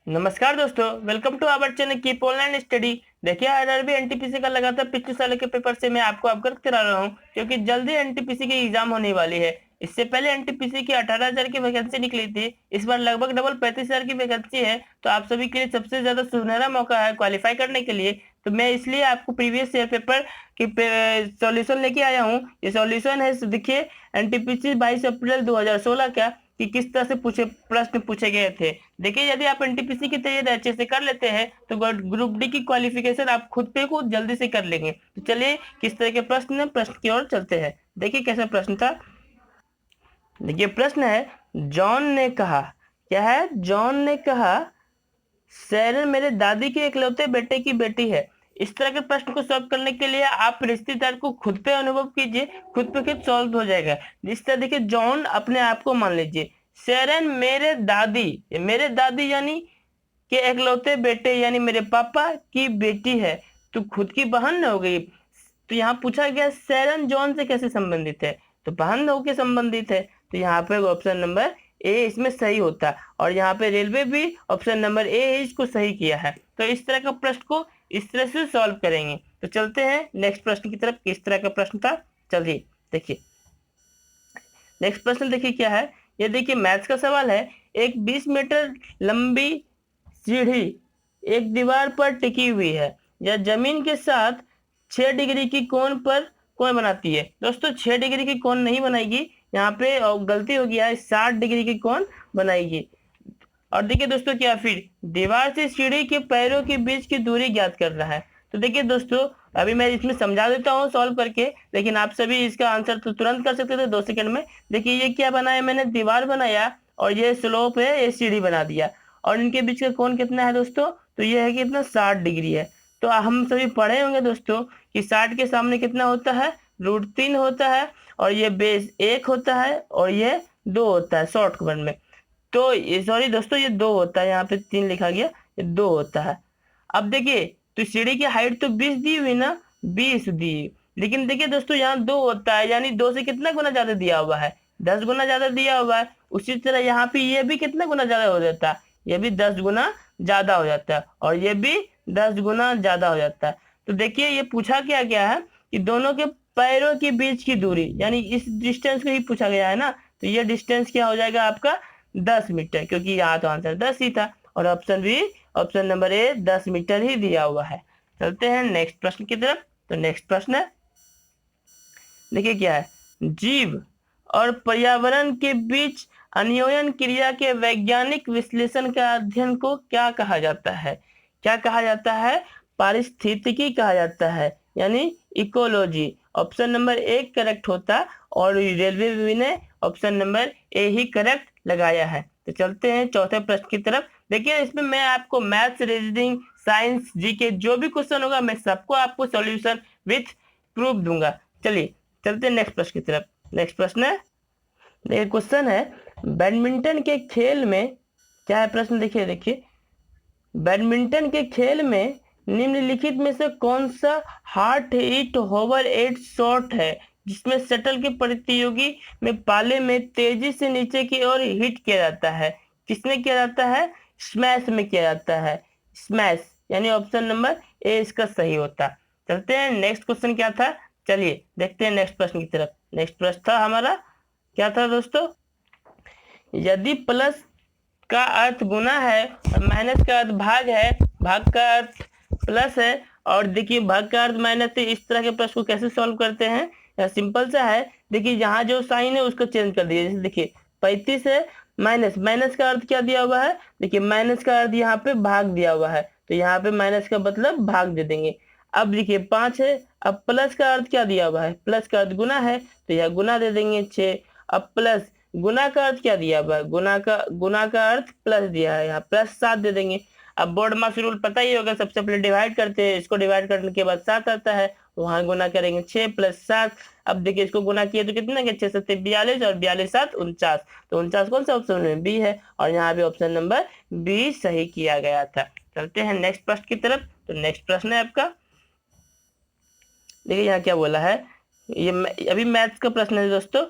नमस्कार दोस्तों, welcome to our channel keep online study. देखिए, आरआरबी एनटीपीसी का लगातार पिछले साल के पेपर से मैं आपको अवगत करा रहा हूं, क्योंकि जल्दी एनटीपीसी की एग्जाम होने वाली है। इससे पहले एनटीपीसी की 18,000 की वैकेंसी निकली थी। इस बार लगभग डबल 35,000 की वैकेंसी है। तो आप सभी के लिए सबसे ज्यादा सुनहरा मौका है क्वालिफाई करने के लिए। तो मैं इसलिए आपको प्रीवियस ईयर पेपर की सॉल्यूशन लेके आया हूँ। ये सॉल्यूशन है, देखिए, एनटीपीसी 22 अप्रैल 2016 का, कि किस तरह से प्रश्न पूछे गए थे। देखिए, यदि आप एनटीपीसी की तैयारी अच्छे से कर लेते हैं तो ग्रुप डी की क्वालिफिकेशन आप खुद पे खुद जल्दी से कर लेंगे। तो चलिए, किस तरह के प्रश्न की ओर चलते हैं। देखिए कैसा प्रश्न था। देखिए, प्रश्न है, जॉन ने कहा, क्या है, जॉन ने कहा, सैरन मेरे दादी के इकलौते बेटे की बेटी है। इस तरह के प्रश्न को सॉल्व करने के लिए आप रिश्तेदार को खुद पे अनुभव कीजिए, खुद पे खुद सॉल्व हो जाएगा। जिस तरह देखिए, जॉन अपने आप को मान लीजिए, सैरन मेरे दादी यानी के इकलौते बेटे यानी मेरे पापा की बेटी है, तो खुद की बहन न हो गई। तो यहाँ पूछा गया सैरन जॉन से कैसे संबंधित है, तो बहन होके संबंधित है। तो यहाँ पे ऑप्शन नंबर ए इसमें सही होता है। और यहाँ पे रेलवे भी ऑप्शन नंबर ए इसको सही किया है। तो इस तरह का प्रश्न को इस तरह से सॉल्व करेंगे। तो चलते हैं नेक्स्ट प्रश्न की तरफ। किस तरह का प्रश्न था, चलिए देखिए। नेक्स्ट प्रश्न देखिए क्या है। ये देखिए, मैथ्स का सवाल है। एक 20 मीटर लंबी सीढ़ी एक दीवार पर टिकी हुई है। यह जमीन के साथ 6 डिग्री की कोण पर कोण बनाती है। दोस्तों, 6 डिग्री की कोण नहीं बनाएगी, यहाँ पे गलती हो गया है, 60 डिग्री की कोण बनाएगी। और देखिए दोस्तों, क्या फिर दीवार से सीढ़ी के पैरों के बीच की दूरी ज्ञात कर रहा है। तो देखिए दोस्तों, अभी मैं इसमें समझा देता हूँ सॉल्व करके, लेकिन आप सभी इसका आंसर तो तुरंत कर सकते थे 2 सेकंड में। देखिए, ये क्या बनाया मैंने, दीवार बनाया, और ये स्लोप है, ये सीढ़ी बना दिया। और इनके बीच का कोण कितना है दोस्तों, तो ये है कि इतना 60 डिग्री है। तो हम सभी पढ़े होंगे दोस्तों कि 60 के सामने कितना होता है, √3 होता है। और ये बेस 1 होता है, और ये 2 होता है शॉर्ट वन में। तो ये, सॉरी दोस्तों, ये 2 होता है, यहाँ पे 3 लिखा गया, ये 2 होता है। अब देखिए, तो सीढ़ी की हाइट तो 20 दी हुई ना, 20 दी। लेकिन देखिए दोस्तों, यहाँ 2 होता है, यानी 2 से कितना गुना ज्यादा दिया हुआ है, 10 गुना ज्यादा दिया हुआ है। उसी तरह यहाँ पे ये भी कितना गुना ज्यादा हो जाता है, ये भी 10 गुना ज्यादा हो जाता है, और ये भी 10 गुना ज्यादा हो जाता है। तो देखिए, ये पूछा क्या गया है कि दोनों के पैरों के बीच की दूरी, यानी इस डिस्टेंस को ही पूछा गया है ना। तो ये डिस्टेंस क्या हो जाएगा आपका, 10 मीटर, क्योंकि यहाँ तो आंसर 10 ही था। और option B, option number A 10 metre ही दिया हुआ है। चलते हैं नेक्स्ट प्रश्न की तरफ। तो नेक्स्ट प्रश्न है, देखिए क्या है, जीव और पर्यावरण के बीच अन्योन्य क्रिया के वैज्ञानिक विश्लेषण का अध्ययन को क्या कहा जाता है, क्या कहा जाता है, पारिस्थितिकी कहा जाता है, यानी ecology. Option number A correct होता, और रेलवे ने ऑप्शन नंबर ए ही करेक्ट लगाया है। तो चलते हैं चौथे प्रश्न की तरफ। देखिए, इसमें मैं आपको मैथ्स, रीजनिंग, साइंस, जीके जो भी क्वेश्चन होगा, मैं सबको आपको सॉल्यूशन विथ प्रूफ दूंगा। चलिए, चलते हैं नेक्स्ट प्रश्न की तरफ। नेक्स्ट प्रश्न है, देखिए क्वेश्चन है, बैडमिंटन के खेल में, क्या है प्रश्न, देखिए देखिए, बैडमिंटन के खेल में निम्नलिखित में से कौन सा hard hit overhead shot है, जिसमें शटल के प्रतियोगी में पाले में तेजी से नीचे की ओर हिट किया जाता है। किसमें किया जाता है, स्मैश में किया जाता है, स्मैश, यानी ऑप्शन नंबर ए इसका सही होता। चलते हैं नेक्स्ट क्वेश्चन क्या था, चलिए देखते हैं नेक्स्ट प्रश्न की तरफ। नेक्स्ट प्रश्न था हमारा, क्या था दोस्तों, यदि प्लस का अर्थ गुना है और माइनस का अर्थ भाग है, भाग का अर्थ प्लस है, और देखिए भाग का अर्थ माइनस है, इस तरह के प्रश्न को कैसे सॉल्व करते हैं, यह सिंपल सा है। देखिए, यहाँ जो साइन है उसको चेंज कर दीजिए। जैसे देखिए, 35 है, माइनस, माइनस का अर्थ क्या दिया हुआ है, देखिए माइनस का अर्थ यहाँ पे भाग दिया हुआ है, तो यहाँ पे माइनस का मतलब भाग दे देंगे। अब देखिए 5 है, अब प्लस का अर्थ क्या दिया हुआ है, प्लस का अर्थ गुना है, तो यह गुना दे देंगे 6। अब प्लस गुना का अर्थ क्या दिया हुआ है, गुना का अर्थ प्लस दिया है, यहाँ प्लस 7 दे देंगे। अब बोर्ड मास रूल पता ही होगा, सबसे पहले डिवाइड करते हैं, इसको डिवाइड करने के बाद 7 आता है, वहां गुना करेंगे 6 + 7। अब देखिए, इसको गुना किए तो कितना गया, 6 × 7 = 42, और 42 × 7 = 49। तो 49 कौन सा ऑप्शन में, बी है, और यहाँ पे ऑप्शन नंबर बी सही किया गया था। चलते हैं नेक्स्ट प्रश्न की तरफ। तो नेक्स्ट प्रश्न है आपका, देखिए यहाँ क्या बोला है, ये अभी मैथ्स का प्रश्न है दोस्तों।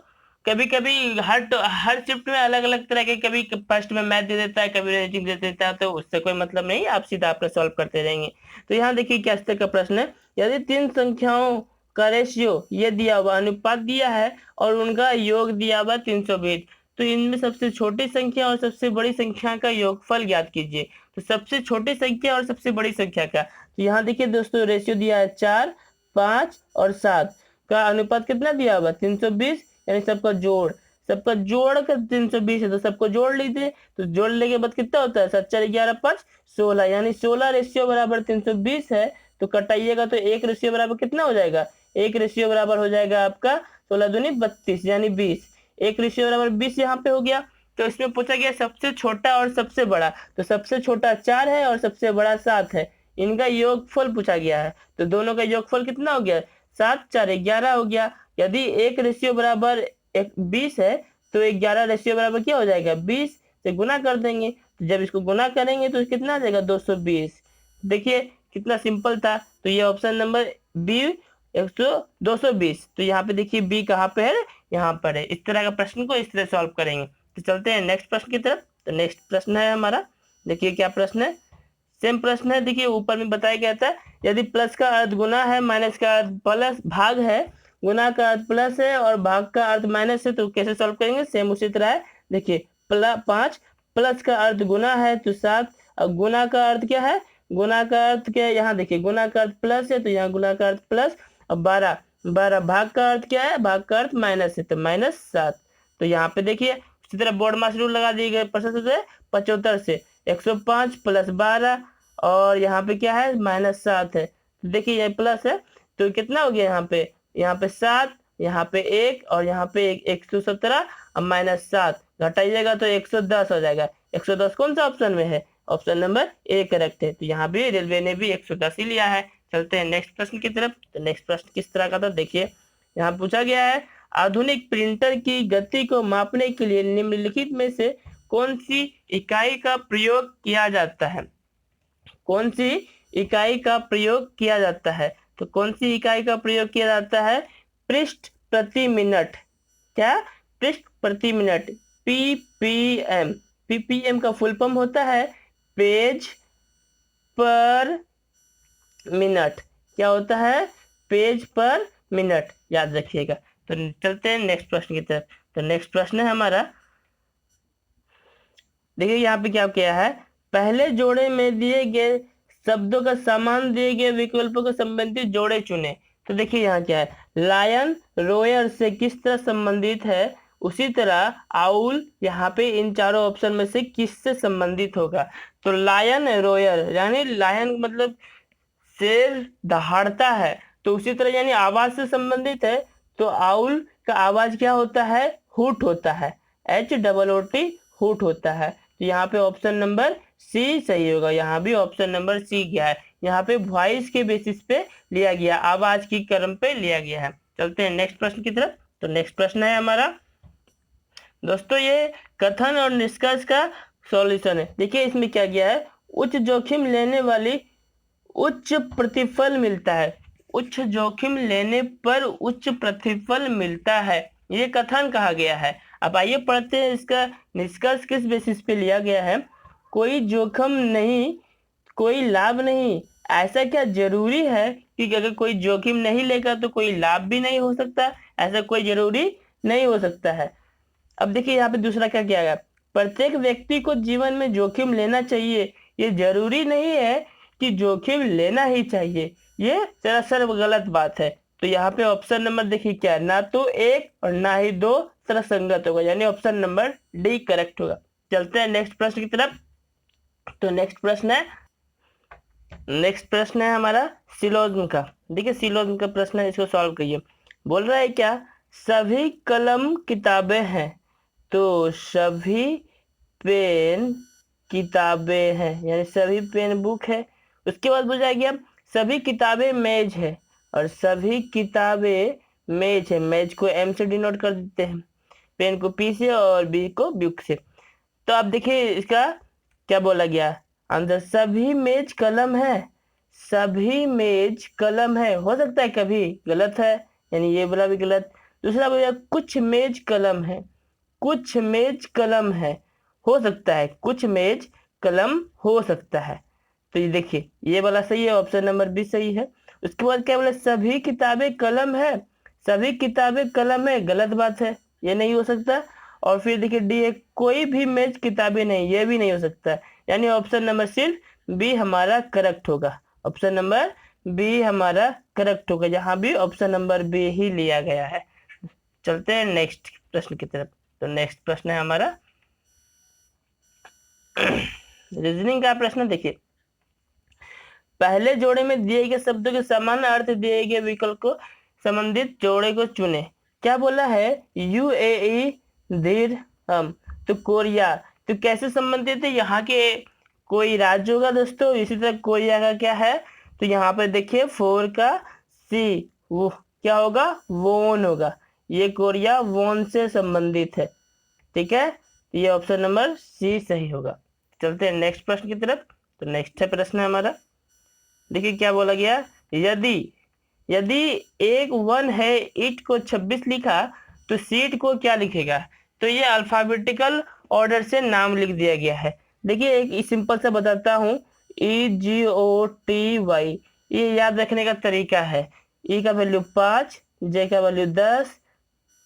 कभी कभी हर शिफ्ट में अलग अलग तरह के, कभी फर्स्ट में मैथ दे देता है, कभी रीजनिंग दे देता है, तो उससे कोई मतलब नहीं, आप सीधा अपना सॉल्व करते रहेंगे। तो यहाँ देखिए क्या इस तरह का प्रश्न है, यदि तीन संख्याओं का रेशियो ये दिया हुआ, अनुपात दिया है और उनका योग दिया हुआ 320, तो इनमें सबसे छोटी संख्या और सबसे बड़ी संख्या का योगफल ज्ञात कीजिए। तो सबसे छोटी संख्या और सबसे बड़ी संख्या का, तो यहाँ देखिए दोस्तों रेशियो दिया है 4, 5 और 7 का अनुपात कितना दिया हुआ 320, यानी सबका जोड़ कर 320 है, तो सबको जोड़ लीजिए। तो जोड़ने के बाद कितना होता है 7 4 11 5 16, यानी 16 रेशियो बराबर 320 है। तो कटाइएगा तो एक रेशियो बराबर कितना हो जाएगा, एक रेशियो बराबर हो जाएगा आपका 16 दूनी 32 यानी 20, एक रेशियो बराबर 20 यहाँ पे हो गया। तो इसमें पूछा गया सबसे छोटा और सबसे बड़ा, तो सबसे छोटा 4 है और सबसे बड़ा 7 है, इनका योगफल पूछा गया है। तो दोनों का योगफल कितना हो गया, 7 4 11 हो गया। यदि एक रेशियो बराबर 20 है तो 11 रेशियो बराबर क्या हो जाएगा 20 से गुना कर देंगे। तो जब इसको गुना करेंगे तो कितना आ जाएगा 220। देखिए कितना सिंपल था। तो ये ऑप्शन नंबर बी 220। तो यहाँ पे देखिए बी कहाँ पे है, यहाँ पर है। इस तरह का प्रश्न को इस तरह सॉल्व करेंगे। तो चलते हैं नेक्स्ट प्रश्न की तरफ। तो नेक्स्ट प्रश्न है हमारा, देखिए क्या प्रश्न है, सेम प्रश्न है। देखिए ऊपर में बताया गया था, यदि प्लस का अर्थ गुना है, माइनस का अर्थ प्लस भाग है, गुना का अर्थ प्लस है और भाग का अर्थ माइनस है, तो कैसे सॉल्व करेंगे, सेम उसी तरह है। देखिए 5 प्लस का अर्थ गुना है तो 7, और गुना का अर्थ क्या है, गुना का अर्थ क्या है, यहाँ देखिए गुना का अर्थ प्लस है तो यहाँ गुना का अर्थ प्लस, और 12 भाग का अर्थ क्या है, भाग का अर्थ माइनस है तो -7। तो यहाँ पे देखिए उसी तरह बोर्ड मास रूल लगा दिए गए, 75 से 105 प्लस 12 और यहाँ पे क्या है -7 है। तो देखिए ये प्लस है तो कितना हो गया, यहाँ पे 7, यहाँ पे 1 और यहाँ पे 117 और -7 घटाइएगा तो 110 हो जाएगा। 110 कौन सा ऑप्शन में है, ऑप्शन नंबर ए करेक्ट है। तो यहाँ भी रेलवे ने भी 110 ही लिया है। चलते हैं नेक्स्ट प्रश्न की तरफ। तो नेक्स्ट प्रश्न किस तरह का था, देखिए यहाँ पूछा गया है, आधुनिक प्रिंटर की गति को मापने के लिए निम्नलिखित में से कौन सी इकाई का प्रयोग किया जाता है, कौन सी इकाई का प्रयोग किया जाता है। तो कौन सी इकाई का प्रयोग किया जाता है, पृष्ठ प्रति मिनट। क्या, पृष्ठ प्रति मिनट, पीपीएम। पीपीएम का फुल फॉर्म होता है पेज पर मिनट। क्या होता है, पेज पर मिनट, याद रखिएगा। तो चलते हैं नेक्स्ट प्रश्न की तरफ। तो नेक्स्ट प्रश्न है हमारा, देखिए यहाँ पे क्या किया है, पहले जोड़े में दिए गए शब्दों का समान दिए गए विकल्पों के संबंधित जोड़े चुने। तो देखिए यहाँ क्या है, लायन रोयर से किस तरह संबंधित है, उसी तरह आउल यहाँ पे इन चारों ऑप्शन में से किससे संबंधित होगा। तो लायन रोयर यानी लायन मतलब शेर दहाड़ता है, तो उसी तरह यानी आवाज से संबंधित है। तो आउल का आवाज क्या होता है, हुट होता है, HOOT हुट होता है। तो यहाँ पे ऑप्शन नंबर सी सही होगा। यहाँ भी ऑप्शन नंबर सी क्या है, यहाँ पे वॉइस के बेसिस पे लिया गया, आवाज की क्रम पे लिया गया है। चलते हैं नेक्स्ट प्रश्न की तरफ। तो नेक्स्ट प्रश्न है हमारा दोस्तों, ये कथन और निष्कर्ष का सॉल्यूशन है। देखिए इसमें क्या गया है, उच्च जोखिम लेने वाली उच्च प्रतिफल मिलता है, उच्च जोखिम लेने पर उच्च प्रतिफल मिलता है, ये कथन कहा गया है। अब आइए पढ़ते हैं इसका निष्कर्ष किस बेसिस पे लिया गया है। कोई जोखिम नहीं कोई लाभ नहीं, ऐसा क्या जरूरी है कि अगर कोई जोखिम नहीं लेगा तो कोई लाभ भी नहीं हो सकता, ऐसा कोई जरूरी नहीं हो सकता है। अब देखिए यहाँ पे दूसरा क्या किया गया, प्रत्येक व्यक्ति को जीवन में जोखिम लेना चाहिए, ये जरूरी नहीं है कि जोखिम लेना ही चाहिए, ये सरासर गलत बात है। तो यहाँ पे ऑप्शन नंबर देखिए क्या है, ना तो एक और ना ही दो तरह संगत होगा, यानी ऑप्शन नंबर डी करेक्ट होगा। चलते हैं नेक्स्ट प्रश्न की तरफ। तो नेक्स्ट प्रश्न है हमारा सिलोज्म का। देखिए सिलोज्म का प्रश्न है, इसको सॉल्व करिए। बोल रहा है क्या, सभी कलम किताबें हैं, तो सभी पेन किताबें हैं, यानी सभी पेन बुक है। उसके बाद बोला गया सभी किताबें मेज है, और सभी किताबें मेज है, मेज को एम से डिनोट कर देते हैं, पेन को पी से और बी को बुक से। तो आप देखिए इसका क्या बोला गया आंसर, सभी मेज कलम है, सभी मेज कलम है। हो सकता है कभी गलत है, यानी ये वाला भी गलत। दूसरा बोला कुछ मेज कलम है, कुछ मेज कलम है, हो सकता है, कुछ मेज कलम हो सकता है। तो ये देखिए ये वाला सही है, ऑप्शन नंबर बी सही है। उसके बाद क्या बोला, सभी किताबें कलम है, सभी किताबें कलम है, गलत बात है, ये नहीं हो सकता। और फिर देखिए डी है, कोई भी मेज किताबें नहीं, ये भी नहीं हो सकता। यानी ऑप्शन नंबर सिर्फ बी हमारा करेक्ट होगा, ऑप्शन नंबर बी हमारा करेक्ट होगा, यहाँ भी ऑप्शन नंबर बी ही लिया गया है। चलते हैं नेक्स्ट प्रश्न की तरफ। तो नेक्स्ट प्रश्न है हमारा रीजनिंग का प्रश्न। देखिए, पहले जोड़े में दिए गए शब्दों के समान अर्थ दिए गए विकल्प को संबंधित जोड़े को चुने। क्या बोला है, यूएई, हम, तो कोरिया, तो कैसे संबंधित है, यहाँ के कोई राज्य होगा दोस्तों। इसी तरह कोरिया का क्या है, तो यहाँ पर देखिए 4 का सी, वो क्या होगा, वोन होगा, ये कोरिया वोन से संबंधित है। ठीक है, ये ऑप्शन नंबर सी सही होगा। चलते हैं नेक्स्ट प्रश्न की तरफ। तो नेक्स्ट है प्रश्न है हमारा, देखिए क्या बोला गया, यदि यदि एक वन है ईट को 26 लिखा तो सीट को क्या लिखेगा। तो ये अल्फाबेटिकल ऑर्डर से नाम लिख दिया गया है। देखिए एक सिंपल सा बताता हूँ, EGOTY, ये याद रखने का तरीका है। ई का वैल्यू 5, जे का वैल्यू 10,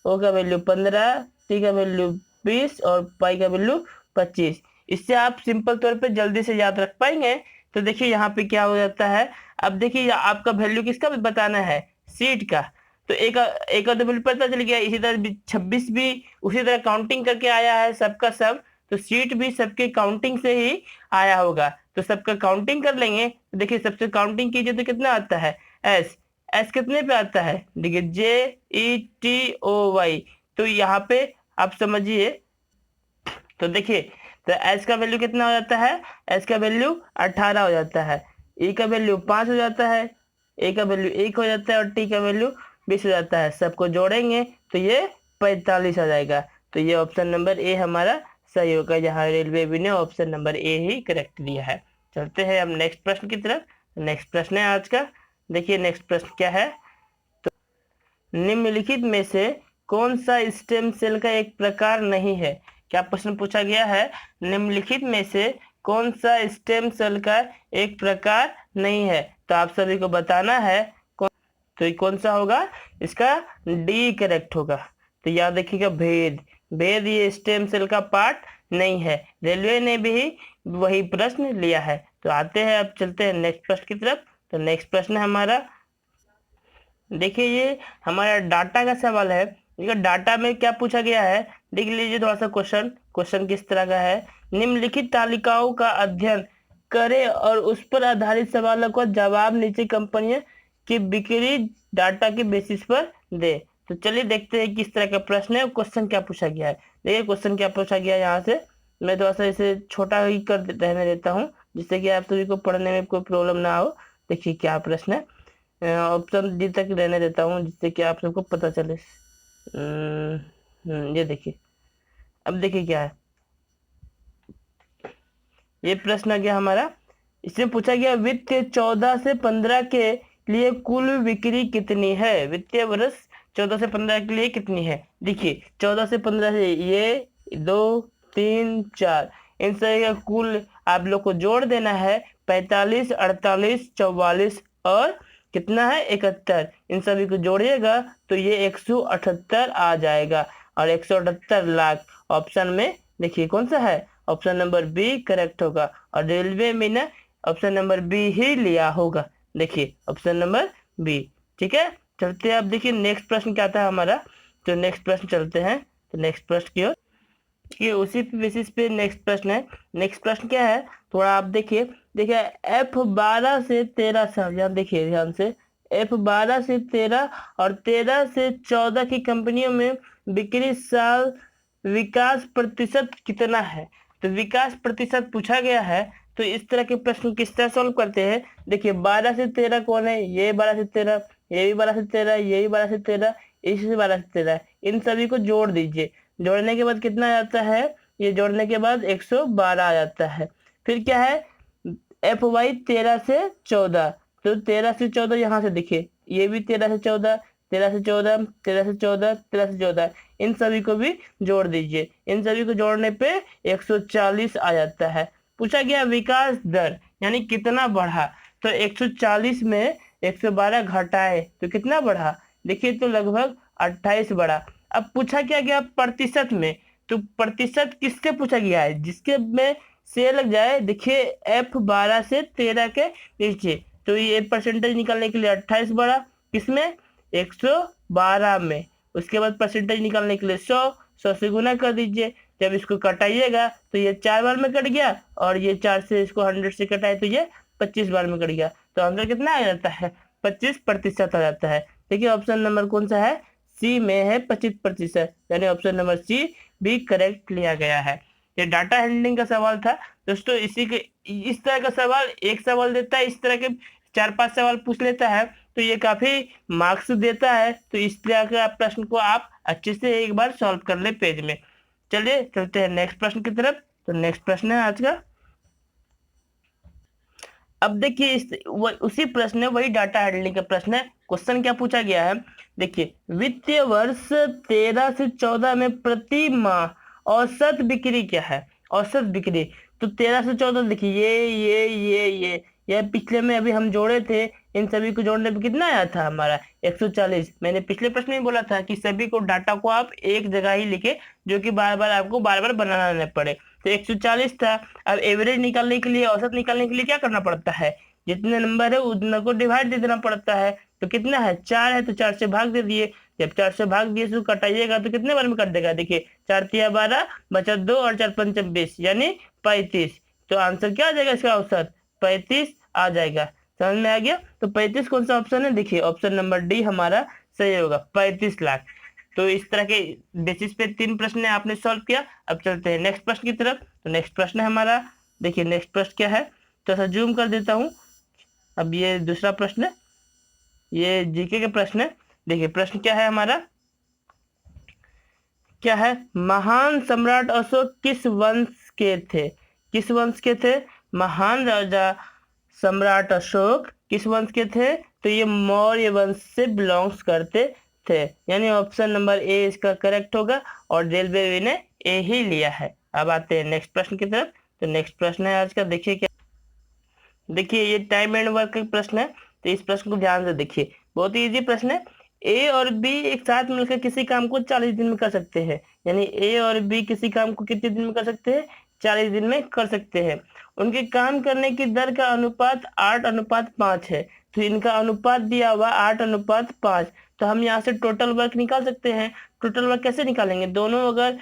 ओ का वैल्यू 15, टी का वैल्यू 20 और पाई का वैल्यू 25। इससे आप सिंपल तौर पे जल्दी से याद रख पाएंगे। तो देखिए यहाँ पे क्या हो जाता है, अब देखिए आपका वैल्यू किसका बताना है, सीट का। तो एक का तो वैल्यू पता चल गया, इसी तरह 26 भी उसी तरह काउंटिंग करके आया है सबका सब, तो सीट भी सबके काउंटिंग से ही आया होगा। तो सबका काउंटिंग कर लेंगे। तो देखिए सबसे काउंटिंग कीजिए तो कितना आता है, एस, एस कितने पे आता है, देखिए JETOY। तो यहाँ पे आप समझिए, तो देखिए तो एस का वैल्यू कितना हो जाता है, एस का वैल्यू 18 हो जाता है, ई का वैल्यू 5 हो जाता है, ए का वैल्यू 1 हो जाता है और टी का वैल्यू 20 हो जाता है। सबको जोड़ेंगे तो ये 45 आ जाएगा। तो ये ऑप्शन नंबर ए हमारा सही होगा, जहाँ रेलवे भी ने ऑप्शन नंबर ए ही करेक्ट दिया है। चलते हैं अब नेक्स्ट प्रश्न की तरफ। नेक्स्ट प्रश्न है आज का, देखिए नेक्स्ट प्रश्न क्या है, निम्नलिखित में से कौन सा स्टेम सेल का एक प्रकार नहीं है। क्या प्रश्न पूछा गया है, निम्नलिखित में से कौन सा स्टेम सेल का एक प्रकार नहीं है। तो आप सभी को बताना है तो ये कौन सा होगा, इसका डी करेक्ट होगा। तो याद रखिएगा भेद, भेद ये स्टेम सेल का पार्ट नहीं है, रेलवे ने भी वही प्रश्न लिया है। तो आते हैं, अब चलते हैं नेक्स्ट प्रश्न की तरफ। तो नेक्स्ट प्रश्न है हमारा, देखिए ये हमारा डाटा का सवाल है। देखिए डाटा में क्या पूछा गया है, देख लीजिए थोड़ा सा क्वेश्चन। क्वेश्चन किस तरह का है, निम्नलिखित तालिकाओं का अध्ययन करें और उस पर आधारित सवालों का जवाब नीचे कंपनियों की बिक्री डाटा के बेसिस पर दे। तो चलिए देखते हैं किस तरह का प्रश्न है, क्वेश्चन क्या पूछा गया है। देखिए क्वेश्चन क्या पूछा गया है, यहाँ से मैं थोड़ा सा इसे छोटा ही कर रहने देता हूँ, जिससे कि आप सभी को पढ़ने में कोई प्रॉब्लम ना हो। देखिए क्या प्रश्न है, ऑप्शन डी तक रहने देता हूँ जिससे कि आप सबको पता चले। ये देखिए, अब देखिए क्या है, ये प्रश्न आ गया हमारा। इसमें पूछा गया वित्तीय 14 से 15 के लिए कुल बिक्री कितनी है, वित्तीय वर्ष 14 से 15 के लिए कितनी है। देखिए 14 से 15 से ये 2 3 4, इन सभी का कुल आप लोग को जोड़ देना है, 45 48 44 और कितना है 71। इन सभी को जोड़िएगा तो ये 178 आ जाएगा, और 178 लाख ऑप्शन में देखिए कौन सा है, ऑप्शन नंबर बी करेक्ट होगा। और रेलवे में ना ऑप्शन नंबर बी ही लिया होगा, देखिए ऑप्शन नंबर बी। ठीक है, चलते हैं अब देखिए नेक्स्ट प्रश्न क्या था हमारा। तो नेक्स्ट प्रश्न चलते हैं, तो नेक्स्ट प्रश्न की ओर, ये उसी बेसिस पे नेक्स्ट प्रश्न है। नेक्स्ट प्रश्न क्या है, थोड़ा आप देखिए, देखिए F12 से 13, देखिए ध्यान से, F12 से 13 और 13 से 14 की कंपनियों में बिक्री साल विकास प्रतिशत कितना है। तो विकास प्रतिशत पूछा गया है, तो इस तरह के प्रश्न किस तरह सॉल्व करते हैं। देखिए 12 से 13 कौन है, ये 12 से 13, ये भी 12 से 13, ये भी 12 से 13, इसी से 12 से 13, इन सभी को जोड़ दीजिए। जोड़ने के बाद कितना आ जाता है, ये जोड़ने के बाद 112 आ जाता है। फिर क्या है, FY 13 से 14, तो 13 से 14 यहाँ से देखिए, ये भी 13 से 14, 13 से 14, 13 से 14, 13 से 14, इन सभी को भी जोड़ दीजिए। इन सभी को जोड़ने पे 140 आ जाता है। पूछा गया विकास दर यानी कितना बढ़ा, तो 140 में 112 घटाए तो कितना बढ़ा, देखिए तो लगभग 28 बढ़ा। अब पूछा क्या गया प्रतिशत में, तो प्रतिशत किससे पूछा गया है, जिसके में से लग जाए, देखिए F12 से 13 के नीचे, तो ये परसेंटेज निकालने के लिए 28 बढ़ा, किसमें 112 में। उसके बाद परसेंटेज निकालने के लिए 100 से गुना कर दीजिए। जब इसको कटाइएगा तो ये 4 बार में कट गया, और ये 4 से इसको 100 से कटाए तो ये 25 बार में कट गया, तो आंसर कितना आ जाता है, 25% आ जाता है। देखिए ऑप्शन नंबर कौन सा है, सी में है 25%, यानी ऑप्शन नंबर सी भी करेक्ट लिया गया है। ये डाटा हैंडलिंग का सवाल था दोस्तों। इसी के इस तरह का सवाल एक सवाल देता है, इस तरह के 4-5 सवाल पूछ लेता है, तो ये काफी मार्क्स देता है। तो इस तरह के प्रश्न को आप अच्छे से एक बार सॉल्व कर ले पेज में। चलिए चलते हैं नेक्स्ट प्रश्न की तरफ। तो नेक्स्ट प्रश्न है आज का, अब देखिए उसी प्रश्न है, वही डाटा हैंडलिंग का प्रश्न है। क्वेश्चन क्या पूछा गया है, देखिए वित्तीय वर्ष 13 से 14 में प्रति माह औसत बिक्री क्या है, औसत बिक्री। तो 13 से 14 देखिए ये पिछले में अभी हम जोड़े थे, इन सभी को जोड़ने पे कितना आया था हमारा 140। मैंने पिछले प्रश्न में बोला था कि सभी को डाटा को आप एक जगह ही लिखे, जो कि बार बार आपको बार बार बनाना न पड़े। तो 140 था। अब एवरेज निकालने के लिए, औसत निकालने के लिए क्या करना पड़ता है, जितने नंबर है उतना को डिवाइड दे देना पड़ता है। तो कितना है, 4 है, तो 4 से भाग दे दिए। जब 4 से भाग दिए तो कटाइएगा तो कितने बार में कट देगा, देखिए 4 तिया 12, बचा 2 और 4 पंच 20, यानी 35। तो आंसर क्या आ जाएगा इसका, औसत 35 आ जाएगा। समझ में आ गया। तो 35 कौन सा ऑप्शन है, देखिए ऑप्शन नंबर डी हमारा सही होगा, 35 लाख। तो इस तरह के बेसिस पे 3 प्रश्न आपने सॉल्व किया। अब चलते हैं नेक्स्ट प्रश्न की तरफ। तो नेक्स्ट प्रश्न है हमारा, देखिए नेक्स्ट प्रश्न क्या है, तो ऐसा जूम कर देता हूँ। अब ये दूसरा प्रश्न है, ये जीके के प्रश्न है। देखिए प्रश्न क्या है हमारा, क्या है, महान सम्राट अशोक किस वंश के थे, किस वंश के थे, महान राजा सम्राट अशोक किस वंश के थे, तो ये मौर्य वंश से बिलोंग्स करते थे, यानी ऑप्शन नंबर ए इसका करेक्ट होगा, और रेलवे ने ए ही लिया है। अब आते हैं नेक्स्ट प्रश्न की तरफ। तो नेक्स्ट प्रश्न है आज का, देखिए क्या, देखिए ये टाइम एंड वर्क का प्रश्न है। तो इस प्रश्न को ध्यान से देखिए, बहुत ही इजी प्रश्न है। ए और बी एक साथ मिलकर किसी काम को 40 दिन में कर सकते हैं, यानी ए और बी किसी काम को कितने दिन में कर सकते हैं, 40 दिन में कर सकते हैं। उनके काम करने की दर का अनुपात 8:5 है। तो इनका अनुपात दिया हुआ 8:5। तो हम यहाँ से टोटल वर्क निकाल सकते हैं। टोटल वर्क कैसे निकालेंगे, दोनों अगर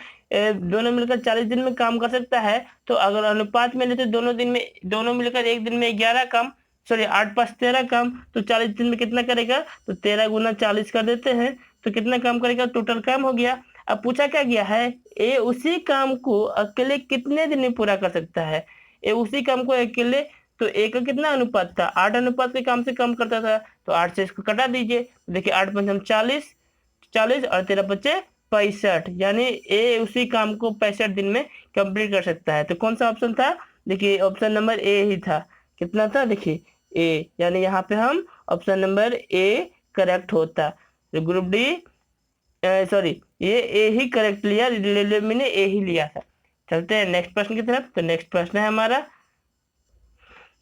दोनों मिलकर 40 दिन में काम कर सकता है, तो अगर अनुपात में लेते दोनों दिन में, दोनों मिलकर एक दिन में 11 काम, सॉरी 8×5 13 काम, तो 40 दिन में कितना करेगा, तो 13 गुना 40 कर देते हैं, तो कितना काम करेगा, टोटल काम हो गया। अब पूछा क्या गया है, ए उसी काम को अकेले कितने दिन में पूरा कर सकता है, ए उसी काम को अकेले, तो ए का कितना अनुपात था, 8 अनुपात के काम से कम करता था, तो 8 से इसको कटा दीजिए। देखिए 8×5 40, 40 और 13×5 65, यानी ए उसी काम को 65 दिन में कंप्लीट कर सकता है। तो कौन सा ऑप्शन था, देखिए ऑप्शन नंबर ए ही था। कितना था, देखिए ए, यानी यहाँ पे हम ऑप्शन नंबर ए करेक्ट होता। तो ग्रुप डी, सॉरी ये ए ही करेक्ट लिया, रेलवे ने ए ही लिया था। चलते हैं नेक्स्ट प्रश्न की तरफ। तो नेक्स्ट प्रश्न है हमारा,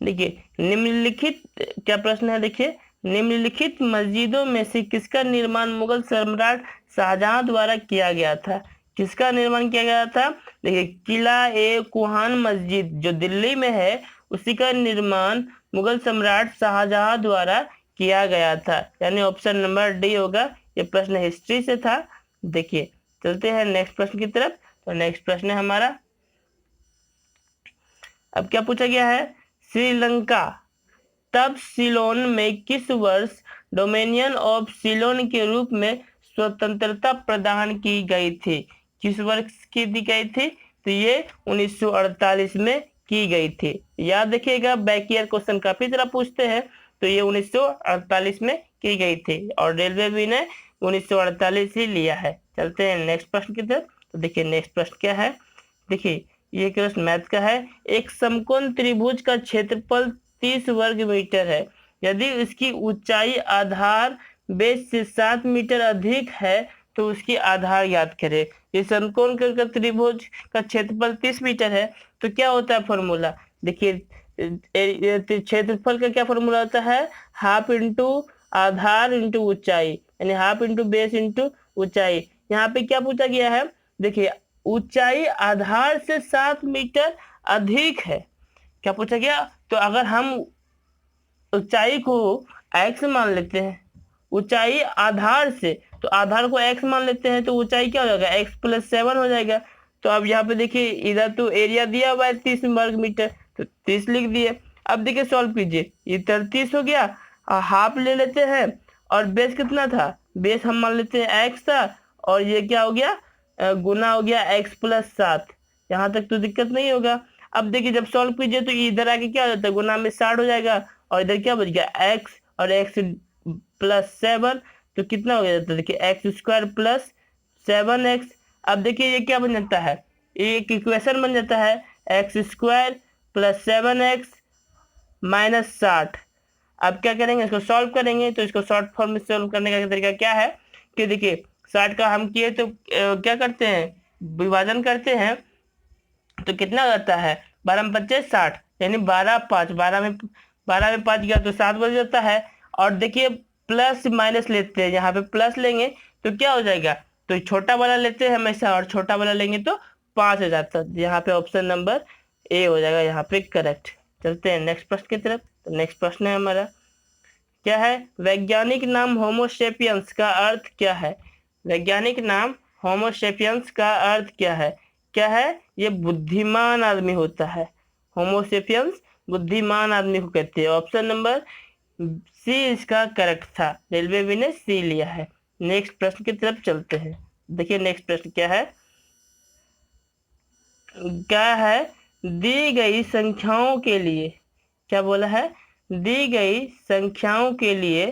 देखिए निम्नलिखित, क्या प्रश्न है, देखिए निम्नलिखित मस्जिदों में से किसका निर्माण मुगल सम्राट शाहजहां द्वारा किया गया था, किसका निर्माण किया गया था, देखिए किला ए कुहान मस्जिद जो दिल्ली में है, उसी का निर्माण मुगल सम्राट शाहजहां द्वारा किया गया था, यानी ऑप्शन नंबर डी होगा। ये प्रश्न हिस्ट्री से था। देखिए चलते हैं नेक्स्ट प्रश्न की तरफ। तो नेक्स्ट प्रश्न है हमारा, अब क्या पूछा गया है, श्रीलंका तब सीलोन में किस वर्ष डोमिनियन ऑफ सीलोन के रूप में स्वतंत्रता प्रदान की गई थी, किस वर्ष की दी गई थी, तो ये 1948 में की गई थी। याद रखिएगा, बैक ईयर क्वेश्चन काफी तरह पूछते हैं, तो ये 1948 में की गई थी, और रेलवे भी ने 1948 ही लिया है। चलते हैं नेक्स्ट प्रश्न की तरफ। तो देखिए नेक्स्ट प्रश्न क्या है, देखिए ये प्रश्न मैथ का है। एक समकोण त्रिभुज का क्षेत्रफल 30 वर्ग मीटर है, यदि इसकी ऊंचाई आधार बेस से 7 मीटर अधिक है तो उसकी आधार ज्ञात करें। इस समकोण का त्रिभुज का क्षेत्रफल 30 मीटर है तो क्या होता है फॉर्मूला, देखिए क्षेत्रफल का क्या फॉर्मूला होता है, हाफ इंटू आधार इंटू ऊंचाई, यानी हाफ इंटू बेस इंटू ऊंचाई। यहाँ पे क्या पूछा गया है, देखिए ऊंचाई आधार से 7 मीटर अधिक है, क्या पूछा गया, तो अगर हम ऊंचाई को x मान लेते हैं, ऊंचाई आधार से, तो आधार को x मान लेते हैं तो ऊंचाई क्या हो जाएगा, x प्लस 7 हो जाएगा। तो अब यहाँ पे देखिए इधर तो एरिया दिया हुआ है 30 वर्ग मीटर, तो 30 लिख दिए। अब देखिए सॉल्व कीजिए, ये 33 हो गया, हाफ ले लेते हैं, और बेस कितना था, बेस हम मान लेते हैं x था, और ये क्या हो गया, गुना हो गया x प्लस 7। यहाँ तक तो दिक्कत नहीं होगा। अब देखिए जब सॉल्व कीजिए तो इधर आके क्या हो जाता है, गुना में 60 हो जाएगा, और इधर क्या बच गया x, और x प्लस 7, तो कितना हो जाता है, देखिए एक्स स्क्वायर प्लस 7x। अब देखिए ये क्या बन जाता है, ये एक इक्वेशन बन जाता है, x square plus 7x minus 60। अब क्या करेंगे, इसको सॉल्व करेंगे, तो इसको शॉर्ट फॉर्म में सॉल्व करने का तरीका क्या है कि देखिए 60 का हम किए तो क्या करते हैं, विभाजन करते हैं, तो कितना आता है, 12 में 25 60, यानी 12 5, 12 में 5 गया तो 7 बच जाता है। और देखिए प्लस माइनस लेते हैं, यहाँ पे प्लस लेंगे तो क्या हो जाएगा, तो छोटा वाला लेते हैं हमेशा, और छोटा वाला लेंगे तो 5 हो जाता है। यहाँ पे ऑप्शन नंबर ए हो जाएगा यहाँ पे करेक्ट। चलते हैं नेक्स्ट प्रश्न की तरफ। तो नेक्स्ट प्रश्न है हमारा, क्या है, वैज्ञानिक नाम होमोसेपियंस का अर्थ क्या है, वैज्ञानिक नाम होमोसेपियंस का अर्थ क्या है, क्या है, ये बुद्धिमान आदमी होता है, होमोसेपियंस बुद्धिमान आदमी को कहते हैं। ऑप्शन नंबर सी इसका करेक्ट था, रेलवे भी ने सी लिया है। नेक्स्ट प्रश्न की तरफ चलते हैं। देखिए नेक्स्ट प्रश्न क्या है, क्या है, दी गई संख्याओं के लिए, क्या बोला है, दी गई संख्याओं के लिए,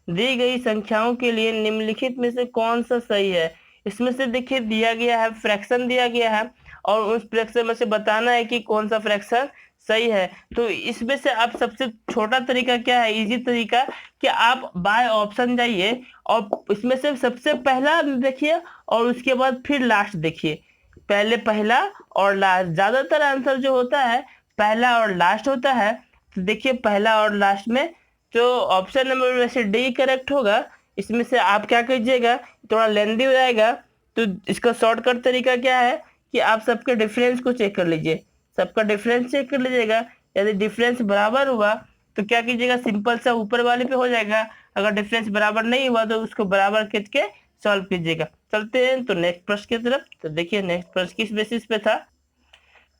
दी गई संख्याओं के लिए निम्नलिखित में से कौन सा सही है। इसमें से देखिए दिया गया है, फ्रैक्शन दिया गया है, और उस फ्रैक्शन में से बताना है कि कौन सा फ्रैक्शन सही है। तो इसमें से आप सबसे छोटा तरीका क्या है, इजी तरीका, कि आप बाय ऑप्शन जाइए और इसमें से सबसे पहला देखिए और उसके बाद फिर लास्ट देखिए, पहले पहला और लास्ट, ज्यादातर आंसर जो होता है पहला और लास्ट होता है। तो देखिए पहला और लास्ट में, तो ऑप्शन नंबर में से डी करेक्ट होगा। इसमें से आप क्या कीजिएगा, थोड़ा लेंदी हो जाएगा, तो इसका शॉर्टकट तरीका क्या है कि आप सबके डिफरेंस को चेक कर लीजिए, सबका डिफरेंस चेक कर लीजिएगा। यदि डिफरेंस बराबर हुआ तो क्या कीजिएगा, सिंपल सा ऊपर वाले पे हो जाएगा, अगर डिफरेंस बराबर नहीं हुआ तो उसको बराबर खींच के सॉल्व कीजिएगा। चलते हैं तो नेक्स्ट प्रश्न की तरफ। तो देखिए नेक्स्ट प्रश्न किस बेसिस पे था,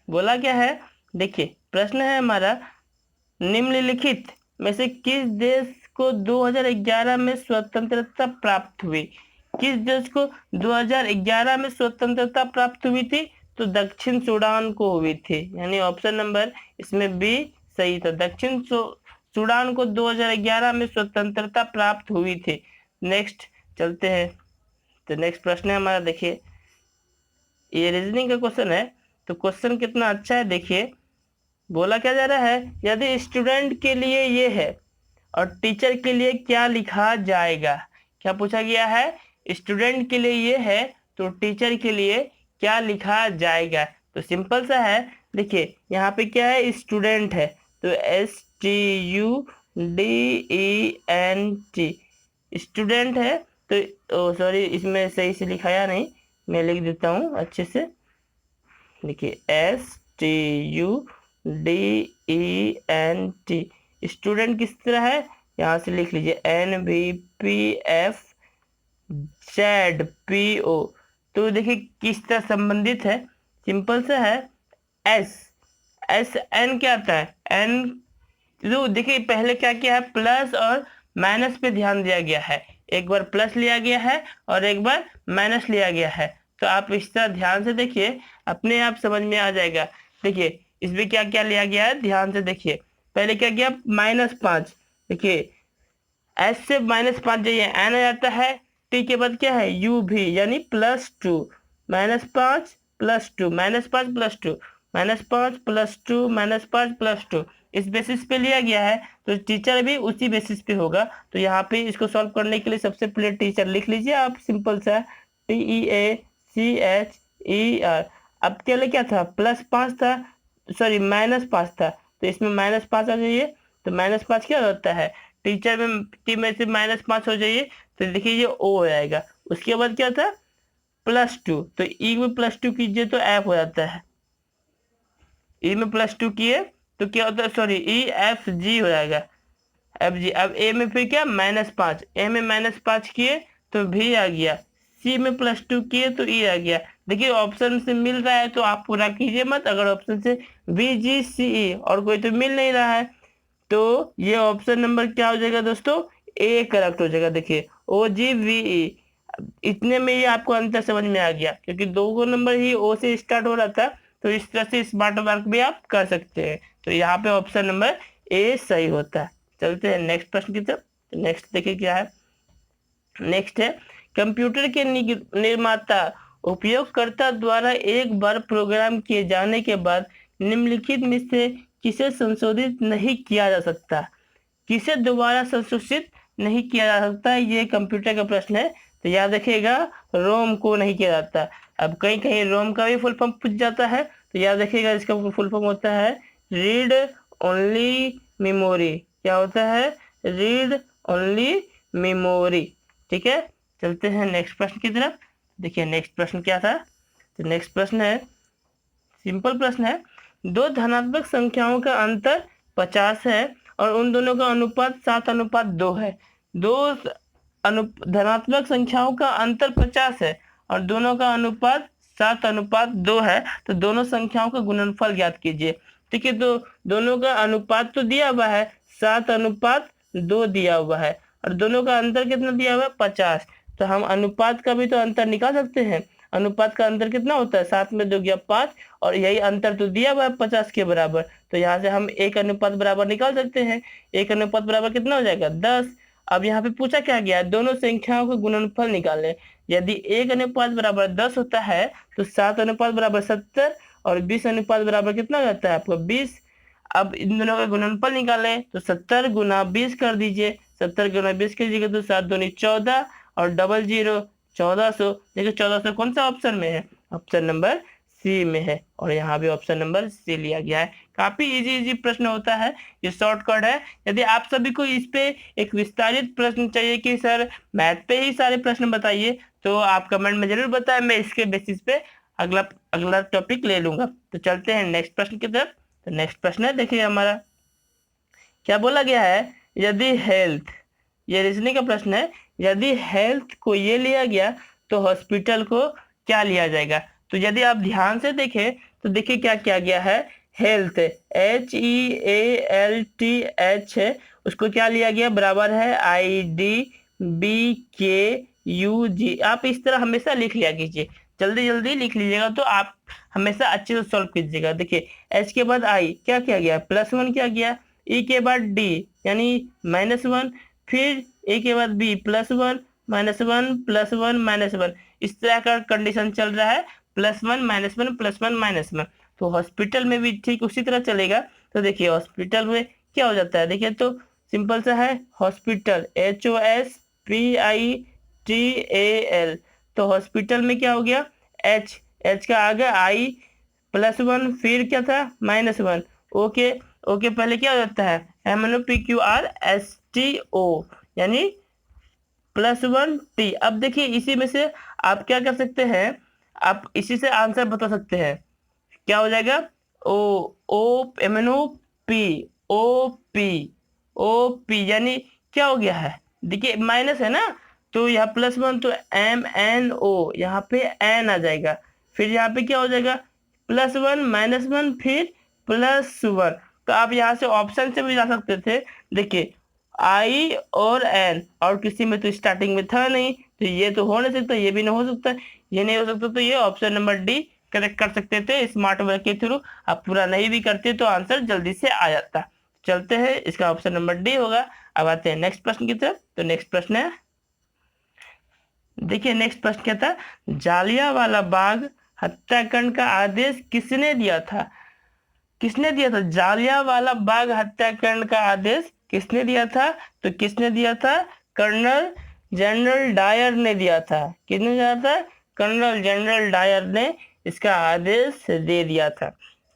बोला क्या है, देखिए प्रश्न है हमारा, निम्नलिखित में से किस देश को 2011 में स्वतंत्रता प्राप्त हुई, किस देश को 2011 में स्वतंत्रता प्राप्त हुई थी, तो दक्षिण सूडान को हुई थी, यानी ऑप्शन नंबर इसमें बी सही था, दक्षिण सूडान को 2011 में स्वतंत्रता प्राप्त हुई थी। नेक्स्ट चलते हैं, तो नेक्स्ट प्रश्न है हमारा, देखिए ये रीजनिंग का क्वेश्चन है, तो क्वेश्चन कितना अच्छा है देखिए। बोला क्या जा रहा है, यदि स्टूडेंट के लिए ये है और टीचर के लिए क्या लिखा जाएगा, क्या पूछा गया है, स्टूडेंट के लिए ये है तो टीचर के लिए क्या लिखा जाएगा। तो सिंपल सा है, देखिए यहाँ पे क्या है, स्टूडेंट है, तो STUDENT, स्टूडेंट है, तो सॉरी इसमें सही से लिखाया नहीं, मैं लिख देता हूँ अच्छे से। देखिए STUDENT, स्टूडेंट किस तरह है, यहाँ से लिख लीजिए NVPFZPO। तो देखिए किस तरह संबंधित है, सिंपल सा है, SN क्या आता है, N, तो देखिए पहले क्या किया है, प्लस और माइनस पे ध्यान दिया गया है, एक बार प्लस लिया गया है और एक बार माइनस लिया गया है। तो आप इस तरह ध्यान से देखिए, अपने आप समझ में आ जाएगा। देखिए इसमें क्या क्या लिया गया है, ध्यान से देखिए, पहले क्या किया, -5, देखिए S से -5 जाइए N आ जाता है, T के बाद क्या है, U भी, यानी +2, -5 +2, -5 +2, -5 + 2 -5 + 2 इस बेसिस पे लिया गया है, तो टीचर भी उसी बेसिस पे होगा। तो यहाँ पे इसको सॉल्व करने के लिए सबसे पहले टीचर लिख लीजिए आप, सिंपल सा TEACHER। अब पहले क्या था, +5 था, सॉरी -5 था, तो इसमें -5 आ जाइए। तो -5 क्या होता है, टीचर में टी में से -5 हो जाइए, तो देखिए ये ओ हो जाएगा। उसके बाद क्या था, +2, तो ई में +2 कीजिए तो एफ हो जाता है। ई में +2 किए तो क्या होता है, सॉरी EFG हो जाएगा, FG। अब ए में फिर क्या, -5, ए में -5 किए तो भी आ गया, सी में +2 किए तो ई आ गया। देखिए ऑप्शन से मिल रहा है तो आप पूरा कीजिए मत, अगर ऑप्शन से VGCE और कोई तो मिल नहीं रहा है, तो ये ऑप्शन नंबर क्या हो जाएगा दोस्तों, ए करेक्ट हो जाएगा। देखिए OGVE, इतने में ही आपको अंतर समझ में आ गया, क्योंकि दो नंबर ही ओ से स्टार्ट हो रहा था, तो इस तरह से स्मार्ट वर्क भी आप कर सकते हैं। तो यहाँ पे ऑप्शन नंबर ए सही होता है। चलते हैं नेक्स्ट प्रश्न की तरफ। नेक्स्ट देखिए क्या है, नेक्स्ट है, कंप्यूटर के निर्माता उपयोगकर्ता द्वारा एक बार प्रोग्राम किए जाने के बाद निम्नलिखित में से किसे संशोधित नहीं किया जा सकता, किसे दोबारा संशोधित नहीं किया जा सकता, ये कंप्यूटर का प्रश्न है। तो याद रखिएगा, रोम को नहीं किया जाता। अब कहीं कहीं रोम का भी फुल फॉर्म पूछ जाता है, तो याद रखिएगा इसका फुल फॉर्म होता है रीड ओनली मेमोरी। क्या होता है, रीड ओनली मेमोरी। ठीक है, चलते हैं नेक्स्ट प्रश्न की तरफ। देखिए नेक्स्ट प्रश्न क्या था, तो नेक्स्ट प्रश्न है, सिंपल प्रश्न है, दो धनात्मक संख्याओं का अंतर 50 है और उन दोनों का अनुपात 7:2 है। दो धनात्मक संख्याओं का अंतर 50 है और दोनों का अनुपात 7:2 है, तो दोनों संख्याओं का गुणनफल ज्ञात कीजिए। ठीक है, तो दोनों का अनुपात तो दिया हुआ है 7:2 दिया हुआ है, और दोनों का अंतर कितना दिया हुआ है 50। तो हम अनुपात का भी तो अंतर निकाल सकते हैं। अनुपात का अंतर कितना होता है, 7 में 2 गया 5, और यही अंतर तो दिया हुआ है 50 के बराबर। तो यहाँ से हम एक अनुपात बराबर निकाल सकते हैं। एक अनुपात बराबर कितना हो जाएगा, 10। अब यहाँ पे पूछा क्या गया है, दोनों संख्याओं का गुणनफल निकालें। यदि एक अनुपात बराबर 10 होता है तो 7 अनुपात बराबर 70, और 20 अनुपात बराबर कितना हो जाता है आपको 20। अब इन दोनों का गुणनफल निकालें, तो 70 गुना 20 कर दीजिए। 70 गुना 20 कीजिएगा तो 7 दूनी 14, और डबल 0 1400। देखिए 1400 कौन सा ऑप्शन में है, ऑप्शन नंबर सी में है, और यहाँ भी ऑप्शन नंबर सी लिया गया है। काफी इजी प्रश्न होता है, ये शॉर्टकट है। यदि आप सभी को इस पे एक विस्तारित प्रश्न चाहिए कि सर मैथ पे ही सारे प्रश्न बताइए, तो आप कमेंट में जरूर बताएं, मैं इसके बेसिस पे अगला अगला टॉपिक ले लूंगा। तो चलते हैं नेक्स्ट प्रश्न की तरफ। तो नेक्स्ट प्रश्न है, देखिए हमारा क्या बोला गया है, यदि हेल्थ, ये रीजनिंग का प्रश्न है, यदि हेल्थ को ये लिया गया तो हॉस्पिटल को क्या लिया जाएगा। तो यदि आप ध्यान से देखें तो देखिए क्या किया गया है, हेल्थ HEALTH है, उसको क्या लिया गया, बराबर है IDBKUG। आप इस तरह हमेशा लिख लिया कीजिए, जल्दी जल्दी लिख लीजिएगा, तो आप हमेशा अच्छे से सॉल्व कीजिएगा। देखिए H के बाद I क्या किया गया, +1 किया गया, E के बाद D यानी -1, फिर ए के बाद बी +1 -1 +1 -1, इस तरह का कंडीशन चल रहा है, +1 -1 +1 -1। तो हॉस्पिटल में भी ठीक उसी तरह चलेगा। तो देखिए हॉस्पिटल में क्या हो जाता है, देखिए तो सिंपल सा है, हॉस्पिटल HOSPITAL। तो हॉस्पिटल में क्या हो गया, H का आ गया I +1, फिर क्या था -1। ओके ओके, पहले क्या हो जाता है MNOPQRSTO यानी +1T। अब देखिए इसी में से आप क्या कर सकते हैं, आप इसी से आंसर बता सकते हैं, क्या हो जाएगा, ओ ओ MNOP यानी क्या हो गया है, देखिए माइनस है ना, तो यहाँ +1 तो MNO, यहाँ पे N आ जाएगा, फिर यहाँ पे क्या हो जाएगा +1 -1 फिर +1। तो आप यहाँ से ऑप्शन से भी जा सकते थे। देखिए I और N, और किसी में तो स्टार्टिंग में था नहीं, तो ये तो हो नहीं सकता, ये भी नहीं हो सकता, ये नहीं हो सकता, तो ये ऑप्शन नंबर डी करेक्ट कर सकते थे स्मार्ट वर्क के थ्रू। आप पूरा नहीं भी करते तो आंसर जल्दी से आ जाता। चलते हैं, इसका ऑप्शन नंबर डी होगा। अब आते हैं नेक्स्ट प्रश्न की तरफ। तो नेक्स्ट प्रश्न है, देखिए नेक्स्ट प्रश्न क्या था, जालियांवाला बाग हत्याकांड का आदेश किसने दिया था। किसने दिया था? जालियांवाला बाग हत्याकांड का आदेश किसने दिया था? तो किसने दिया था? कर्नल जनरल डायर ने दिया था। किसने दिया था? कर्नल जनरल डायर ने इसका आदेश दे दिया था।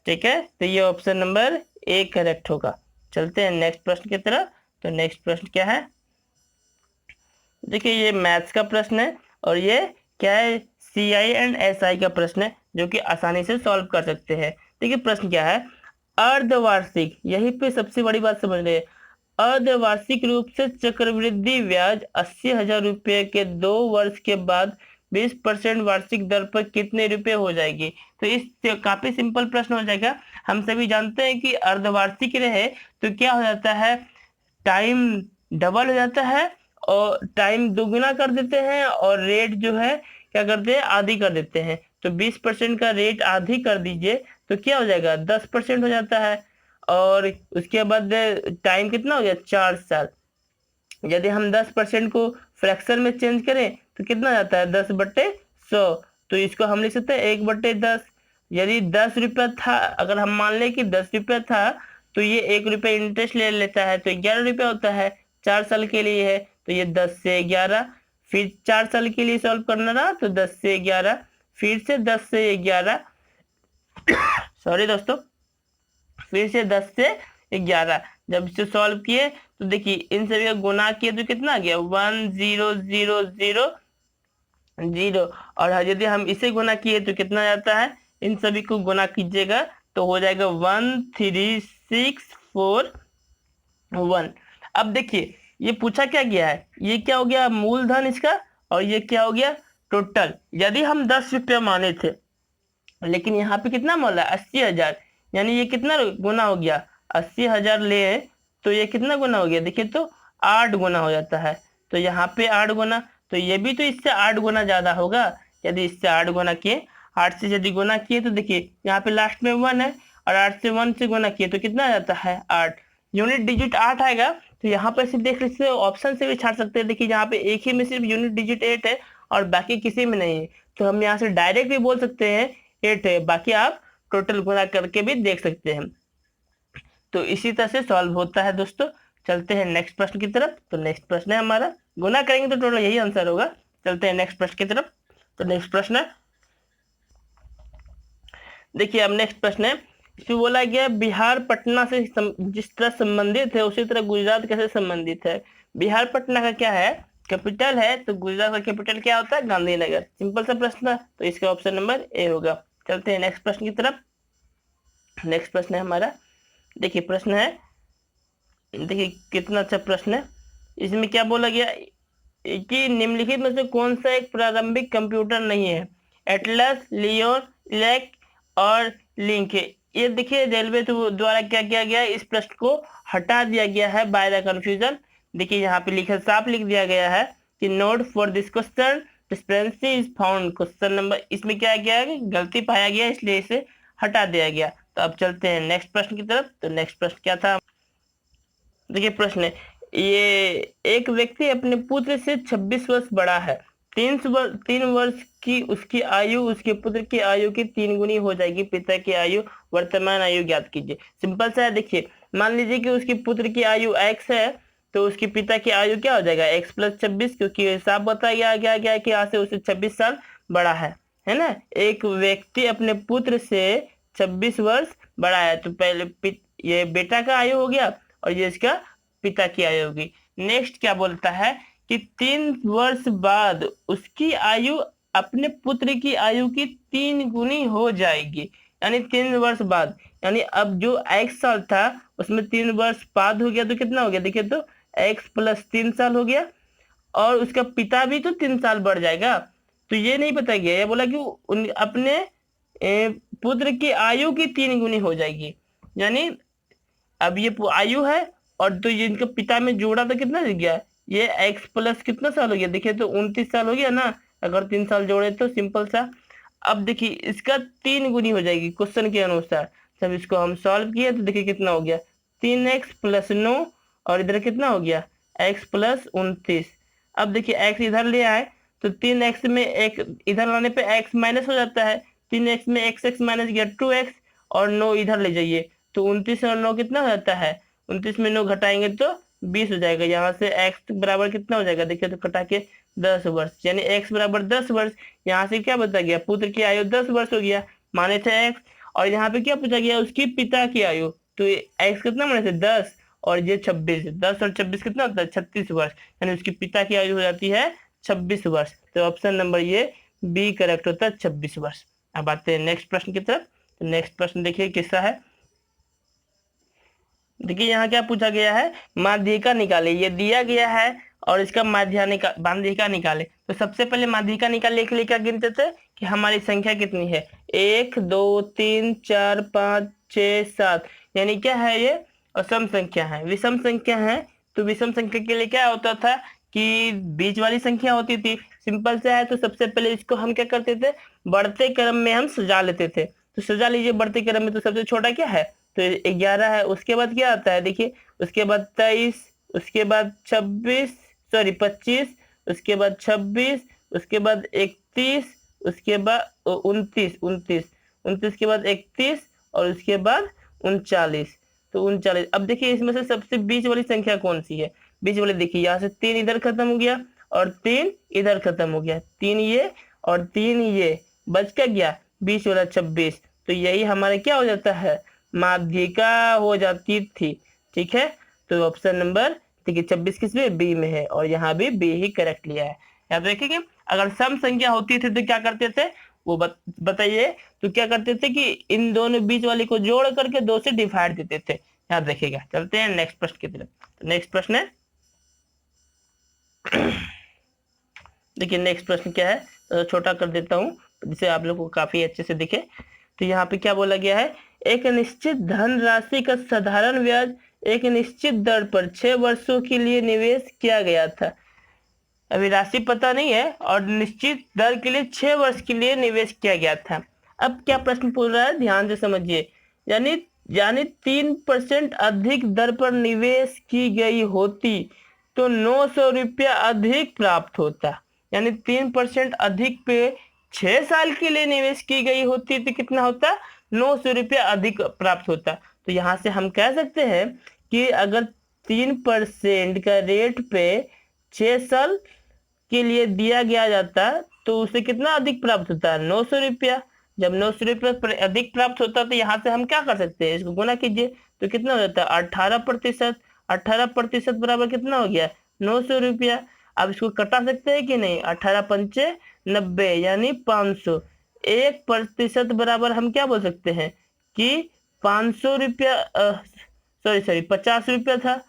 ठीक है, तो ये ऑप्शन नंबर ए करेक्ट होगा। चलते हैं नेक्स्ट प्रश्न की तरफ। तो नेक्स्ट प्रश्न क्या है? देखिए ये मैथ्स का प्रश्न है और ये क्या है? CI एंड SI का प्रश्न है जो कि आसानी से सॉल्व कर सकते हैं। देखिए प्रश्न क्या है? अर्धवार्षिक, यही पे सबसे बड़ी बात समझ रहे हैं। अर्धवार्षिक रूप से चक्रवृद्धि ब्याज 80,000 रुपये के 2 वर्ष के बाद 20% वार्षिक दर पर कितने रुपए हो जाएगी? तो इस काफी सिंपल प्रश्न हो जाएगा। हम सभी जानते हैं कि अर्धवार्षिक रहे तो क्या हो जाता है? टाइम डबल हो जाता है और टाइम दुगुना कर देते हैं और रेट जो है क्या करते हैं? आधी कर देते हैं। तो 20% का रेट आधी कर दीजिए तो क्या हो जाएगा? 10% हो जाता है। और उसके बाद टाइम कितना हो गया? 4 साल। यदि हम 10% को फ्रैक्शन में चेंज करें तो कितना जाता है? 10/100। तो इसको हम लिख सकते हैं 1/10। यदि 10 रुपया था, अगर हम मान लें कि 10 रुपया था तो ये 1 रुपया इंटरेस्ट ले लेता है तो 11 रुपया होता है। 4 साल के लिए है तो ये 10 से 11। फिर 4 साल के लिए सॉल्व करना रहा तो 10 से 11, फिर से 10 से 11। सॉरी दोस्तों, फिर से 10 से 11। जब इसे सॉल्व किए तो देखिए इन सभी का गुना किए तो कितना आ गया? 1000। और यदि हम इसे गुना किए तो कितना जाता है? इन सभी को गुना कीजिएगा तो हो जाएगा 13641। अब देखिए ये पूछा क्या गया है? ये क्या हो गया? मूलधन इसका। और ये क्या हो गया? टोटल। यदि हम 10 रुपया माने थे लेकिन यहाँ पे कितना बोला? 80,000। यानी ये कितना गुना हो गया? 80,000 ले तो ये कितना गुना हो गया? देखिए तो 8 गुना हो जाता है। तो यहाँ पे 8 गुना, तो ये भी तो इससे 8 गुना ज्यादा होगा। यदि इससे 8 गुना किए, 8 से यदि गुना किए तो देखिए यहाँ पे लास्ट में 1 है और 8 से 1 से गुना किए तो कितना आ जाता है? 8। यूनिट डिजिट 8 आएगा। तो यहाँ पर सिर्फ देख लीजिए, ऑप्शन से भी छाट सकते हैं। देखिए यहाँ पे एक ही में सिर्फ यूनिट डिजिट 8 है और बाकी किसी में नहीं है। तो हम यहाँ से डायरेक्ट भी बोल सकते हैं 8 है, बाकी आप टोटल गुना करके भी देख सकते हैं। तो इसी तरह से सॉल्व होता है दोस्तों। चलते हैं नेक्स्ट प्रश्न की तरफ। तो नेक्स्ट प्रश्न है हमारा, गुना करेंगे तो टोटल यही आंसर होगा। चलते हैं नेक्स्ट प्रश्न की तरफ। तो नेक्स्ट प्रश्न है, देखिए अब नेक्स्ट प्रश्न है। इसमें बोला गया बिहार पटना से जिस तरह संबंधित है उसी तरह गुजरात कैसे संबंधित है? बिहार पटना का क्या है? कैपिटल है। तो गुजरात का कैपिटल क्या होता है? गांधीनगर। सिंपल सा प्रश्न था, तो इसका ऑप्शन नंबर ए होगा। चलते हैं नेक्स्ट प्रश्न की तरफ। नेक्स्ट प्रश्न है हमारा, देखिए प्रश्न है, देखिए कितना अच्छा प्रश्न है। इसमें क्या बोला गया कि निम्नलिखित में से कौन सा एक प्रारंभिक कंप्यूटर नहीं है? एटलस, लियोन, इलेक और लिंक। ये देखिए रेलवे द्वारा क्या किया गया है? इस प्रश्न को हटा दिया गया है बाय द कंफ्यूजन। देखिए यहाँ पे लिखा साफ लिख दिया गया है कि note for this question discrepancy is found. Question number इसमें क्या गया है? गलती पाया गया इसलिए इसे हटा दिया गया। तो अब चलते हैं नेक्स्ट प्रश्न की तरफ। तो नेक्स्ट प्रश्न क्या था? देखिए प्रश्न है, ये एक व्यक्ति अपने पुत्र से 26 वर्ष बड़ा है। 3 वर्ष की उसकी आयु उसके पुत्र की आयु की 3 गुनी हो जाएगी। पिता की आयु, वर्तमान आयु ज्ञात कीजिए। सिंपल सा है। देखिए मान लीजिए कि उसकी पुत्र की आयु x है तो उसके पिता की आयु क्या हो जाएगा? x+26, क्योंकि हिसाब बताया गया कि आज से उसे 26 साल बड़ा है ना। एक व्यक्ति अपने पुत्र से 26 वर्ष बड़ा है तो पहले ये बेटा का आयु हो गया और ये इसका पिता की आयु होगी। नेक्स्ट क्या बोलता है कि 3 वर्ष बाद उसकी आयु अपने पुत्र की आयु की 3 गुनी हो जाएगी। यानी 3 वर्ष बाद, यानी अब जो x साल था उसमें 3 वर्ष बाद हो गया तो कितना हो गया? देखिए तो x+3 साल हो गया और उसका पिता भी तो 3 साल बढ़ जाएगा। तो ये नहीं बताया गया, ये बोला कि अपने पुत्र की आयु की 3 गुनी हो जाएगी। यानी अब ये आयु है और तो ये इनका पिता में जोड़ा तो कितना लग गया? ये x प्लस कितना साल हो गया? देखिए तो 29 साल हो गया ना, अगर 3 साल जोड़े तो सिंपल सा। अब देखिए इसका 3 गुनी हो जाएगी क्वेश्चन के अनुसार। जब इसको हम सॉल्व किए तो देखिए कितना हो गया? 3x+9 और इधर कितना हो गया? x+29। अब देखिए x इधर ले आए तो 3x में एक इधर लाने पे x माइनस हो जाता है। 3x में x माइनस गया 2x और 9 इधर ले जाइए तो 29 और 9 कितना हो जाता है, 29 में 9 घटाएंगे तो 20 हो जाएगा। यहाँ से x बराबर कितना हो जाएगा, देखिए तो कटा के 10 वर्ष, यानी x बराबर 10 वर्ष। यहाँ से क्या बता गया, पुत्र की आयु 10 वर्ष हो गया, माने थे x। और यहाँ पे क्या पूछा गया, उसकी पिता की आयु, तो x कितना माने थे 10 और ये 26, 10 और 26 कितना होता है 36 वर्ष, यानी उसकी पिता की आयु हो जाती है 26 वर्ष। तो ऑप्शन नंबर ये बी करेक्ट होता है 26 वर्ष। अब आते हैं नेक्स्ट प्रश्न की तरफ। तो नेक्स्ट प्रश्न देखिए किसका है, देखिए यहाँ क्या पूछा गया है, माध्यिका निकाले, ये दिया गया है और इसका माध्यिका निकाले। तो सबसे पहले माध्यिका निकालने के लिए क्या गिनते थे कि हमारी संख्या कितनी है, 1 2 3 4 5 6 7, यानी क्या है ये असम संख्या है, विषम संख्या है। तो विषम संख्या के लिए क्या होता था कि बीच वाली संख्या होती थी, सिंपल से है। तो सबसे पहले इसको हम क्या करते थे, बढ़ते क्रम में हम सजा लेते थे। तो सजा लीजिए बढ़ते क्रम में, तो सबसे छोटा क्या है, तो 11 है। उसके बाद क्या आता है, देखिए उसके बाद 23, उसके बाद 26 सॉरी 25, उसके बाद 26, उसके बाद 31, उसके बाद 29 29 29 के बाद 31 और उसके बाद 39। तो 39, अब देखिए इसमें से सबसे बीच वाली संख्या कौन सी है, बीच वाले देखिए यहाँ से 3 इधर खत्म हो गया और 3 इधर खत्म हो गया, 3 ये और 3 ये, बच क्या गया बीच वाला 26। तो यही हमारे क्या हो जाता है, माध्यिका हो जाती थी। ठीक है, तो ऑप्शन नंबर देखिए 26 किसमें, बी में है, और यहाँ भी बी ही करेक्ट लिया है। यहाँ देखेंगे अगर सम संख्या होती थी तो क्या करते थे, वो बताइए। तो क्या करते थे कि इन दोनों बीच वाली को जोड़ करके 2 से डिवाइड देते थे। यहाँ देखिएगा, चलते हैं नेक्स्ट प्रश्न की तरफ। नेक्स्ट प्रश्न है देखिए नेक्स्ट प्रश्न क्या है, छोटा कर देता हूँ जिसे आप लोग को काफी अच्छे से दिखे। तो यहाँ पे क्या बोला गया है, एक निश्चित धन राशि का साधारण ब्याज एक निश्चित दर पर 6 वर्षों के लिए निवेश किया गया था। अभी राशि पता नहीं है और निश्चित दर के लिए 6 वर्ष के लिए निवेश किया गया था। अब क्या प्रश्न पूछ रहा है, ध्यान से समझिए। यानी यानी 3% अधिक दर पर निवेश की गई होती तो 900 रुपया अधिक प्राप्त होता। यानी 3% अधिक पे 6 साल के लिए निवेश की गई होती तो कितना होता, 900 रुपया अधिक प्राप्त होता। तो यहाँ से हम कह सकते हैं कि अगर 3% का रेट पे 6 साल के लिए दिया गया जाता तो उसे कितना अधिक प्राप्त होता है, 900 रुपया। जब 900 रुपया अधिक प्राप्त होता तो यहाँ से हम क्या कर सकते हैं, इसको गुना कीजिए तो कितना हो जाता है 18%। 18% बराबर कितना हो गया, 900 रुपया। अब इसको कटा सकते हैं कि नहीं, 18 पंचे 90 यानी 500। 1% बराबर हम क्या बोल सकते हैं कि 500 रुपया, सॉरी 50 रुपया था,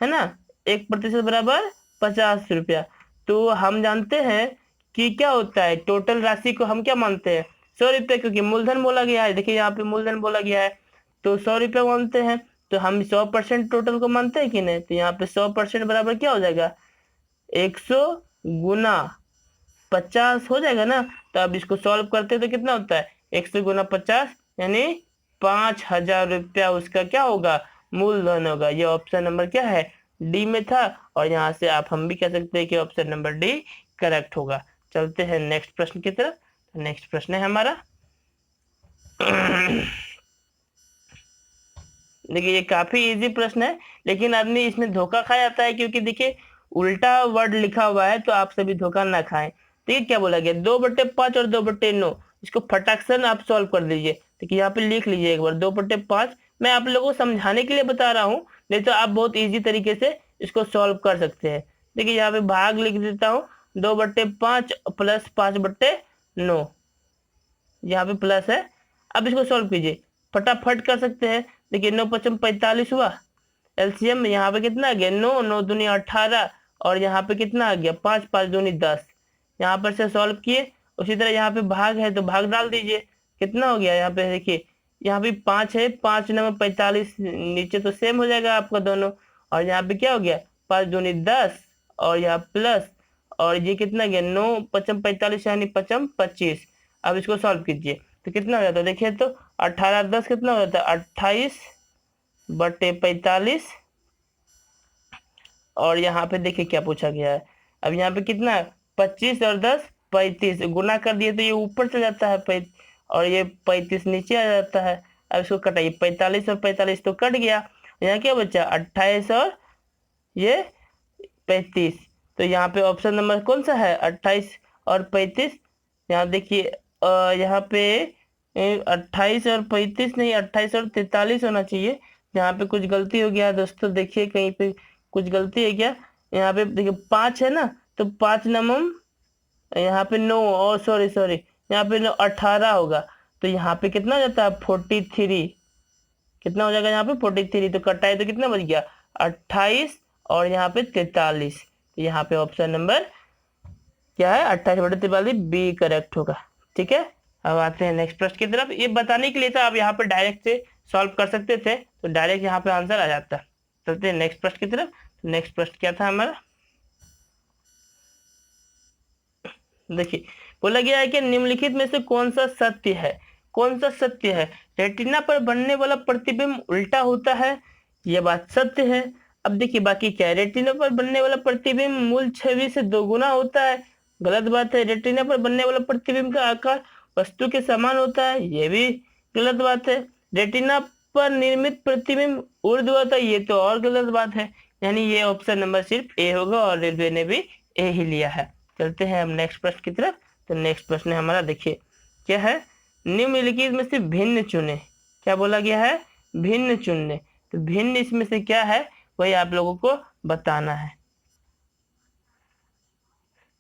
है ना। 1% बराबर 50 रुपया। तो हम जानते हैं कि क्या होता है, टोटल राशि को हम क्या मानते हैं 100 रुपये, क्योंकि मूलधन बोला गया है। देखिए यहाँ पे मूलधन बोला गया है तो 100 रुपये मानते हैं। तो हम 100% टोटल को मानते हैं कि नहीं, तो यहाँ पे 100% बराबर क्या हो जाएगा, 100 गुना 50 हो जाएगा ना। तो अब इसको सॉल्व करते हैं तो कितना होता है, 100 गुना 50 यानी 5000 रुपया उसका क्या होगा, मूलधन होगा। ये ऑप्शन नंबर क्या है, डी में था। और यहाँ से आप हम भी कह सकते हैं कि ऑप्शन नंबर डी करेक्ट होगा। चलते हैं नेक्स्ट प्रश्न की तरफ। नेक्स्ट प्रश्न है हमारा देखिए ये काफी इजी प्रश्न है, लेकिन आदमी इसमें धोखा खा जाता है, क्योंकि देखिए उल्टा वर्ड लिखा हुआ है, तो आप सभी धोखा ना खाएं। देखिए क्या बोला गया, 2/5 और 2/9, इसको फटाक से आप सॉल्व कर दीजिए। देखिए यहाँ पे लिख लीजिए एक बार 2/5। मैं आप लोगों को समझाने के लिए बता रहा हूँ, नहीं तो आप बहुत ईजी तरीके से इसको सॉल्व कर सकते हैं। देखिए यहाँ पे भाग लिख देता हूँ, 2/5 प्लस 5/9, यहाँ पे प्लस है। अब इसको सॉल्व कीजिए, फटाफट कर सकते हैं। देखिए 9 5 45 हुआ, एलसीएम यहाँ पे कितना आ गया, 9 9 दूनी 18, और यहाँ पे कितना आ गया 5 5 दूनी 10। यहाँ पर से सॉल्व किए। उसी तरह यहाँ पे भाग है तो भाग डाल दीजिए, कितना हो गया, यहाँ पे देखिए यहाँ पे 5 है, 5 9 45, नीचे तो सेम हो जाएगा आपका दोनों। और यहाँ पे क्या हो गया 5 दूनी 10 और यहाँ प्लस, और ये कितना गया 9 5 45 यानी 5 25। अब इसको सॉल्व कीजिए तो कितना हो जाता है, देखिए तो 18 10 कितना हो जाता है 28/45। और यहाँ पे देखिए क्या पूछा गया है, अब यहाँ पे कितना है 25 और 10 35, गुना कर दिए तो ये ऊपर चल जाता है और ये 35 नीचे आ जाता है। अब इसको कटाइए, 45 और 45 तो कट गया, यहाँ क्या बचा 28 और ये 35। तो यहाँ पे ऑप्शन नंबर कौन सा है 28 और 35। यहाँ देखिए यहाँ पे 28 और 35 नहीं, 28 और 43 होना चाहिए। यहाँ पे कुछ गलती हो गया दोस्तों, देखिए कहीं पे कुछ गलती है क्या। यहाँ पे देखिए 5 है ना, तो 5 नमम यहाँ पे 9, और सॉरी सॉरी यहाँ पे 9 18 होगा। तो यहाँ पे कितना हो जाता है 43, कितना हो जाएगा यहाँ पे 43। तो कटाए तो कितना बच गया 28 और यहाँ पे 43। तो यहाँ पे ऑप्शन नंबर क्या है 28/43 बी करेक्ट होगा। ठीक है, अब आते हैं नेक्स्ट प्रश्न की तरफ। ये बताने के लिए था, आप यहाँ पे डायरेक्ट से सॉल्व कर सकते थे, तो डायरेक्ट यहाँ पे आंसर आ जाता। चलते हैं नेक्स्ट प्रश्न की तरफ। नेक्स्ट प्रश्न क्या था हमारा, देखिए बोला गया है कि निम्नलिखित में से कौन सा सत्य है, कौन सा सत्य है। रेटिना पर बनने वाला प्रतिबिंब उल्टा होता है, यह बात सत्य है। अब देखिए बाकी क्या है, रेटिना पर बनने वाला प्रतिबिंब मूल छवि से दोगुना होता है, गलत बात है। रेटिना पर बनने वाला प्रतिबिंब का आकार वस्तु के समान होता है, यह भी गलत बात है। रेटिना पर निर्मित प्रतिबिंब ऊर्ध्वाधर, ये तो और गलत बात है। यानी ये ऑप्शन नंबर सिर्फ ए होगा, और रेलवे ने भी ए ही लिया है। चलते हैं हम नेक्स्ट प्रश्न की तरफ। तो नेक्स्ट प्रश्न है हमारा, देखिए क्या है, निम्नलिखित में से भिन्न चुने। क्या बोला गया है, भिन्न चुनने। तो भिन्न इसमें से क्या है वही आप लोगों को बताना है।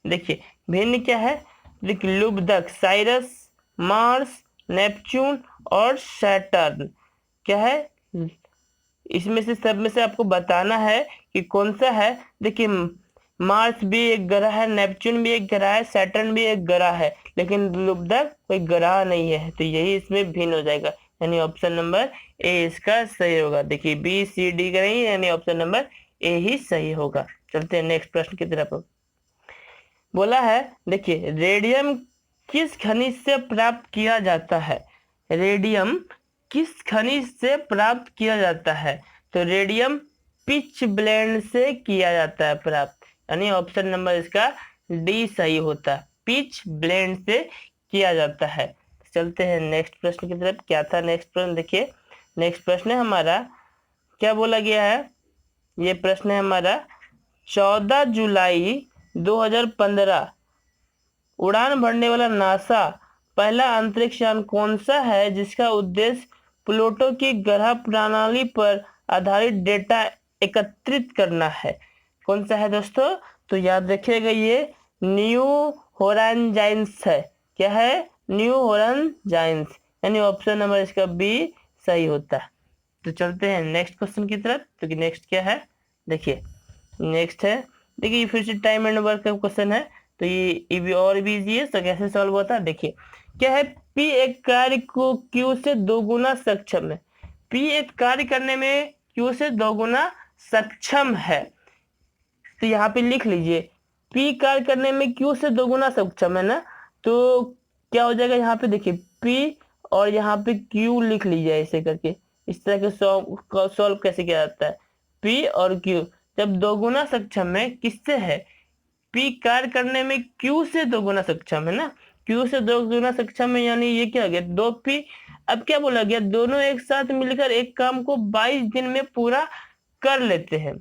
देखिए भिन्न क्या है, देखिए लुब्धक, साइरस, मार्स, नेपच्यून और सैटर्न। क्या है, इसमें से सब में से आपको बताना है कि कौन सा है। देखिए मार्स भी एक ग्रह है, नेपच्यून भी एक ग्रह है, सैटर्न भी एक ग्रह है, लेकिन लुब्धक कोई ग्रह नहीं है, तो यही इसमें भिन्न हो जाएगा। यानी ऑप्शन नंबर ए इसका सही होगा। देखिए बी सी डी का नहीं, यानी ऑप्शन नंबर ए ही सही होगा। चलते हैं नेक्स्ट प्रश्न की तरफ। बोला है देखिए, रेडियम किस खनिज से प्राप्त किया जाता है। रेडियम किस खनिज से प्राप्त किया जाता है। तो रेडियम पिच ब्लेंड से किया जाता है प्राप्त, यानी ऑप्शन नंबर इसका डी सही होता है, पिच ब्लेंड से किया जाता है। चलते हैं नेक्स्ट प्रश्न की तरफ। क्या था नेक्स्ट प्रश्न, देखिए नेक्स्ट प्रश्न है हमारा, क्या बोला गया है। ये प्रश्न है हमारा, 14 जुलाई 2015 उड़ान भरने वाला नासा पहला अंतरिक्ष यान कौन सा है जिसका उद्देश्य प्लूटो की ग्रह प्रणाली पर आधारित डेटा एकत्रित करना है। कौन सा है दोस्तों, तो याद रखिएगा ये न्यू होराइजन्स है। क्या है, न्यू होराइजन्स, यानी ऑप्शन नंबर इसका बी सही होता है। तो चलते हैं नेक्स्ट क्वेश्चन की तरफ। तो नेक्स्ट क्या है, देखिए नेक्स्ट है, देखिए फिर से टाइम एंड वर्क का क्वेश्चन है, तो ये भी और भी इजी है। तो कैसे सॉल्व होता है, देखिए क्या है, पी एक कार्य को क्यू से दोगुना सक्षम है। पी एक कार्य करने में क्यू से दोगुना सक्षम है, तो यहाँ पे लिख लीजिए पी कार्य करने में क्यू से दोगुना सक्षम है ना, तो क्या हो जाएगा यहाँ पे, देखिए पी और यहाँ पे क्यू लिख लीजिए ऐसे करके। इस तरह के सॉल्व कैसे किया जाता है, पी और क्यू जब दोगुना सक्षम है किससे है, पी कार्य करने में क्यू से दोगुना सक्षम है ना, क्यू से दोगुना सक्षम है, यानी ये क्या हो गया 2p। अब क्या बोला गया, दोनों एक साथ मिलकर एक काम को 22 दिन में पूरा कर लेते हैं।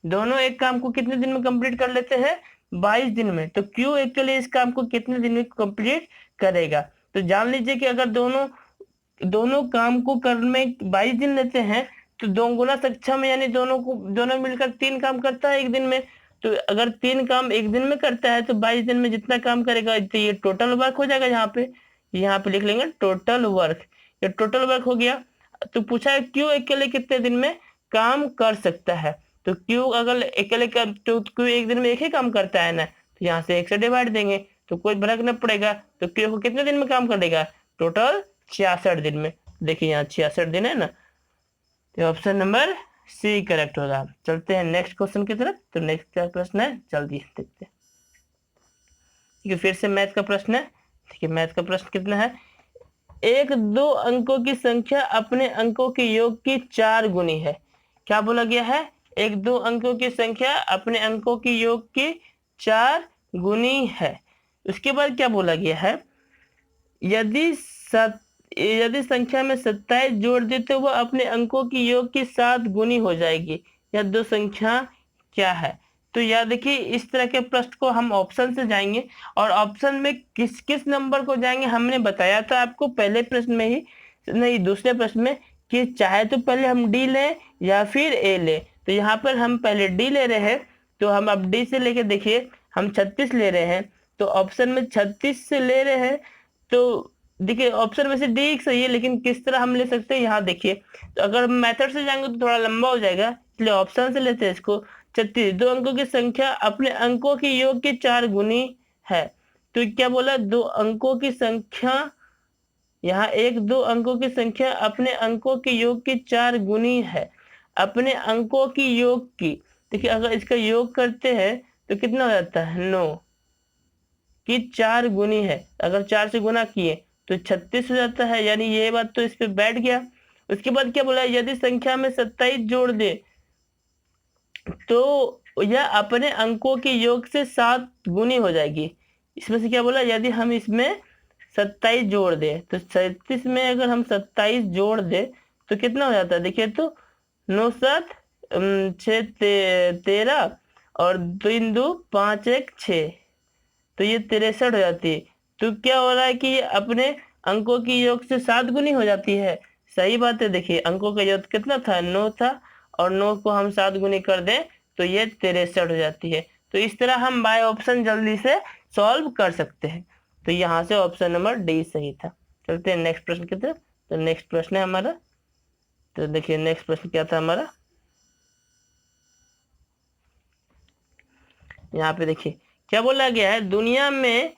दोनों एक काम को कितने दिन में कंप्लीट कर लेते हैं, 22 दिन में। तो क्यू एक्चुअली इस काम को कितने दिन में कंप्लीट करेगा। तो जान लीजिए कि अगर दोनों काम को करने में 22 दिन लेते हैं, तो दोगुना सक्षम है, यानी दोनों मिलकर 3 काम करता है एक दिन में। तो अगर 3 काम एक दिन में करता है, तो 22 दिन में जितना काम करेगा तो ये टोटल वर्क हो जाएगा। यहाँ पे लिख लेंगे टोटल वर्क, ये टोटल वर्क हो गया। तो पूछा है क्यू अकेले कितने दिन में काम कर सकता है। तो क्यू अगर अकेले तो क्यू एक दिन में एक ही काम करता है ना, तो यहाँ से 1 से डिवाइड देंगे तो कोई फर्क नहीं पड़ेगा। तो क्यू को कितने दिन में काम करेगा, टोटल 66 दिन में। देखिए यहाँ 66 दिन है ना, तो ऑप्शन नंबर सी करेक्ट होगा। चलते हैं नेक्स्ट क्वेश्चन की तरफ। तो नेक्स्ट क्या प्रश्न है, जल्दी देखते हैं। ठीक है, फिर से मैथ का प्रश्न है। ठीक है, मैथ का प्रश्न कितना है, 1-2 अंकों की संख्या अपने अंकों के योग की 4 गुनी है। क्या बोला गया है, 1-2 अंकों की संख्या अपने अंकों की योग की 4 गुनी है। उसके बाद क्या बोला गया है, यदि संख्या में 27 जोड़ दे तो वह अपने अंकों की योग के साथ गुनी हो जाएगी। यह दो संख्या क्या है? तो याद देखिए, इस तरह के प्रश्न को हम ऑप्शन से जाएंगे और ऑप्शन में किस किस नंबर को जाएंगे हमने बताया था आपको पहले प्रश्न में ही, नहीं दूसरे प्रश्न में, कि चाहे तो पहले हम डी लें या फिर ए लें। तो यहाँ पर हम पहले डी ले रहे हैं, तो हम अब डी से लेके देखिए हम 36 ले रहे हैं, तो ऑप्शन में 36 से ले रहे हैं। तो देखिए ऑप्शन में से डी एक सही है, लेकिन किस तरह हम ले सकते हैं यहाँ देखिए। तो अगर मेथड से जाएंगे तो थोड़ा लंबा हो जाएगा, इसलिए ऑप्शन से लेते हैं इसको। 36 दो अंकों की संख्या अपने अंकों के योग के 4 गुनी है। तो क्या बोला? दो अंकों की संख्या, यहाँ एक दो अंकों की संख्या अपने अंकों के योग की 4 गुनी है। अपने अंकों की योग की, देखिए अगर इसका योग करते हैं तो कितना हो जाता है? 9 की 4 गुनी है। अगर 4 से गुना किए तो 36 हो जाता है, यानी ये बात तो इस पे बैठ गया। उसके बाद क्या बोला? यदि संख्या में 27 जोड़ दे तो यह अपने अंकों के योग से 7 गुनी हो जाएगी। इसमें से क्या बोला? यदि हम इसमें 27 जोड़ दे तो 37 में अगर हम 27 जोड़ दे तो कितना हो जाता है? देखिए तो 9 7 6 13 और 3 2 5 1 6, तो ये 63 हो जाती है। तो क्या हो रहा है कि ये अपने अंकों की योग से 7 गुनी हो जाती है। सही बात है। देखिए अंकों का योग कितना था? 9 था, और 9 को हम 7 गुनी कर दें तो ये 63 हो जाती है। तो इस तरह हम बाय ऑप्शन जल्दी से सॉल्व कर सकते हैं। तो यहाँ से ऑप्शन नंबर डी सही था। चलते हैं नेक्स्ट प्रश्न की तरफ। तो नेक्स्ट प्रश्न है हमारा, तो देखिए नेक्स्ट प्रश्न क्या था हमारा, यहाँ पे देखिए क्या बोला गया है? दुनिया में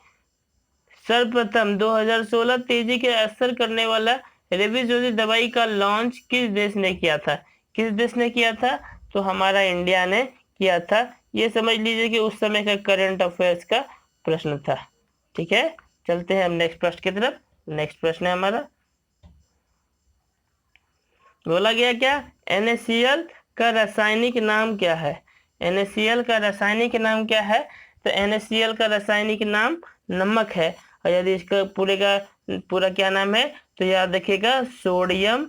सर्वप्रथम 2016 तेजी के असर करने वाला रेबीज रोधी दवाई का लॉन्च किस देश ने किया था? किस देश ने किया था? तो हमारा इंडिया ने किया था। ये समझ लीजिए कि उस समय का करंट अफेयर्स का प्रश्न था। ठीक है, चलते हैं हम नेक्स्ट प्रश्न की तरफ। नेक्स्ट प्रश्न है हमारा, बोला गया क्या? NaCl का रासायनिक नाम क्या है? NaCl का रासायनिक नाम क्या है? तो NaCl का रासायनिक नाम नमक है। और यदि इसका पूरा क्या नाम है तो याद रखिएगा, सोडियम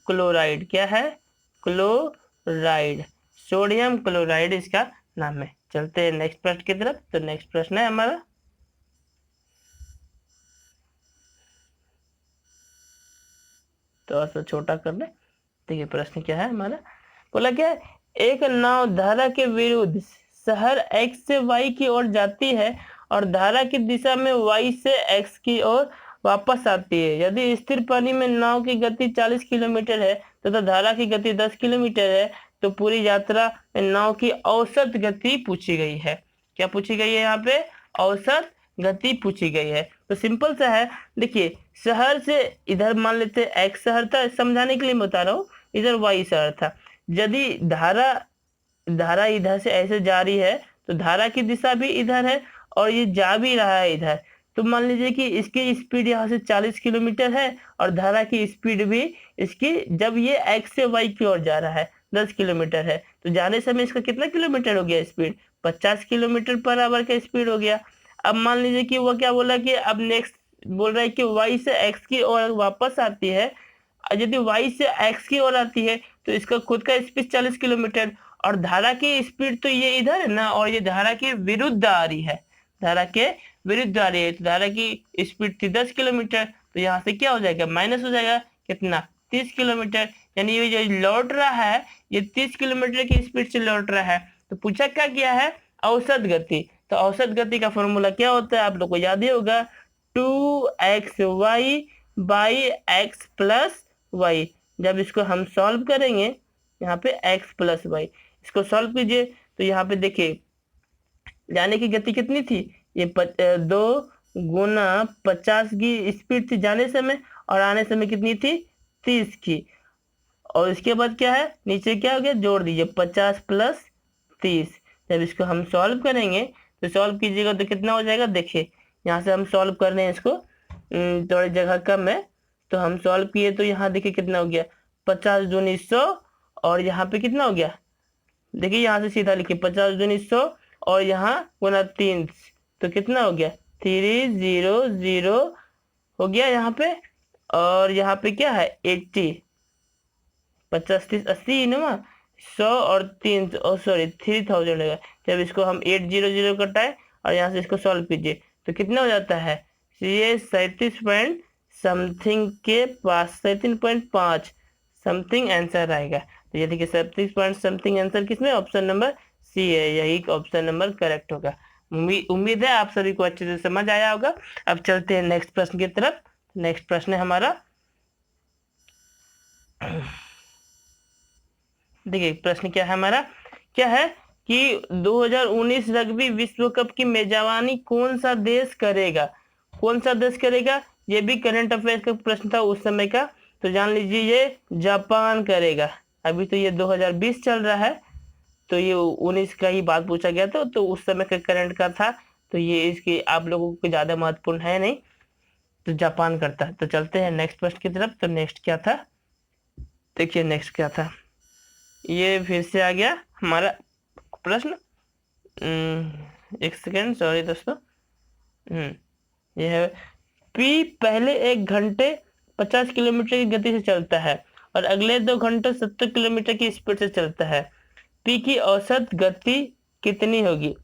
क्लोराइड। क्या है? क्लोराइड, सोडियम क्लोराइड इसका नाम है। चलते हैं नेक्स्ट प्रश्न की तरफ। तो नेक्स्ट प्रश्न है हमारा, तो छोटा कर ले। देखिए प्रश्न क्या है हमारा, बोला क्या? एक नाव धारा के विरुद्ध शहर x से y की ओर जाती है और धारा की दिशा में y से x की ओर वापस आती है। यदि स्थिर पानी में नाव की गति 40 किलोमीटर है तथा धारा की गति 10 किलोमीटर है तो पूरी यात्रा में नाव की औसत गति पूछी गई है। क्या पूछी गई है? यहाँ पे औसत गति पूछी गई है। तो सिंपल सा है, देखिए शहर से इधर मान लेते x शहर था, समझाने के लिए मैं बता रहा हूँ, इधर y शहर था। यदि धारा इधर से ऐसे जा रही है तो धारा की दिशा भी इधर है और ये जा भी रहा है इधर, तो मान लीजिए कि इसकी स्पीड यहाँ से 40 किलोमीटर है और धारा की स्पीड भी इसकी, जब ये x से y की ओर जा रहा है 10 किलोमीटर है, तो जाने समय इसका कितना किलोमीटर हो गया? स्पीड 50 किलोमीटर पर आवर का स्पीड हो गया। अब मान लीजिए कि वो क्या बोला कि अब नेक्स्ट बोल रहा है कि y से x की ओर वापस आती है। यदि y से x की ओर आती है तो इसका खुद का स्पीड 40 किलोमीटर, और धारा की स्पीड तो ये इधर है ना, और ये धारा के विरुद्ध आ रही है, धारा के विरुद्ध आ रही है। तो धारा की स्पीड थी 10 किलोमीटर, तो यहाँ से क्या हो जाएगा? माइनस हो जाएगा। कितना? 30 किलोमीटर। यानी ये जो लौट रहा है ये 30 किलोमीटर की स्पीड से लौट रहा है। तो पूछा क्या गया है? औसत गति। तो औसत गति का फॉर्मूला क्या होता है? आप लोग को याद ही होगा, 2xy by x plus y। जब इसको हम सॉल्व करेंगे, यहाँ पे x प्लस वाई, इसको सॉल्व कीजिए तो यहाँ पे देखिए जाने की गति कितनी थी? ये 2 गुना 50 की स्पीड थी जाने समय, और आने समय कितनी थी? 30 की। और इसके बाद क्या है? नीचे क्या हो गया? जोड़ दीजिए 50 प्लस 30। जब इसको हम सॉल्व करेंगे तो सॉल्व कीजिएगा तो कितना हो जाएगा? देखिए यहाँ से हम सॉल्व कर रहे हैं इसको, थोड़ी जगह कम है तो हम सॉल्व किए तो यहाँ देखिए कितना हो गया? 50 दूनी 100, और यहाँ पे कितना हो गया? देखिए यहाँ से सीधा लिखिए 50 दूनी 100 और यहाँ गुना 3, तो कितना हो गया? 3000 हो गया यहाँ पे, और यहाँ पे क्या है 80, 50 30 80 ना, 100 और 3, सॉरी 3000 है। जब इसको हम 800 कटाए और यहाँ से इसको सॉल्व कीजिए तो कितना हो जाता है, ये 37 पॉइंट समथिंग के पास, 37.5 समथिंग आंसर आएगा। तो ये देखिए 37 पॉइंट समथिंग आंसर किसमें, ऑप्शन नंबर सी है, यही ऑप्शन नंबर करेक्ट होगा। उम्मीद है आप सभी को अच्छे से समझ आया होगा। अब चलते हैं नेक्स्ट प्रश्न की तरफ। नेक्स्ट प्रश्न है हमारा, देखिए प्रश्न क्या है हमारा, क्या है कि 2019 रग्बी विश्व कप की मेजबानी कौन सा देश करेगा, कौन सा देश करेगा, ये भी करंट अफेयर्स का प्रश्न था उस समय का। तो जान लीजिए ये जापान करेगा। अभी तो ये 2020 चल रहा है, तो ये 19 का ही बात पूछा गया था, तो उस समय का करंट का था, तो ये इसकी आप लोगों को ज्यादा महत्वपूर्ण है नहीं, तो जापान करता है। तो चलते हैं नेक्स्ट प्रश्न की तरफ। तो नेक्स्ट क्या था, देखिए नेक्स्ट क्या था, ये फिर से आ गया हमारा प्रश्न। एक सेकेंड, सॉरी दोस्तों। ये है, पी पहले 1 घंटे 50 किलोमीटर की गति से चलता है और अगले 2 घंटे 70 किलोमीटर की स्पीड से चलता है। पी की औसत गति कितनी होगी।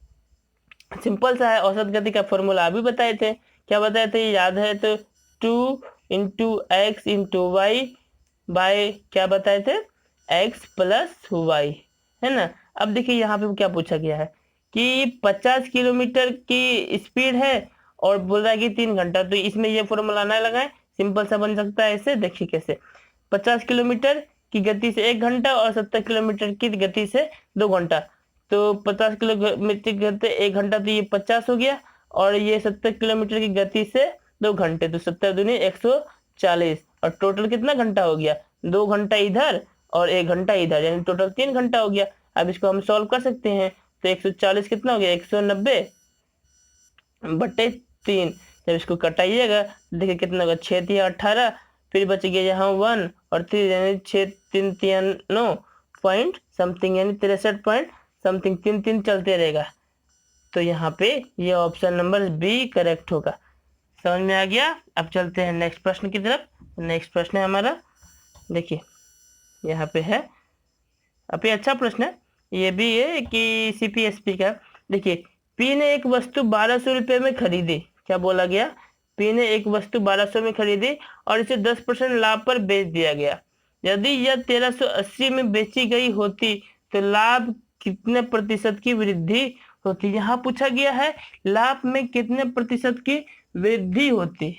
सिंपल सा है, औसत गति का फॉर्मूला अभी बताए थे, क्या बताए थे याद है तो 2 into X into Y by क्या बताए थे, x प्लस वाई, है ना। अब देखिए यहाँ पे क्या पूछा गया है कि 50 किलोमीटर की स्पीड है और बोल रहा है कि 3 घंटा, तो इसमें ये फॉर्मूला ना लगाएं, सिंपल सा बन सकता है ऐसे। देखिए कैसे, 50 किलोमीटर की गति से 1 घंटा और 70 किलोमीटर की गति से 2 घंटा, तो 50 किलोमीटर की गति 1 घंटा, तो ये 50 हो गया, और ये 70 किलोमीटर की गति से 2 घंटे, तो 70 दूनी 140, और टोटल कितना घंटा हो गया, 2 घंटा इधर और 1 घंटा इधर, यानी टोटल 3 घंटा हो गया। अब इसको हम सॉल्व कर सकते हैं, तो 140 कितना हो गया, 190/3। जब इसको कटाइएगा देखिए कितना होगा, 6 3 18, फिर बच गया यहाँ 1 और 3, यानी 6 3 93 पॉइंट समथिंग, यानी 63 पॉइंट समथिंग, 3 3 चलते रहेगा। तो यहाँ पे ये ऑप्शन नंबर बी करेक्ट होगा। समझ में आ गया। अब चलते हैं नेक्स्ट प्रश्न की तरफ। नेक्स्ट प्रश्न है हमारा, देखिए यहाँ पे है, अभी अच्छा प्रश्न है, ये भी है कि सीपीएसपी का। देखिए, पी ने एक वस्तु 1200 रुपये में खरीदी, क्या बोला गया, पी ने एक वस्तु 1200 में खरीदी और इसे 10% लाभ पर बेच दिया गया। यदि यह 1380 में बेची गई होती तो लाभ कितने प्रतिशत की वृद्धि होती। यहाँ पूछा गया है लाभ में कितने प्रतिशत की वृद्धि होती।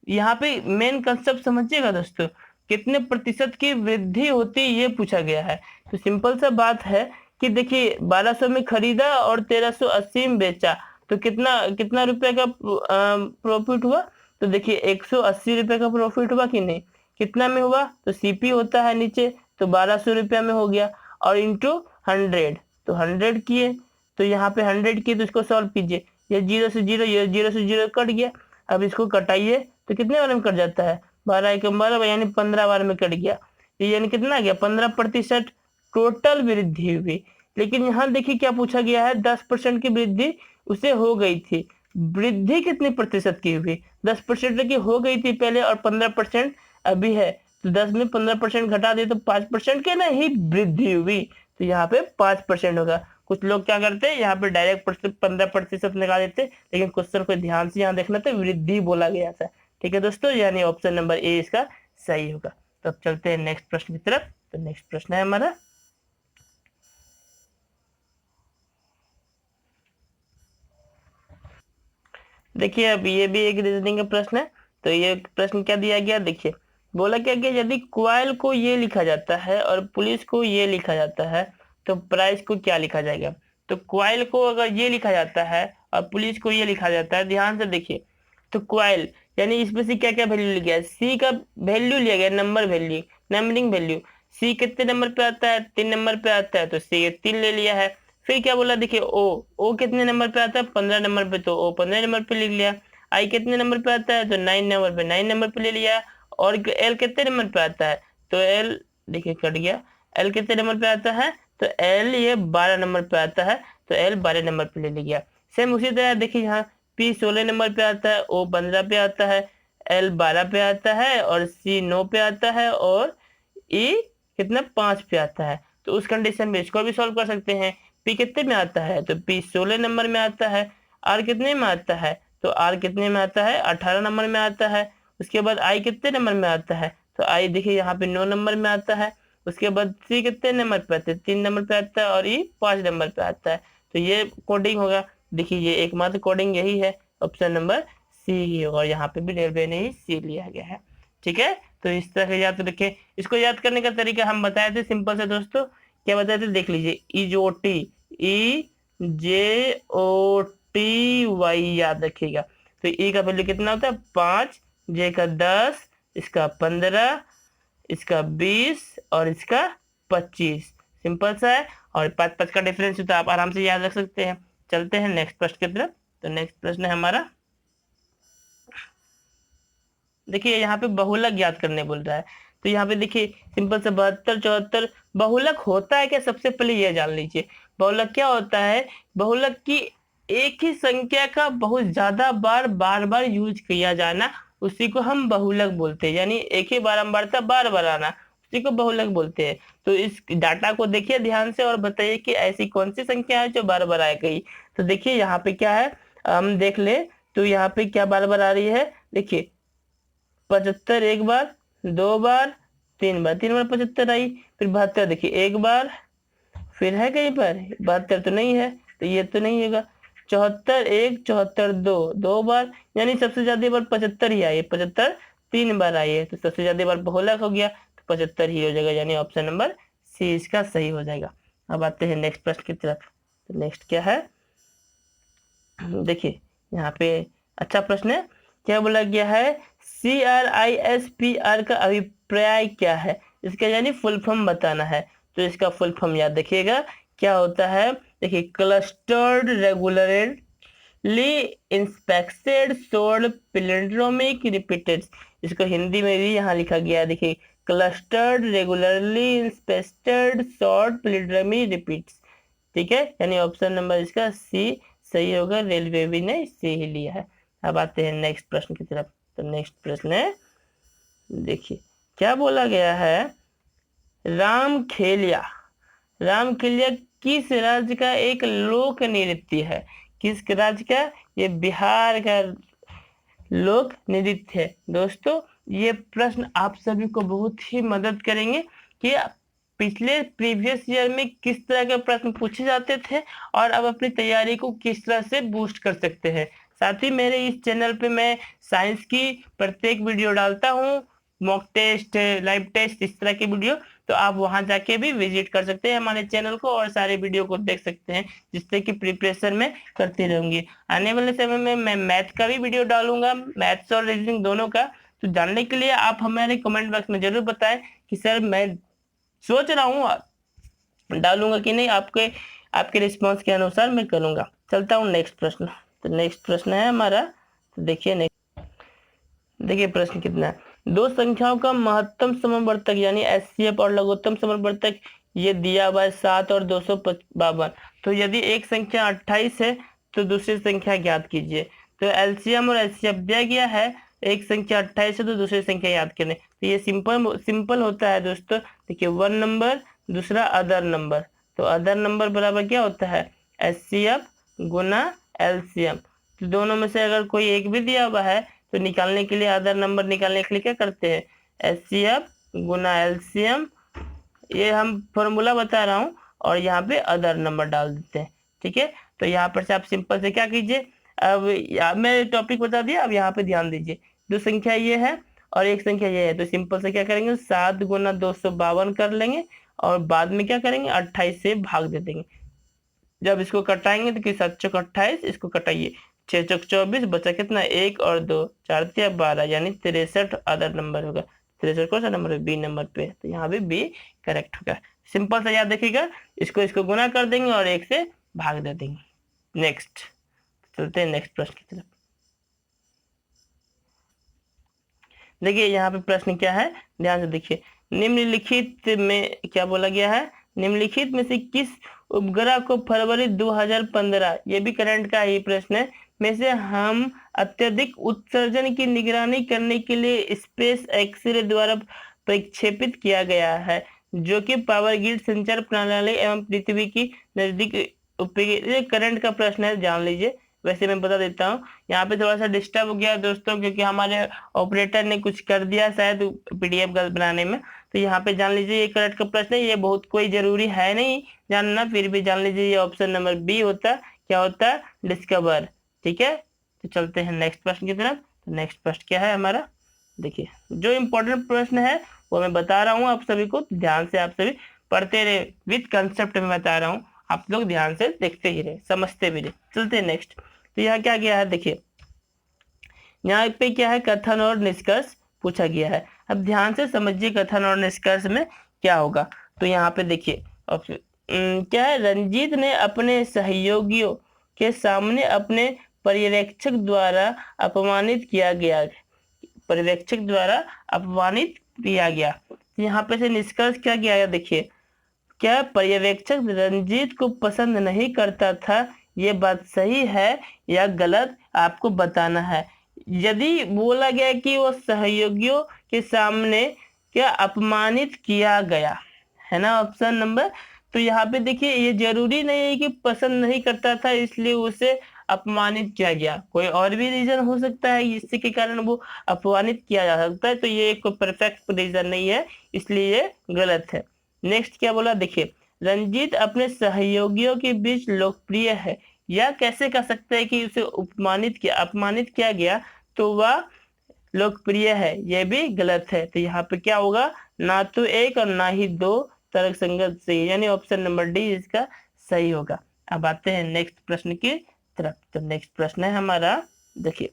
यहाँ पे मेन कंसेप्ट समझिएगा दोस्तों, कितने प्रतिशत की वृद्धि होती ये पूछा गया है। तो सिंपल सा बात है कि देखिए 1200 में खरीदा और 1380 में बेचा, तो कितना कितना रुपए का प्रॉफिट हुआ, तो देखिए 180 रुपए का प्रॉफिट हुआ कि नहीं, कितना में हुआ, तो सीपी होता है नीचे, तो 1200 रुपया में हो गया, और इंटू 100, तो 100 किए, तो यहाँ पे 100 किए, तो इसको सॉल्व कीजिए, ये 0 से 0, ये 0 से 0 कट गया। अब इसको कटाइए तो कितने बार में कट जाता है, 12 एक 12, यानी 15 बार में कट गया, यानी कितना आ गया 15% टोटल वृद्धि हुई। लेकिन यहाँ देखिए क्या पूछा गया है, 10% की वृद्धि उसे हो गई थी। वृद्धि कितनी प्रतिशत की हुई, 10% की हो गई थी पहले और 15% अभी है, तो 10 में 15% घटा दिए तो 5% के ना ही वृद्धि हुई, तो यहाँ पे 5% होगा। कुछ लोग क्या करते हैं यहाँ पे डायरेक्ट 15% निकाल देते, लेकिन क्वेश्चन को ध्यान से यहाँ देखना, तो वृद्धि बोला गया था। ठीक है दोस्तों, यानी ऑप्शन नंबर ए इसका सही होगा। तो अब चलते हैं नेक्स्ट प्रश्न की तरफ। तो नेक्स्ट प्रश्न है हमारा, देखिए अब ये भी एक रीजनिंग का प्रश्न है। तो ये प्रश्न क्या दिया गया, देखिए बोला क्या गया, यदि क्वाइल को ये लिखा जाता है और पुलिस को ये लिखा जाता है तो प्राइस को क्या लिखा जाएगा। तो क्वाइल को अगर ये लिखा जाता है और पुलिस को ये लिखा जाता है, ध्यान से देखिए, तो क्वाइल यानी इसमें से क्या क्या वैल्यू लिया गया, सी का वैल्यू लिया गया, नंबर वैल्यू, नंबरिंग वैल्यू। सी कितने नंबर पे आता है, 3 नंबर पे आता है, तो सी 3 ले लिया है। फिर क्या बोला, देखिए ओ कितने नंबर पे आता है, 15 नंबर पे, तो ओ 15 नंबर पे लिख लिया। आई कितने नंबर पे आता है, तो 9 नंबर पे, 9 नंबर पे ले लिया। और एल कितने नंबर पे आता है, तो एल देखिए कट गया, एल कितने नंबर पे आता है, तो एल ये 12 नंबर पे आता है, तो एल 12 नंबर पे ले लिया। सेम उसी तरह देखिए यहाँ पी 16 नंबर पे आता है, ओ 15 पे आता है, L 12 पे आता है और C 9 पे आता है और E कितना 5 पे आता है। तो उस कंडीशन में इसको भी सॉल्व कर सकते हैं। P कितने में आता है, तो P 16 नंबर में आता है। R कितने में आता है, तो R कितने में आता है 18 नंबर में आता है। उसके बाद I कितने नंबर में आता है, तो I देखिए यहाँ पे 9 नंबर में आता है। उसके बाद C कितने नंबर पे आता है, 3 नंबर पे आता है और E 5 नंबर पे आता है। तो ये कोडिंग होगा। देखिए ये एकमात्र कोडिंग यही है, ऑप्शन नंबर सी ही होगा। यहाँ पे भी रेलवे ने ही सी लिया गया है। ठीक है, तो इस तरह से याद रखें। इसको याद करने का तरीका हम बताए थे सिंपल से दोस्तों। क्या बताए थे देख लीजिए, इजोटी, EJOTY याद रखिएगा। तो ई का वैल्यू कितना होता है 5, जे का 10, इसका 15, इसका 20 और इसका 25। सिंपल सा है और 5 का डिफरेंस तो आप आराम से याद रख सकते हैं। चलते हैं नेक्स्ट प्रश्न की तरफ। तो नेक्स्ट प्रश्न है हमारा, देखिए यहाँ पे बहुलक याद करने बोल रहा है। तो यहाँ पे देखिए सिंपल से 72, 74 बहुलक होता है क्या, सबसे पहले ये जान लीजिए। बहुलक क्या होता है, बहुलक की एक ही संख्या का बहुत ज्यादा बार बार यूज किया जाना, उसी को हम बहुलक बोलते हैं। यानी एक ही बारंबारता बार बार आना, उसी को बहुलक बोलते हैं। तो इस डाटा को देखिए ध्यान से और बताइए कि ऐसी कौन सी संख्या है जो बार बार आ गई। तो देखिए यहाँ पे क्या है, हम देख ले। तो यहाँ पे क्या बार बार आ रही है, देखिए 75 एक बार, 2 बार, 3 बार, 3 बार 75 आई। फिर 72 देखिए एक बार, फिर है कहीं पर 72 तो नहीं है, तो ये तो नहीं होगा। 74 एक, 74 दो, 2 बार, यानी सबसे ज्यादा बार 75 ही आई है। 75 3 बार आई है, तो सबसे ज्यादा बार बहुलक हो गया, तो 75 ही हो जाएगा। यानी ऑप्शन नंबर सी इसका सही हो जाएगा। अब आते हैं नेक्स्ट प्रश्न की तरफ। तो नेक्स्ट क्या है, देखिए यहाँ पे अच्छा प्रश्न है। क्या बोला गया है, CRISPR का अभिप्राय क्या है, इसका यानी फुल फॉर्म बताना है। तो इसका फुल फॉर्म याद रखिएगा क्या होता है। देखिए clustered regularly inspected sold palindromic repeated, इसको हिंदी में भी यहाँ लिखा गया है। देखिए clustered regularly inspected sold palindromic repeats. ठीक है, यानी ऑप्शन नंबर इसका सी सही होगा। रेलवे भी ने सी ही लिया है। अब आते हैं नेक्स्ट प्रश्न की तरफ। तो नेक्स्ट प्रश्न है, देखिए क्या बोला गया है, रामखेलिया, रामखेलिया किस राज्य का एक लोक नृत्य है, किस राज्य का, ये बिहार का लोक नृत्य है। दोस्तों ये प्रश्न आप सभी को बहुत ही मदद करेंगे कि पिछले प्रीवियस ईयर में किस तरह के प्रश्न पूछे जाते थे और अब अपनी तैयारी को किस तरह से बूस्ट कर सकते हैं। साथ ही मेरे इस चैनल पे मैं साइंस की प्रत्येक वीडियो डालता हूँ, मॉक टेस्ट, लाइव टेस्ट, इस तरह की वीडियो। तो आप वहां जाके भी विजिट कर सकते हैं हमारे चैनल को और सारे वीडियो को देख सकते हैं, जिससे कि प्रिपरेशन में करते रहूंगी। आने वाले समय में मैं मैथ का भी वीडियो डालूंगा, मैथ्स और रीजनिंग दोनों का। तो जानने के लिए आप हमारे कमेंट बॉक्स में जरूर बताएं कि सर मैं सोच रहा हूँ डालूंगा कि नहीं, आपके आपके रिस्पॉन्स के अनुसार मैं करूंगा। चलता हूँ नेक्स्ट प्रश्न। तो नेक्स्ट प्रश्न है हमारा, तो देखिए नेक्स्ट, देखिए प्रश्न कितना है, दो संख्याओं का महत्तम समवर्तक यानी एचसीएफ और लघुत्तम समवर्तक ये दिया हुआ है 7 और 252। तो यदि एक संख्या 28 है तो दूसरी संख्या ज्ञात कीजिए। तो एलसीएम और एचसीएफ दिया गया है, एक संख्या 28 है तो दूसरी संख्या याद करें। तो ये सिंपल होता है दोस्तों। देखिए 1 नंबर, दूसरा अदर नंबर। तो अदर नंबर बराबर क्या होता है, एचसीएफ गुना एलसीएम। तो दोनों में से अगर कोई एक भी दिया हुआ है तो निकालने के लिए, अदर नंबर निकालने के लिए क्या करते हैं, एचसीएफ गुना एलसीएम, ये हम फॉर्मूला बता रहा हूँ, और यहाँ पे अदर नंबर डाल देते हैं। ठीक है, तो यहाँ पर से आप सिंपल से क्या कीजिए, अब मैं टॉपिक बता दिया, अब यहाँ पे ध्यान दीजिए। दो संख्या ये है और एक संख्या ये है, तो सिंपल से क्या करेंगे, 7 गुना 252 कर लेंगे और बाद में क्या करेंगे 28 से भाग दे देंगे। जब इसको कटाएंगे तो कि 7 चौक 28, इसको कटाइए, 6 चौक 24, बचा कितना 1 और 2, 4 तिया 12, यानी 63 अदर नंबर होगा। 63 कौन सा नंबर है, बी नंबर पे, तो यहाँ भी बी करेक्ट होगा। सिंपल सा याद रखिएगा, इसको गुना कर देंगे और 1 से भाग दे देंगे। नेक्स्ट चलते हैं नेक्स्ट प्रश्न की तरफ। देखिए यहाँ पे प्रश्न क्या है, ध्यान से देखिए। निम्नलिखित में क्या बोला गया है, निम्नलिखित में से किस उपग्रह को फरवरी 2015, ये भी करंट का ही प्रश्न है, में से हम अत्यधिक उत्सर्जन की निगरानी करने के लिए स्पेस एक्सरे द्वारा प्रक्षेपित किया गया है, जो कि पावर ग्रिड संचार प्रणाली एवं पृथ्वी की नजदीक उपयोगी। करंट का प्रश्न है, जान लीजिए। वैसे मैं बता देता हूँ, यहाँ पे थोड़ा सा डिस्टर्ब हो गया दोस्तों, क्योंकि हमारे ऑपरेटर ने कुछ कर दिया शायद पीडीएफ बनाने में। तो यहाँ पे जान लीजिए ये करंट का प्रश्न है, ये बहुत कोई जरूरी है नहीं जानना, फिर भी जान लीजिए ये ऑप्शन नंबर बी होता। क्या होता? डिस्कवर। ठीक है, तो चलते हैं नेक्स्ट प्रश्न की तरफ। तो नेक्स्ट प्रश्न क्या है हमारा, देखिए जो इम्पोर्टेंट प्रश्न है वो मैं बता रहा हूँ आप सभी को, ध्यान से आप सभी पढ़ते रहे, विद कंसेप्ट में बता रहा हूँ, आप लोग ध्यान से देखते ही रहे, समझते भी रहे। चलते हैं नेक्स्ट। तो यहाँ क्या गया है, देखिए यहाँ पे क्या है, कथन और निष्कर्ष पूछा गया है। अब ध्यान से समझिए कथन और निष्कर्ष में क्या होगा। तो यहाँ पे देखिए क्या है, रंजीत ने अपने सहयोगियों के सामने अपने पर्यवेक्षक द्वारा अपमानित किया गया, पर्यवेक्षक द्वारा अपमानित किया गया। यहाँ पे से निष्कर्ष क्या किया गया, देखिए क्या पर्यवेक्षक रंजीत को पसंद नहीं करता था, ये बात सही है या गलत, आपको बताना है। यदि बोला गया कि वो सहयोगियों के सामने क्या अपमानित किया गया है ना, ऑप्शन नंबर। तो यहाँ पे देखिए ये जरूरी नहीं है कि पसंद नहीं करता था इसलिए उसे अपमानित किया गया, कोई और भी रीजन हो सकता है जिसके के कारण वो अपमानित किया जा सकता है। तो ये कोई परफेक्ट रीजन नहीं है, इसलिए ये गलत है। नेक्स्ट क्या बोला, देखिए रंजीत अपने सहयोगियों के बीच लोकप्रिय है, या कैसे कह सकते हैं कि उसे अपमानित किया गया तो वह लोकप्रिय है, यह भी गलत है। तो यहाँ पे क्या होगा, ना तो एक और ना ही दो तर्क संगत सही, यानी ऑप्शन नंबर डी इसका सही होगा। अब आते हैं नेक्स्ट प्रश्न की तरफ। तो नेक्स्ट प्रश्न है हमारा, देखिए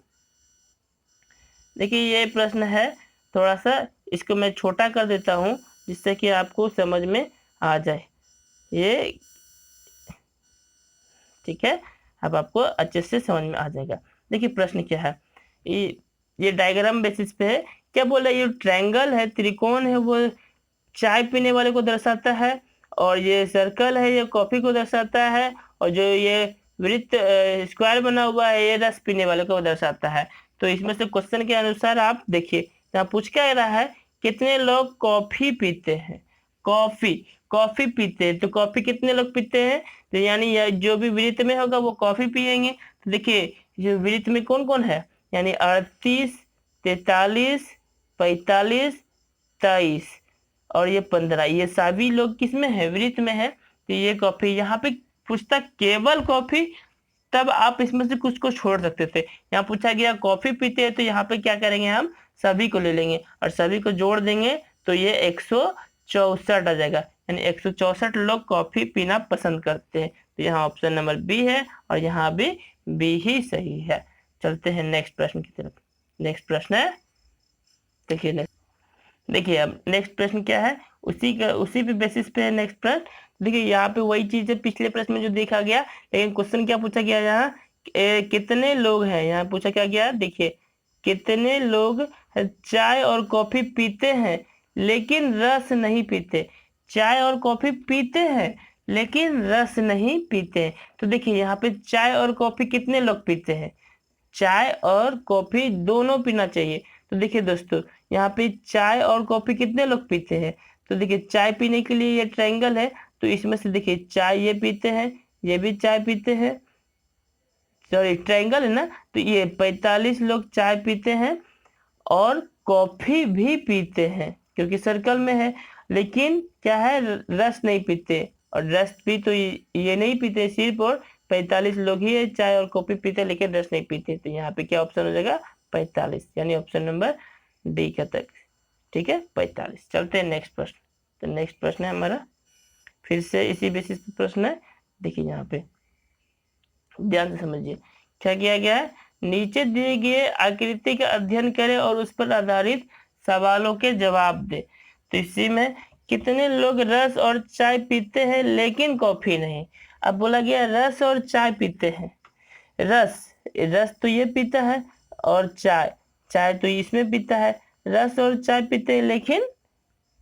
ये प्रश्न है, थोड़ा सा इसको मैं छोटा कर देता हूं जिससे कि आपको समझ में आ जाए ये, ठीक है, अब आपको अच्छे से समझ में आ जाएगा। देखिए प्रश्न क्या है, ये डायग्राम बेसिस पे है। क्या बोला, ये ट्रायंगल है, त्रिकोण है, वो चाय पीने वाले को दर्शाता है, और ये सर्कल है ये कॉफी को दर्शाता है, और जो ये वृत्त स्क्वायर बना हुआ है ये रस पीने वाले को दर्शाता है। तो इसमें से क्वेश्चन के अनुसार आप देखिए, यहाँ पूछ क्या रहा है, कितने लोग कॉफी पीते हैं, कॉफी पीते हैं, तो कॉफी कितने लोग पीते हैं, तो यानी जो भी वृत्त में होगा वो कॉफी पियेंगे। तो देखिए जो वृत्त में कौन कौन है, यानी 38, 43, 45, 23 और ये 15, ये सभी लोग किस में है, वृत्त में है। तो ये कॉफी, यहाँ पे पूछता केवल कॉफी, तब आप इसमें से कुछ को छोड़ सकते थे। यहाँ पूछा गया कॉफी पीते हैं, तो यहाँ पे क्या करेंगे, हम सभी को ले लेंगे और सभी को जोड़ देंगे, तो ये 164 आ जाएगा, यानी 164 लोग कॉफी पीना पसंद करते हैं। तो यहाँ ऑप्शन नंबर बी है, और यहाँ भी बी ही सही है। चलते हैं नेक्स्ट प्रश्न की तरफ। नेक्स्ट प्रश्न है, देखिए अब नेक्स्ट प्रश्न क्या है, उसी पे बेसिस पे है नेक्स्ट प्रश्न। देखिए यहाँ पे वही चीज है पिछले प्रश्न में जो देखा गया, लेकिन क्वेश्चन क्या पूछा गया, यहाँ कितने लोग हैं, यहाँ पूछा क्या गया, देखिए कितने लोग चाय और कॉफी पीते हैं लेकिन रस नहीं पीते, चाय और कॉफी पीते हैं लेकिन रस नहीं पीते। तो देखिए यहाँ पे चाय और कॉफी कितने लोग पीते हैं, चाय और कॉफी दोनों पीना चाहिए। तो देखिए दोस्तों यहाँ पे चाय और कॉफी कितने लोग पीते हैं, तो देखिए चाय पीने के लिए ये ट्रायंगल है, तो इसमें से देखिए चाय ये पीते हैं, ये भी चाय पीते हैं, सॉरी ट्रायंगल है ना, तो ये 45 लोग चाय पीते हैं और कॉफी भी पीते हैं क्योंकि सर्कल में है, लेकिन क्या है, रस नहीं पीते, और रस भी तो ये नहीं पीते सिर्फ, और 45 लोग ही है चाय और कॉफी पीते लेकिन रस नहीं पीते। तो यहाँ पे क्या ऑप्शन हो जाएगा, 45, यानी ऑप्शन नंबर डी का तक, ठीक है 45। चलते हैं नेक्स्ट प्रश्न। तो नेक्स्ट प्रश्न है हमारा, फिर से इसी बेसिस पे प्रश्न है। देखिए यहाँ पे ध्यान से समझिए क्या किया गया है, नीचे दिए गए आकृति का अध्ययन करें और उस पर आधारित सवालों के जवाब दे। तो इसी में कितने लोग रस और चाय पीते हैं लेकिन कॉफी नहीं। अब बोला गया रस और चाय पीते हैं, रस तो ये पीता है, और चाय तो इसमें पीता है, रस और चाय पीते हैं लेकिन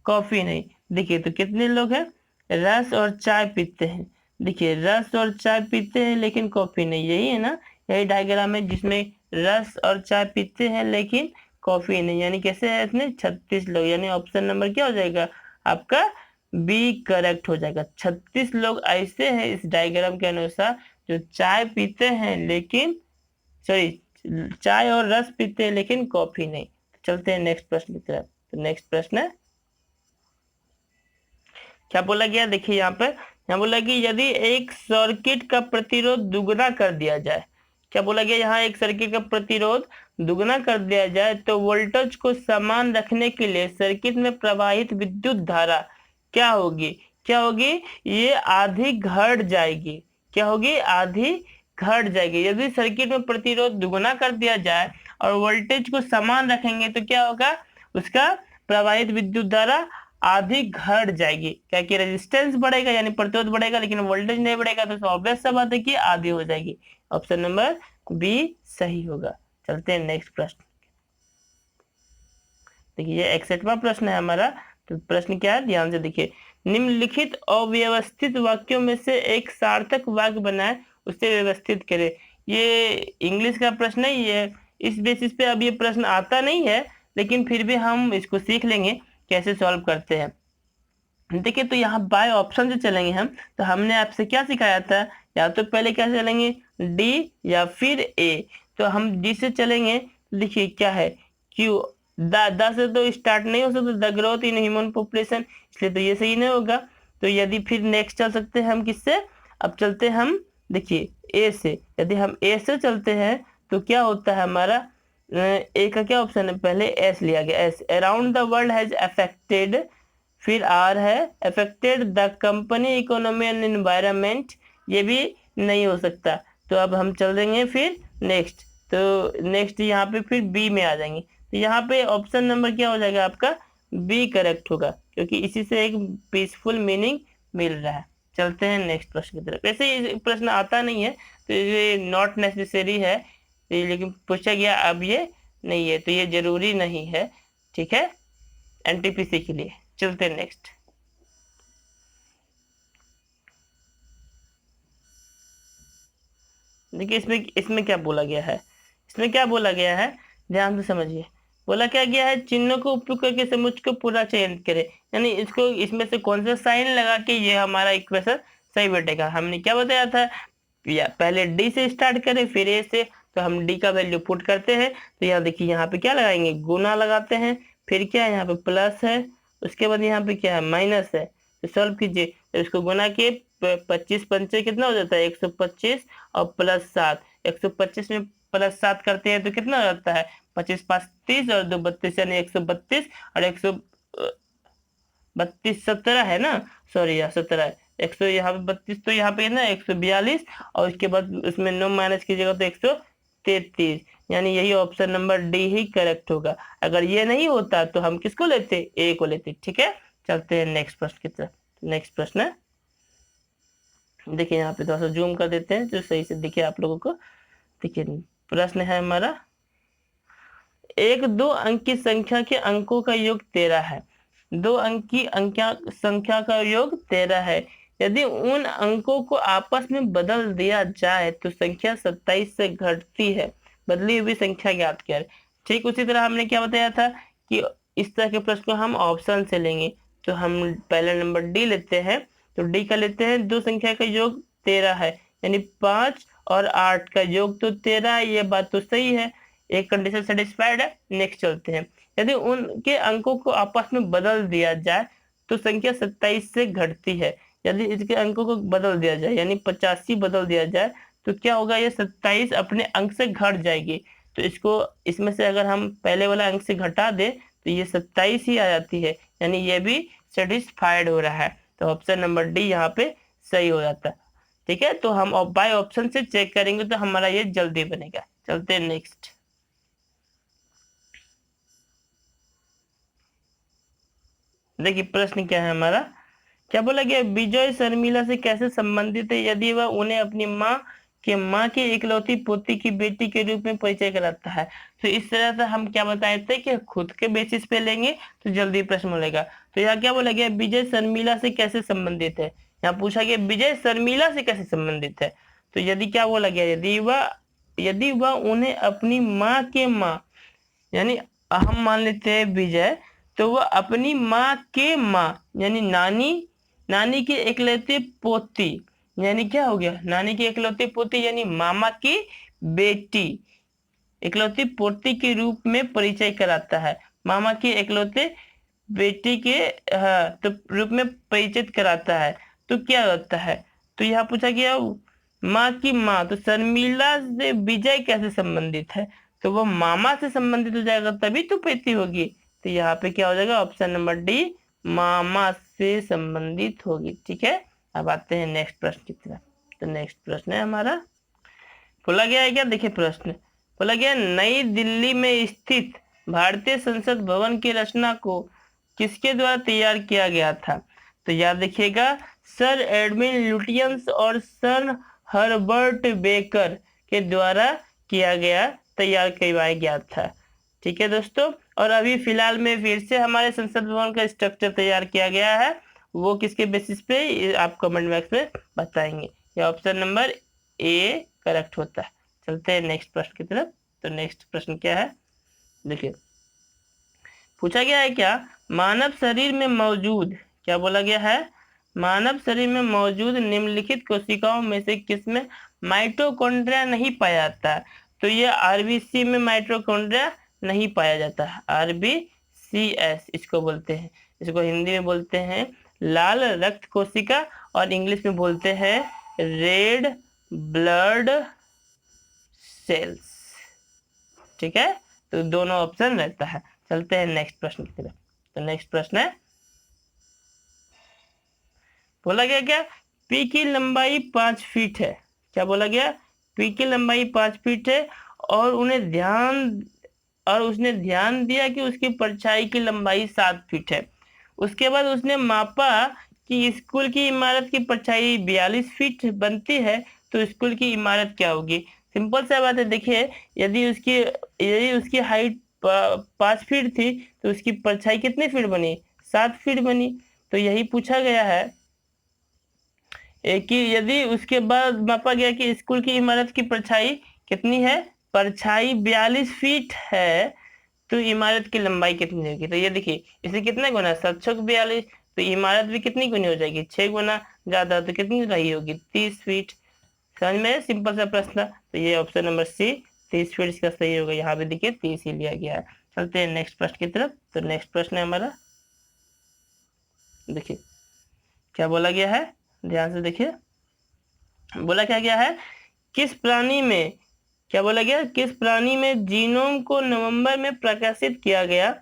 कॉफी नहीं। देखिए तो कितने लोग हैं, रस और चाय पीते हैं, देखिए रस और चाय पीते हैं लेकिन कॉफी नहीं, यही है ना, यही डायग्राम है जिसमें रस और चाय पीते हैं लेकिन कॉफी नहीं, यानी कैसे है इसमें 36 लोग, यानी ऑप्शन नंबर क्या हो जाएगा आपका बी करेक्ट हो जाएगा। 36 लोग ऐसे हैं इस डायग्राम के अनुसार जो चाय पीते हैं लेकिन सॉरी चाय और रस पीते हैं लेकिन कॉफी नहीं। चलते हैं नेक्स्ट प्रश्न की तरफ। तो नेक्स्ट प्रश्न है क्या बोला गया, देखिए यहाँ बोला कि यदि एक सर्किट का प्रतिरोध दुगना कर दिया जाए, क्या बोला गया यहाँ एक सर्किट का प्रतिरोध दुगना कर दिया जाए तो वोल्टेज को समान रखने के लिए सर्किट में प्रवाहित विद्युत धारा क्या होगी, क्या होगी, ये आधी घट जाएगी। क्या होगी, आधी घट जाएगी। यदि सर्किट में प्रतिरोध दुगना कर दिया जाए और वोल्टेज को समान रखेंगे तो क्या होगा, उसका प्रवाहित विद्युत धारा आधी घट जाएगी। क्या कि रेजिस्टेंस बढ़ेगा यानी प्रतिरोध बढ़ेगा लेकिन वोल्टेज नहीं बढ़ेगा, तो ऑब्वियस सा बात है कि आधी हो जाएगी। ऑप्शन नंबर बी सही होगा। चलते हैं नेक्स्ट प्रश्न। देखिए ये 61वां प्रश्न है हमारा। तो प्रश्न क्या है, ध्यान से देखिए। निम्नलिखित अव्यवस्थित वाक्यों में से एक सार्थक वाक्य बनाए, उसे व्यवस्थित करें। ये इंग्लिश का प्रश्न है, ये इस बेसिस पे अब ये प्रश्न आता नहीं है, लेकिन फिर भी हम इसको सीख लेंगे कैसे सॉल्व करते हैं। देखिए तो यहाँ बाय ऑप्शन से चलेंगे हम। तो हमने आपसे क्या सिखाया था, या तो पहले क्या चलेंगे डी या फिर ए। तो हम डी से चलेंगे। देखिए क्या है, क्यू द से तो स्टार्ट नहीं हो सकता, the growth in human population, इसलिए तो ये सही नहीं होगा। तो यदि फिर नेक्स्ट चल सकते हैं हम किससे, अब चलते हम देखिए ए से। यदि हम ए से चलते हैं तो क्या होता है हमारा, ए का क्या ऑप्शन है, पहले एस लिया गया, S around the world has affected, फिर आर है affected the company economy and environment, ये भी नहीं हो सकता। तो अब हम चल देंगे फिर नेक्स्ट। तो नेक्स्ट यहाँ पे फिर बी में आ जाएंगे। तो यहाँ पे ऑप्शन नंबर क्या हो जाएगा आपका बी करेक्ट होगा, क्योंकि इसी से एक पीसफुल मीनिंग मिल रहा है। चलते हैं नेक्स्ट प्रश्न की तरफ। वैसे ये प्रश्न आता नहीं है तो ये नॉट नेसेसरी है, लेकिन पूछा गया अब ये नहीं है तो ये जरूरी नहीं है, ठीक है, एनटीपीसी के लिए। चलते हैं नेक्स्ट। देखिए इसमें इसमें क्या बोला गया है, इसमें क्या बोला गया है, ध्यान से समझिए। बोला क्या गया है, चिन्हों को उपयोग करके समुच्चय को पूरा चयन करें, यानी इसको इसमें से कौन सा साइन लगा के ये हमारा इक्वेशन सही बैठेगा। हमने क्या बताया था, या पहले डी से स्टार्ट करें फिर ए से। तो हम डी का वैल्यू पुट करते हैं। तो यहाँ देखिए यहाँ पे क्या लगाएंगे, गुना लगाते हैं, फिर क्या है यहाँ पे प्लस है, उसके बाद यहाँ पे क्या है माइनस है। तो सॉल्व कीजिए, तो इसको गुना किए 25 पंचे कितना हो जाता है 125 और प्लस 7, 125 में प्लस 7 करते हैं तो कितना हो जाता है 25 5 30 और 2 32, यानी 132 और 132 17 है ना, सॉरी यहाँ 17 है, 100 यहाँ पे 32 तो यहाँ पे ना 142 और उसके बाद उसमें 9 माइनस कीजिएगा तो 133, यानी यही ऑप्शन नंबर डी ही करेक्ट होगा। अगर ये नहीं होता तो हम किसको लेते, ए को लेते, ठीक है। चलते हैं नेक्स्ट प्रश्न की तरफ। नेक्स्ट प्रश्न है, देखिए यहाँ पे थोड़ा सा जूम कर देते हैं जो सही से दिखे आप लोगों को। देखिए प्रश्न है हमारा, एक 2 अंक की संख्या के अंकों का योग 13 है। 2 अंक की संख्या का योग 13 है। यदि उन अंकों को आपस में बदल दिया जाए तो संख्या 27 से घटती है। बदली हुई संख्या ज्ञात करें। ठीक उसी तरह हमने क्या बताया था कि इस तरह के प्रश्न को हम ऑप्शन से लेंगे। तो हम पहला नंबर डी लेते हैं। तो डी का लेते हैं, 2 संख्या का योग 13 है, यानी 5 और 8 का योग तो 13 है, ये बात तो सही है, एक कंडीशन सेटिस्फाइड है। नेक्स्ट चलते हैं, यदि उनके अंकों को आपस में बदल दिया जाए तो संख्या 27 से घटती है। यदि इसके अंकों को बदल दिया जाए यानी 85 बदल दिया जाए तो क्या होगा, ये 27 अपने अंक से घट जाएगी। तो इसको इसमें से अगर हम पहले वाला अंक से घटा दे तो ये 27 ही आ जाती है, यानी ये भी सेटिस्फाइड हो रहा है। तो ऑप्शन नंबर डी यहाँ पे सही हो जाता है, ठीक है। तो हम बाय ऑप्शन से चेक करेंगे तो हमारा ये जल्दी बनेगा। चलते हैं नेक्स्ट। देखिए प्रश्न क्या है हमारा, क्या बोला गया, विजय शर्मिला से कैसे संबंधित है यदि वह उन्हें अपनी माँ की इकलौती पोती की बेटी के रूप में परिचय कराता है। तो इस तरह से हम क्या बताए थे कि खुद के बेसिस पे लेंगे तो जल्दी प्रश्न मिलेगा। तो यहाँ क्या बोला गया, विजय शर्मिला से कैसे संबंधित है, यहाँ पूछा गया विजय शर्मिला से कैसे संबंधित है। तो यदि क्या बोला गया, यदि वह यदि वह उन्हें अपनी माँ के माँ, यानी हम मान लेते हैं विजय, तो वह अपनी माँ के माँ यानी नानी की इकलौती पोती, यानी क्या हो गया, नानी की इकलौती पोती यानी मामा की बेटी इकलौती पोती के रूप में परिचय कराता है। मामा की इकलौते बेटी के हाँ तो रूप में परिचित कराता है। तो क्या होता है, तो यहाँ पूछा गया माँ की माँ, तो शर्मिला से विजय कैसे संबंधित है, तो वो मामा से संबंधित हो जाएगा तभी तो प्रीति होगी। तो यहाँ पे क्या हो जाएगा, ऑप्शन नंबर डी, मामा से संबंधित होगी। ठीक है, अब आते हैं नेक्स्ट प्रश्न की तरफ। तो नेक्स्ट प्रश्न है हमारा, बोला गया है क्या, देखिए प्रश्न बोला गया, नई दिल्ली में स्थित भारतीय संसद भवन की रचना को किसके द्वारा तैयार किया गया था। तो याद रखिएगा, सर एडविन लुटियंस और सर हर्बर्ट बेकर के द्वारा तैयार करवाया गया था। ठीक है दोस्तों, और अभी फिलहाल में फिर से हमारे संसद भवन का स्ट्रक्चर तैयार किया गया है, वो किसके बेसिस पे आप कमेंट बॉक्स में बताएंगे। ये ऑप्शन नंबर ए करेक्ट होता है। चलते हैं नेक्स्ट प्रश्न की तरफ। तो नेक्स्ट प्रश्न क्या है, देखिए पूछा गया है क्या, मानव शरीर में मौजूद, क्या बोला गया है, मानव शरीर में मौजूद निम्नलिखित कोशिकाओं में से किसमें माइटोकॉन्ड्रिया नहीं पाया जाता। तो ये आरबीसी में माइटोकॉन्ड्रिया नहीं पाया जाता है, आरबीसीएस इसको बोलते हैं, इसको हिंदी में बोलते हैं लाल रक्त कोशिका और इंग्लिश में बोलते हैं रेड ब्लड सेल्स। ठीक है, तो दोनों ऑप्शन रहता है। चलते हैं नेक्स्ट प्रश्न की तरफ। तो नेक्स्ट प्रश्न है, बोला गया क्या, पी की लंबाई 5 फीट है। क्या बोला गया, पी की लंबाई 5 फीट है और उसने ध्यान दिया कि उसकी परछाई की लंबाई 7 फीट है। उसके बाद उसने मापा कि स्कूल की इमारत की परछाई 42 फीट बनती है, तो स्कूल की इमारत क्या होगी। सिंपल सा बात है, देखिए यदि उसकी हाइट 5 फीट थी तो उसकी परछाई कितने फीट बनी, 7 फीट बनी। तो यही पूछा गया है कि यदि उसके बाद मापा गया कि स्कूल की इमारत की परछाई कितनी है, परछाई 42 फीट है, तो इमारत की लंबाई कितनी होगी। तो ये देखिए इसे कितने गुना, 7 छक 42, तो इमारत भी कितनी गुनी हो जाएगी, 6 गुना ज्यादा, तो कितनी रही होगी, 30 फीट। समझ में, सिंपल सा प्रश्न। तो ये ऑप्शन नंबर सी 30 फीट इसका सही होगा, यहाँ पे देखिए 30 ही लिया गया है। चलते हैं नेक्स्ट प्रश्न की तरफ। तो नेक्स्ट प्रश्न है हमारा, देखिए क्या बोला गया है, ध्यान से देखिए, बोला क्या गया है, किस प्राणी में, क्या बोला गया, किस प्राणी में जीनोम को नवंबर में प्रकाशित किया गया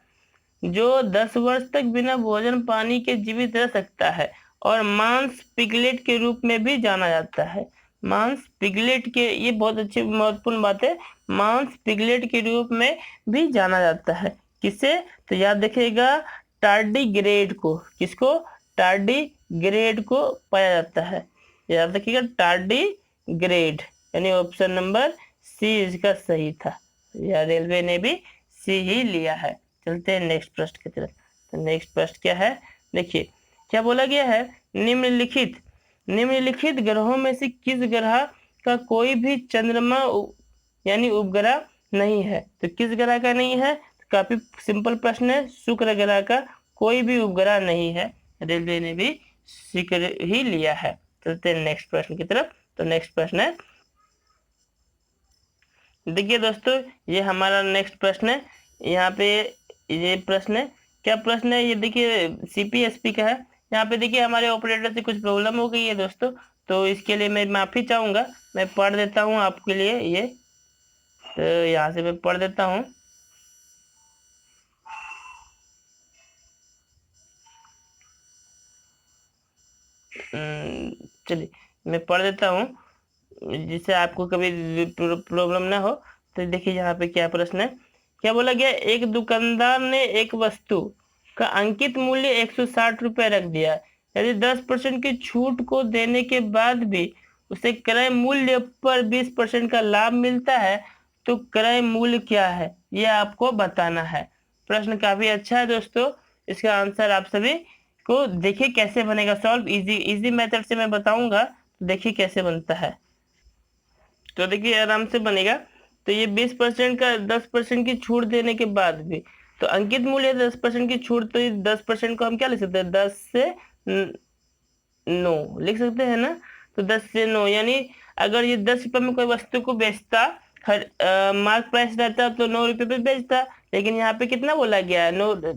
जो 10 वर्ष तक बिना भोजन पानी के जीवित रह सकता है और मांस पिगलेट के रूप में भी जाना जाता है। मांस पिगलेट के, ये बहुत अच्छी महत्वपूर्ण बात है, मांस पिगलेट के रूप में भी जाना जाता है। किसे, तो याद रखिएगा टार्डीग्रेड को, किसको, टार्डीग्रेड को पाया जाता है, याद रखिएगा टार्डीग्रेड, यानी ऑप्शन नंबर सी इसका सही था, या रेलवे ने भी सी ही लिया है। चलते हैं नेक्स्ट प्रश्न की तरफ। तो नेक्स्ट प्रश्न क्या है, देखिए क्या बोला गया है, निम्नलिखित ग्रहों में से किस ग्रह का कोई भी चंद्रमा यानी उपग्रह नहीं है। तो किस ग्रह का नहीं है, तो काफी सिंपल प्रश्न है, शुक्र ग्रह का कोई भी उपग्रह नहीं है, रेलवे ने भी शुक्र ही लिया है। चलते हैं नेक्स्ट प्रश्न की तरफ। तो नेक्स्ट प्रश्न है, देखिए दोस्तों ये हमारा नेक्स्ट प्रश्न है, यहाँ पे ये प्रश्न है, क्या प्रश्न है ये, देखिए सीपीएसपी का है। यहाँ पे देखिए हमारे ऑपरेटर से कुछ प्रॉब्लम हो गई है दोस्तों, तो इसके लिए मैं माफी चाहूंगा। मैं पढ़ देता हूँ आपके लिए ये, तो यहाँ से मैं पढ़ देता हूँ। चलिए मैं पढ़ देता हूँ जिससे आपको कभी प्रॉब्लम ना हो। तो देखिए यहाँ पे क्या प्रश्न है, क्या बोला गया, एक दुकानदार ने एक वस्तु का अंकित मूल्य 160 रुपए रख दिया, यदि 10% की छूट को देने के बाद भी उसे क्रय मूल्य पर 20% का लाभ मिलता है, तो क्रय मूल्य क्या है, ये आपको बताना है। प्रश्न काफी अच्छा है दोस्तों, इसका आंसर आप सभी को देखिए कैसे बनेगा सॉल्व, इजी मेथड से मैं बताऊंगा, देखिए कैसे बनता है। तो देखिए आराम से बनेगा। तो ये 20% का 10% की छूट देने के बाद भी, तो अंकित मूल्य 10% की छूट, तो 10% को हम क्या लिख सकते हैं, 10 से 9 लिख सकते हैं ना। तो 10 से 9 यानी अगर ये 10 रुपए में कोई वस्तु को बेचता, मार्क प्राइस रहता तो 9 रुपए पे बेचता, लेकिन यहाँ पे कितना बोला गया है,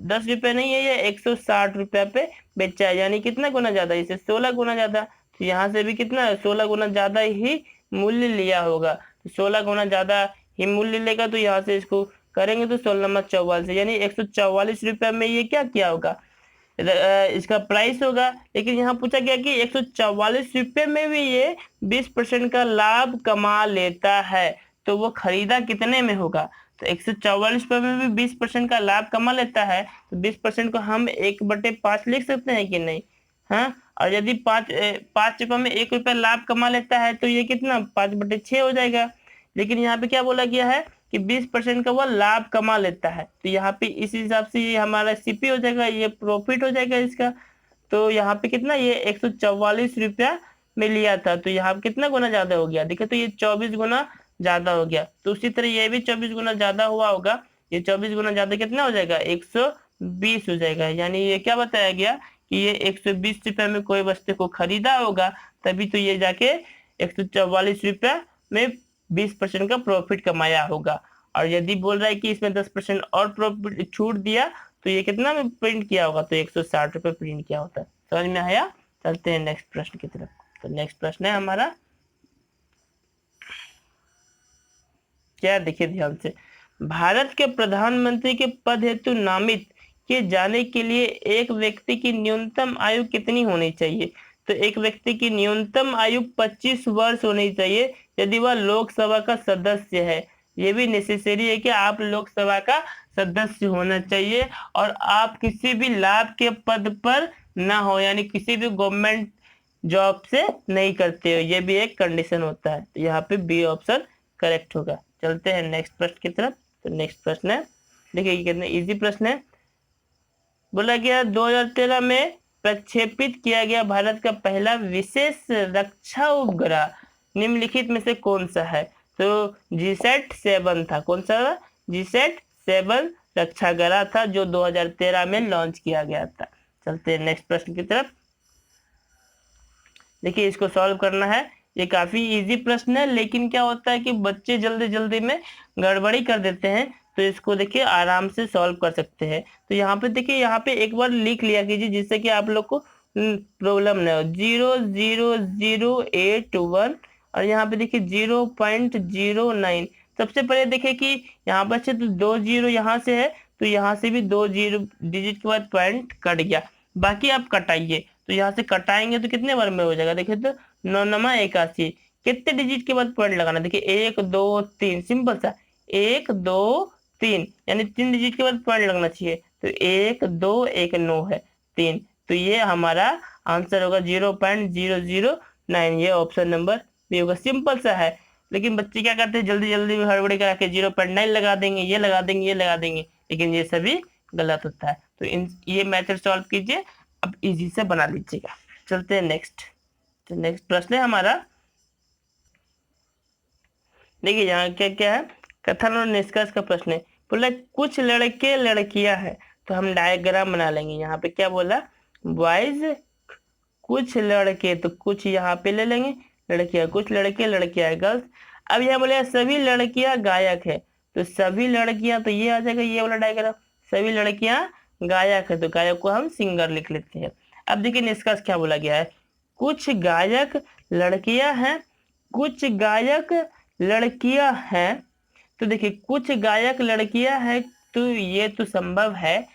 10 रुपए नहीं है, ये 160 रुपया पे बेचा है, यानी कितना गुना ज्यादा, इसे 16 गुना ज्यादा। तो यहाँ से भी कितना 16 गुना ज्यादा ही मूल्य लिया होगा। तो 16 गुना ज्यादा ही मूल्य लेगा, तो यहाँ से इसको करेंगे तो 16 यानी 144 रुपया में ये क्या किया होगा, इसका प्राइस होगा। लेकिन यहाँ पूछा गया कि 144 रुपये में भी ये 20% का लाभ कमा लेता है, तो वो खरीदा कितने में होगा। तो 144 रुपये में भी 20% का लाभ कमा लेता है, तो 20% को हम 1/5 लिख सकते हैं कि नहीं। हाँ, और यदि 5 रुपये में 1 रुपया लाभ कमा लेता है, तो ये कितना 5/6 हो जाएगा। लेकिन यहाँ पे क्या बोला गया है कि 20% का वो लाभ कमा लेता है, तो यहाँ पे इस हिसाब से ये हमारा सीपी हो जाएगा, ये प्रॉफिट हो जाएगा इसका। तो यहाँ पे कितना, ये 144 रुपया में लिया था, तो यहाँ पे कितना गुना ज्यादा हो गया, देखिए तो ये 24 गुना ज्यादा हो गया। तो उसी तरह ये भी 24 गुना ज्यादा हुआ होगा, ये 24 गुना ज्यादा कितना हो जाएगा, 120 हो जाएगा। यानी ये क्या बताया गया कि ये 120 रुपये में कोई वस्तु को खरीदा होगा, तभी तो ये जाके 144 रुपया में 20% का प्रॉफिट कमाया होगा। और यदि बोल रहा है कि इसमें 10% और प्रॉफिट छूट दिया, तो ये कितना में प्रिंट किया होगा, तो 160 रुपये प्रिंट किया होता है। समझ में आया। चलते हैं नेक्स्ट प्रश्न की तरफ। तो नेक्स्ट प्रश्न है हमारा क्या, देखिए ध्यान से, भारत के प्रधानमंत्री के पद हेतु नामित किए जाने के लिए एक व्यक्ति की न्यूनतम आयु कितनी होनी चाहिए। तो एक व्यक्ति की न्यूनतम आयु 25 वर्ष होनी चाहिए यदि वह लोकसभा का सदस्य है। ये भी नेसेसरी है कि आप लोकसभा का सदस्य होना चाहिए और आप किसी भी लाभ के पद पर ना हो, यानी किसी भी गवर्नमेंट जॉब से नहीं करते हो, ये भी एक कंडीशन होता है। तो यहाँ पे बी ऑप्शन करेक्ट होगा। चलते हैं नेक्स्ट प्रश्न की तरफ। तो नेक्स्ट प्रश्न है, देखिए ये कितना इजी प्रश्न है। बोला गया 2013 में प्रक्षेपित किया गया भारत का पहला विशेष रक्षा उपग्रह निम्नलिखित में से कौन सा है। तो GSAT-7 था। कौन सा, GSAT-7 रक्षागार था जो 2013 में लॉन्च किया गया था। चलते हैं नेक्स्ट प्रश्न की तरफ। देखिए इसको सॉल्व करना है, ये काफी इजी प्रश्न है, लेकिन क्या होता है कि बच्चे जल्दी जल्दी में गड़बड़ी कर देते हैं, तो इसको देखिए आराम से सॉल्व कर सकते हैं। तो यहाँ पे देखिए, यहाँ पे एक बार लिख लिया कीजिए जिससे कि आप लोग को प्रॉब्लम न हो। 0.0081 और यहाँ पे देखिए 0.09। सबसे पहले देखिए कि यहाँ पर से तो 2 जीरो यहाँ से है, तो यहाँ से भी 2 जीरो डिजिट के बाद पॉइंट कट गया। बाकी आप कटाइए, तो यहाँ से कटाएंगे तो कितने बार में हो जाएगा, देखिए तो 9×81। कितने डिजिट के बाद पॉइंट लगाना, देखिए 1 2 3, सिंपल सा 1 2 3, यानी 3 डिजिट के बाद पॉइंट लगना चाहिए। तो 1 2 1 9 है 3, तो ये हमारा आंसर होगा 0.009। ये ऑप्शन नंबर बी होगा। सिंपल सा है, लेकिन बच्चे क्या करते हैं, जल्दी जल्दी में हड़बड़ी करा के 0.9 लगा देंगे, ये लगा देंगे, ये लगा देंगे, लेकिन ये सभी गलत होता है। तो ये मेथड सॉल्व कीजिए, अब इजी से बना लीजिएगा। चलते हैं नेक्स्ट। तो नेक्स्ट प्रश्न है हमारा, देखिए यहाँ क्या क्या है, कथन और निष्कर्ष का प्रश्न है। बोला कुछ लड़के लड़कियां हैं, तो हम डायग्राम बना लेंगे। यहाँ पे क्या बोला, बॉयज कुछ लड़के, तो कुछ यहाँ पे ले लेंगे, लड़कियां कुछ लड़के लड़कियां गर्ल्स। अब यहाँ बोले सभी लड़कियां गायक है, तो सभी लड़कियां, तो ये आ जाएगा ये वाला डायग्राम, सभी लड़कियां गायक है, तो गायक को हम सिंगर लिख लेते हैं। अब देखिए निष्कर्ष क्या बोला गया है, कुछ गायक लड़कियां हैं, कुछ गायक लड़कियां हैं। तो देखिए कुछ गायक लड़कियां हैं, तो ये तो संभव है,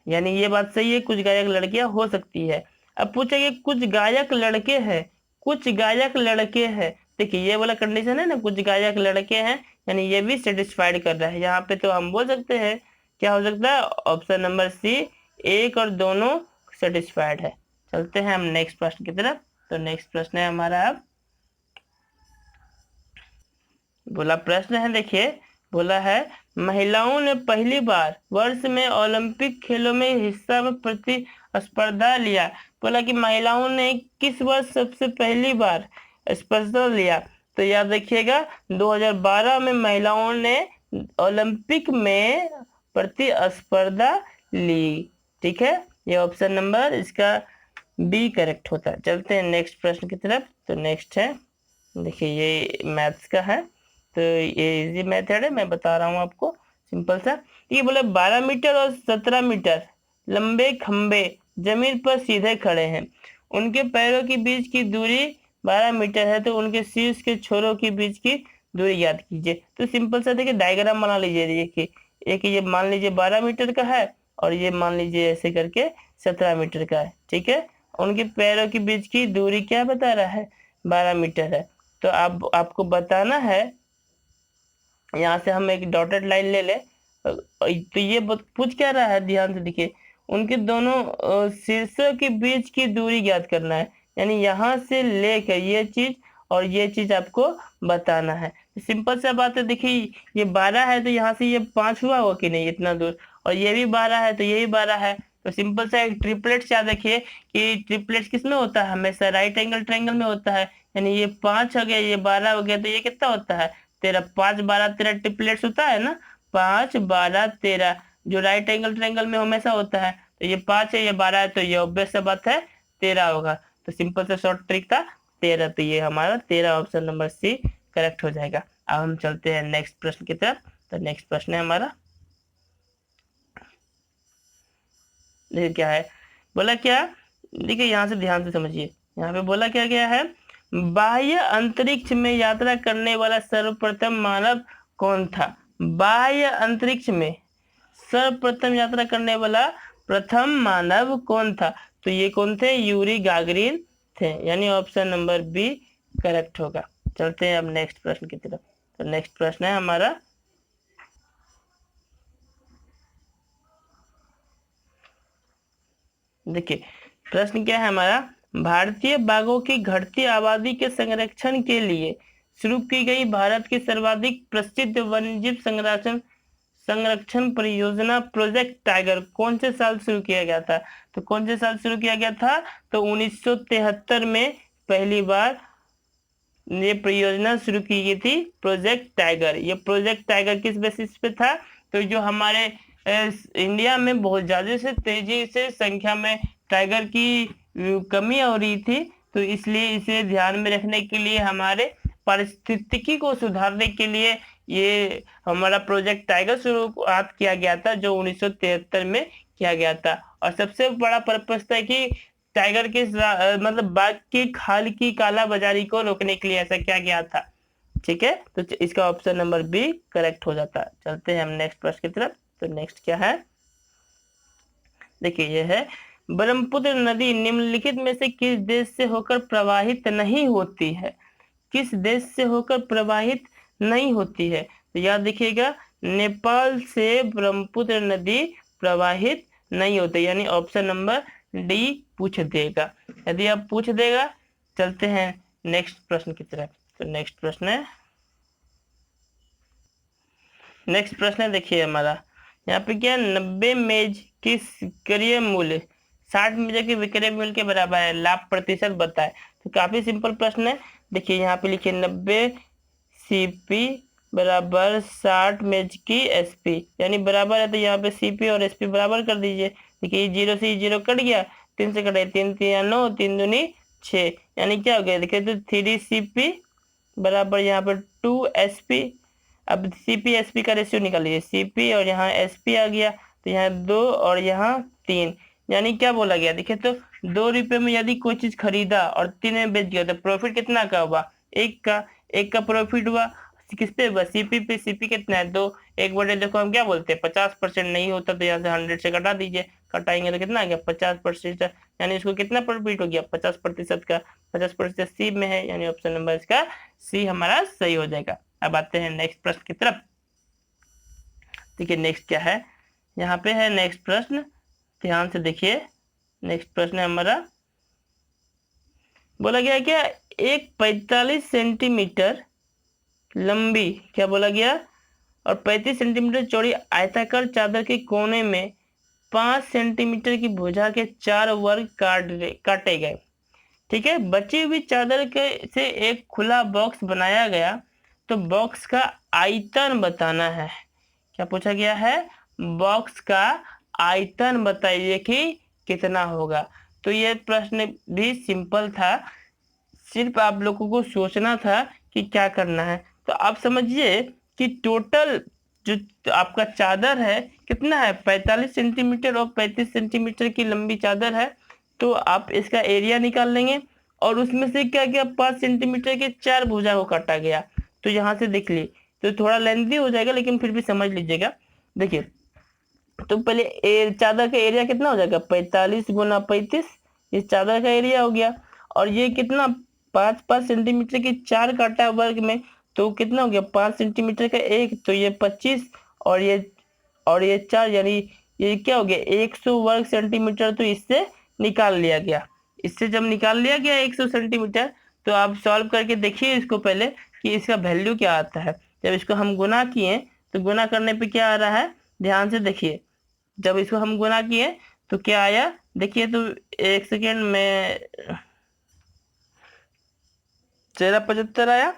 यानी ये बात सही है, कुछ गायक लड़कियां हो सकती है। अब पूछेंगे कुछ गायक लड़के हैं, कुछ गायक लड़के हैं, देखिए ये वाला कंडीशन है ना, कुछ गायक लड़के हैं, यानी ये भी सेटिस्फाइड कर रहा है। यहाँ पे तो हम बोल सकते हैं क्या हो सकता है, ऑप्शन नंबर सी, एक और दोनों सेटिस्फाइड है। चलते हैं हम नेक्स्ट प्रश्न की तरफ। तो नेक्स्ट प्रश्न है हमारा, अब बोला प्रश्न है, देखिए बोला है महिलाओं ने पहली बार वर्ष में ओलंपिक खेलों में हिस्सा में प्रतिस्पर्धा लिया। बोला कि महिलाओं ने किस वर्ष सबसे पहली बार स्पर्धा लिया। तो याद रखिएगा 2012 में महिलाओं ने ओलंपिक में प्रतिस्पर्धा ली। ठीक है, ये ऑप्शन नंबर इसका बी करेक्ट होता है। चलते हैं नेक्स्ट प्रश्न की तरफ। तो नेक्स्ट है, देखिए ये मैथ्स का है, तो ये इजी मेथड है, मैं बता रहा हूँ आपको सिंपल सा। ये बोले 12 मीटर और 17 मीटर लंबे खंबे जमीन पर सीधे खड़े हैं, उनके पैरों के बीच की दूरी 12 मीटर है, तो उनके शीर्ष के छोरों के बीच की दूरी याद कीजिए। तो सिंपल सा देखिए डायग्राम बना लीजिए। देखिए एक ये मान लीजिए 12 मीटर का है और ये मान लीजिए ऐसे करके 17 मीटर का है। ठीक है, उनके पैरों के बीच की दूरी क्या बता रहा है, 12 मीटर है। तो आपको बताना है, यहाँ से हम एक डॉटेड लाइन ले ले। तो ये पूछ क्या रहा है, ध्यान से देखिए, उनके दोनों शीर्षों के बीच की दूरी ज्ञात करना है, यानी यहाँ से लेकर ये चीज और ये चीज आपको बताना है। सिंपल सा बात है, देखिए ये 12 है तो यहाँ से ये 5 हुआ कि नहीं इतना दूर, और ये भी 12 है तो ये भी 12 है। तो सिंपल सा एक ट्रिपलेट्स याद रखिए कि ट्रिपलेट्स किस में होता है, हमेशा राइट एंगल ट्रायंगल में होता है। यानी ये 5 हो गया, ये 12 हो गया, तो ये कितना होता है 13। 5 12 13 ट्रिपलेट्स होता है ना, 5 12 13, जो राइट एंगल ट्रायंगल में हमेशा होता है। तो ये 5 है, ये 12 है, तो ये ऑब्वियस सा बात है 13 होगा। तो सिंपल सा शॉर्ट ट्रिक था 13, तो ये हमारा 13 ऑप्शन नंबर सी करेक्ट हो जाएगा। अब हम चलते हैं नेक्स्ट प्रश्न की तरफ। तो नेक्स्ट प्रश्न है हमारा, देखिए क्या है, बोला क्या, देखिए यहाँ से ध्यान से समझिए, यहाँ पे बोला क्या गया है, बाह्य अंतरिक्ष में यात्रा करने वाला सर्वप्रथम मानव कौन था। बाह्य अंतरिक्ष में सर्वप्रथम यात्रा करने वाला प्रथम मानव कौन था, तो ये कौन थे, यूरी गागरिन थे, यानी ऑप्शन नंबर बी करेक्ट होगा। चलते हैं अब नेक्स्ट प्रश्न की तरफ। तो नेक्स्ट प्रश्न है हमारा, देखिए प्रश्न क्या है हमारा, भारतीय बाघों की घटती आबादी के संरक्षण के लिए शुरू की गई भारत की सर्वाधिक प्रसिद्ध वन्यजीव संरक्षण परियोजना प्रोजेक्ट टाइगर कौन से साल शुरू किया गया था। तो कौन से साल शुरू किया गया था, तो 1973 में पहली बार ये परियोजना शुरू की गई थी, प्रोजेक्ट टाइगर। ये प्रोजेक्ट टाइगर किस बेसिस पे था, तो जो हमारे इंडिया में बहुत ज्यादा से तेजी से संख्या में टाइगर की कमी हो रही थी, तो इसलिए इसे ध्यान में रखने के लिए, हमारे पारिस्थितिकी को सुधारने के लिए ये हमारा प्रोजेक्ट टाइगर शुरुआत किया गया था, जो 1973 में किया गया था। और सबसे बड़ा पर्पस था कि टाइगर के मतलब बाघ की खाल की काला बाजारी को रोकने के लिए ऐसा किया गया था। ठीक है, तो इसका ऑप्शन नंबर बी करेक्ट हो जाता है। चलते हैं हम नेक्स्ट प्रश्न की तरफ। तो नेक्स्ट क्या है, देखिए ये है, ब्रह्मपुत्र नदी निम्नलिखित में से किस देश से होकर प्रवाहित नहीं होती है। किस देश से होकर प्रवाहित नहीं होती है, तो याद रखिएगा नेपाल से ब्रह्मपुत्र नदी प्रवाहित नहीं होती, यानी ऑप्शन नंबर डी पूछ देगा। यदि आप पूछ देगा, चलते हैं नेक्स्ट प्रश्न की तरफ। तो नेक्स्ट प्रश्न है, देखिए हमारा यहाँ पे क्या, 90 मेज की विक्रय मूल्य 60 मेज के विक्रय मूल्य के बराबर है, लाभ प्रतिशत बताए। तो काफी सिंपल प्रश्न है। देखिए यहाँ पे लिखिए 90 सीपी बराबर 60 मेज की एसपी, यानी बराबर है, तो यहाँ पे सीपी और एसपी बराबर कर दीजिए। देखिए 0 से 0 कट गया, 3 से कटे 3 3 9, 3 दूनी 6, यानी क्या हो गया, देखिए तो 3 सीपी बराबर यहाँ पर 2 एसपी। अब सीपी एसपी का रेशियो निकाल लीजिए, सीपी और यहाँ एसपी आ गया, तो यहाँ 2 और यहाँ 3, यानी क्या बोला गया, देखिए तो 2 रुपए में यदि कोई चीज खरीदा और 3 में बेच गया, तो प्रॉफिट कितना का हुआ, 1 का प्रॉफिट हुआ। किस पे हुआ, सीपी पे। सीपी कितना है, 2। 1/, देखो हम क्या बोलते हैं 50% नहीं होता, तो यहाँ से 100 से घटा दीजिए, घटाएंगे तो कितना आ गया 50%, यानी इसको कितना प्रॉफिट हो गया 50% का, 50% सी में है, यानी ऑप्शन नंबर इसका सी हमारा सही हो जाएगा। अब आते हैं नेक्स्ट प्रश्न की तरफ। देखिए नेक्स्ट क्या है, यहाँ पे है नेक्स्ट प्रश्न, ध्यान से देखिए। नेक्स्ट प्रश्न है हमारा, बोला गया क्या, एक 45 सेंटीमीटर लंबी, क्या बोला गया, और 35 सेंटीमीटर चौड़ी आयताकार चादर के कोने में 5 सेंटीमीटर की भुजा के 4 वर्ग काटे गए। ठीक है। बची हुई चादर के से एक खुला बॉक्स बनाया गया, तो बॉक्स का आयतन बताना है। क्या पूछा गया है? बॉक्स का आयतन बताइए कि कितना होगा। तो ये प्रश्न भी सिंपल था, सिर्फ आप लोगों को सोचना था कि क्या करना है। तो आप समझिए कि टोटल जो आपका चादर है कितना है, 45 सेंटीमीटर और 35 सेंटीमीटर की लंबी चादर है। तो आप इसका एरिया निकाल लेंगे और उसमें से क्या क्या 5 सेंटीमीटर के 4 भुजा को काटा गया। तो यहाँ से देख ली, तो थोड़ा लेंथी हो जाएगा लेकिन फिर भी समझ लीजिएगा। देखिए, तो पहले चादर का एरिया कितना हो जाएगा, 45 गुना 35, इस चादर का एरिया हो गया। और ये कितना, 5-5 सेंटीमीटर की 4 काटा वर्ग में, तो कितना हो गया, 5 सेंटीमीटर का 1, तो ये 25, और ये 4, यानी ये क्या हो गया, 100 वर्ग सेंटीमीटर। तो इससे निकाल लिया गया। इससे जब निकाल लिया गया 100 सेंटीमीटर, तो आप सॉल्व करके देखिए इसको पहले कि इसका वैल्यू क्या आता है। जब इसको हम गुना किए तो गुना करने पे क्या आ रहा है, ध्यान से देखिए। जब इसको हम गुना किए तो क्या आया, देखिए। तो एक सेकेंड में 1375 आया।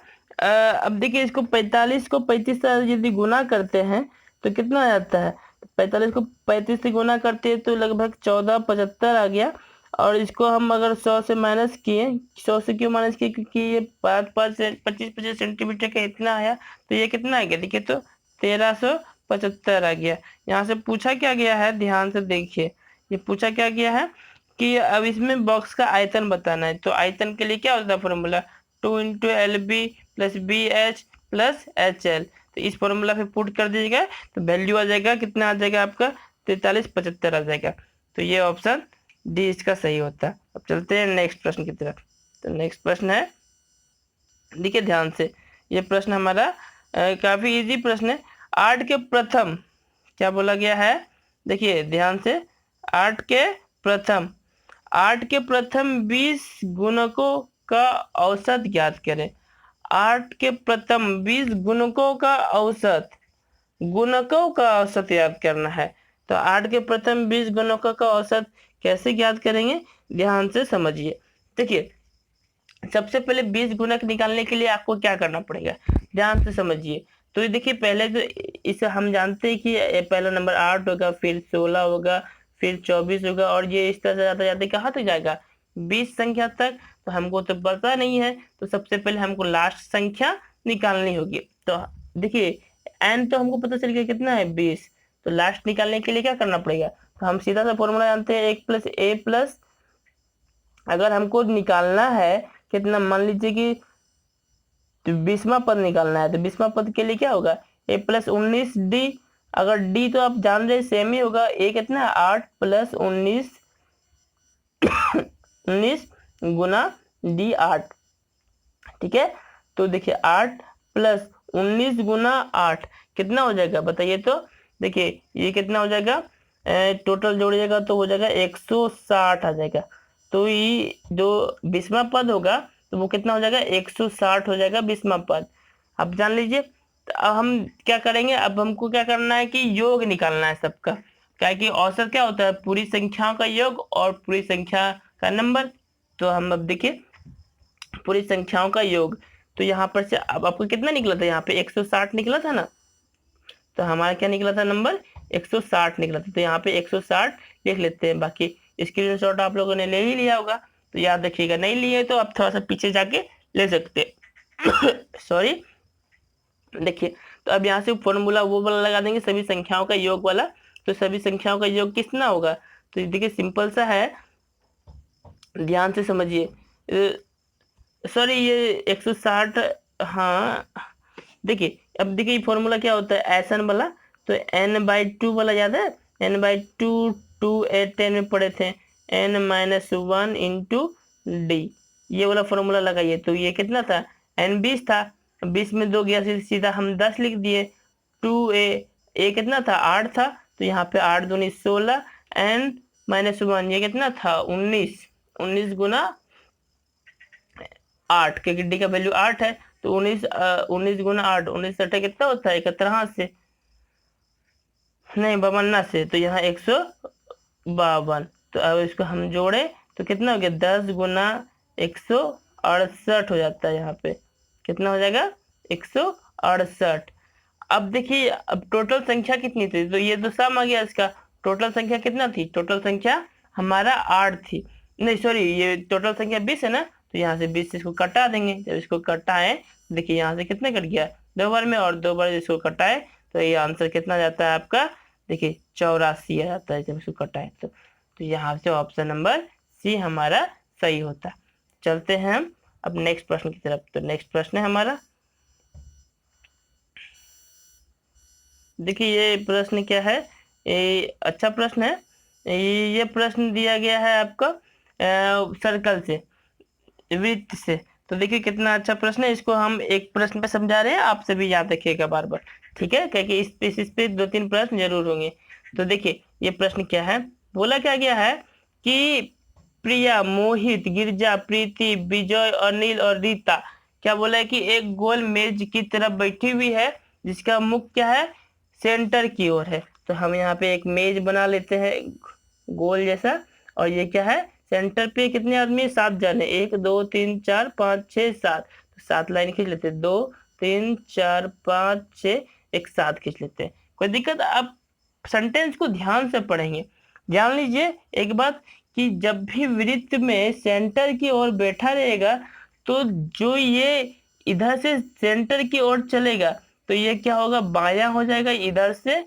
अब देखिए, इसको 45 को 35 से यदि गुना करते हैं तो कितना आ जाता है, 45 को 35 से गुना करते हैं तो लगभग 1475 आ गया। और इसको हम अगर 100 से माइनस किए, 100 से क्यों माइनस किए, क्योंकि ये 5-5 से 25-25 सेंटीमीटर का इतना आया, तो ये कितना आ गया, देखिए तो 1375 आ गया। यहाँ से पूछा क्या गया है, ध्यान से देखिए, ये पूछा क्या गया है कि अब इसमें बॉक्स का आयतन बताना है। तो आयतन के लिए क्या होता है formula, 2 × LB plus BH plus HL। तो इस फॉर्मूला पे पुट कर दीजिएगा तो वैल्यू आ जाएगा, कितना आ जाएगा आपका, 4375 आ जाएगा। तो ये ऑप्शन डी इसका सही होता है। अब चलते हैं नेक्स्ट प्रश्न की तरफ। तो नेक्स्ट प्रश्न है, देखिए ध्यान से, ये प्रश्न हमारा काफी इजी प्रश्न है। आर्ट के प्रथम, क्या बोला गया है, देखिए ध्यान से, आर्ट के प्रथम आठ के प्रथम 20 गुणकों का औसत ज्ञात करें। 8 के प्रथम 20 गुणकों का औसत, गुणकों का औसत याद करना है। तो 8 के प्रथम 20 गुणकों का औसत कैसे ज्ञात करेंगे, ध्यान से समझिए। देखिए, सबसे पहले 20 गुणक निकालने के लिए आपको क्या करना पड़ेगा, ध्यान से समझिए। तो ये देखिए, पहले तो इसे हम जानते हैं कि पहला नंबर 8 होगा, फिर 16 होगा, फिर 24 होगा, और ये इस तरह से जाते जाते कहाँ तक जाएगा, 20 संख्या तक। तो हमको तो पता नहीं है, तो सबसे पहले हमको लास्ट संख्या निकालनी होगी। तो देखिए, एन तो हमको पता चल गया कितना है, 20। तो लास्ट निकालने के लिए क्या करना पड़ेगा, तो हम सीधा सा फॉर्मूला जानते हैं, 1 + A प्लस, अगर हमको निकालना है कितना, मान लीजिए कि तो 20वां पद निकालना है, तो 20वां पद के लिए क्या होगा, A + 19D। अगर D तो आप जान रहे सेम ही होगा, A कितना, 8 + 19 19 गुना D 8, ठीक है। तो देखिए 8 + 19 गुना 8 कितना हो जाएगा बताइए। तो देखिए ये कितना हो जाएगा, टोटल जोड़िएगा तो हो जाएगा 160 आ जाएगा। तो ये जो 20वां पद होगा तो वो कितना हो जाएगा, 160 हो जाएगा 20वां पद। अब जान लीजिए, तो अब हम क्या करेंगे, अब हमको क्या करना है कि योग निकालना है सबका। क्या कि औसत क्या होता है, पूरी संख्याओं का योग और पूरी संख्या का नंबर। तो हम अब देखिए, पूरी संख्याओं का योग, तो यहाँ पर से अब आपको कितना निकला था, यहाँ पे 160 निकला था ना। तो हमारा क्या निकला था, नंबर 160 निकला था। तो यहाँ पे 160 लिख लेते हैं। बाकी स्क्रीनशॉट आप लोगों ने ले ही लिया होगा, तो याद रखिएगा, नहीं लिए तो आप थोड़ा सा पीछे जाके ले सकते सॉरी। देखिए, तो अब यहाँ से फॉर्मूला वो वाला लगा देंगे, सभी संख्याओं का योग वाला। तो सभी संख्याओं का योग कितना होगा, तो देखिए सिंपल सा है, ध्यान से समझिए। सॉरी, ये 160, हाँ देखिए, अब देखिए फॉर्मूला क्या होता है, एसन वाला। तो n/2 वाला याद है, n/2 2 में पढ़े थे, n-1 इंटू डी, ये वाला फॉर्मूला लगाइए। तो ये कितना था, n 20 था, 20 में 2 गया, सीधा हम 10 लिख दिए। 2a, a कितना था, 8 था, तो यहाँ पे 8 दूनी 16, n-1 ये कितना था, 19, 19 गुना 8, क्योंकि डी का वैल्यू 8 है। तो 19 गुना 8, 19 सट्टा कितना होता है, 71 से, नहीं 52 से, तो यहाँ 152। तो अब इसको हम जोड़े तो कितना हो गया, 10 गुना 168 हो जाता है। यहाँ पे कितना हो जाएगा? 168। अब देखिए, अब टोटल संख्या कितनी थी, तो ये तो सम आ गया इसका। टोटल संख्या कितना थी? टोटल संख्या हमारा 8 थी। नहीं सॉरी, ये टोटल संख्या 20 है ना, तो यहाँ से 20 से इसको कटा देंगे। जब इसको कटाए, देखिए यहाँ से कितने कट गया? 2 बार में, और 2 बार इसको कटाए तो ये आंसर कितना जाता है आपका? देखिए 84 आ जाता है जब इसको कटाए तो यहाँ से ऑप्शन नंबर सी हमारा सही होता है। चलते हैं हम अब नेक्स्ट प्रश्न की तरफ। तो नेक्स्ट प्रश्न है हमारा, देखिए ये प्रश्न क्या है, ये अच्छा प्रश्न है। ये प्रश्न दिया गया है आपका सर्कल से, वृत्त से। तो देखिए कितना अच्छा प्रश्न है, इसको हम एक प्रश्न पे समझा रहे हैं, आप सभी याद रखिएगा बार बार, ठीक है, क्योंकि इस पे 2-3 प्रश्न जरूर होंगे। तो देखिए ये प्रश्न क्या है, बोला क्या गया है कि प्रिया, मोहित, गिरजा, प्रीति, विजय, अनिल और रीता, क्या बोला है कि एक गोल मेज की तरफ बैठी हुई है जिसका मुख क्या है? सेंटर की ओर है। तो हम यहाँ पे एक मेज बना लेते हैं गोल जैसा, और ये क्या है? सेंटर पे कितने आदमी? 7 जने, 1 2 3 4 5 6 7, तो 7 लाइन खींच लेते हैं, 2 3 4 5 6, एक 7 खींच लेते हैं। कोई दिक्कत? आप सेंटेंस को ध्यान से पढ़ेंगे। जान लीजिए एक बात कि जब भी वृत्त में सेंटर की ओर बैठा रहेगा, तो जो ये इधर से सेंटर की ओर चलेगा तो ये क्या होगा? बायां हो जाएगा इधर से,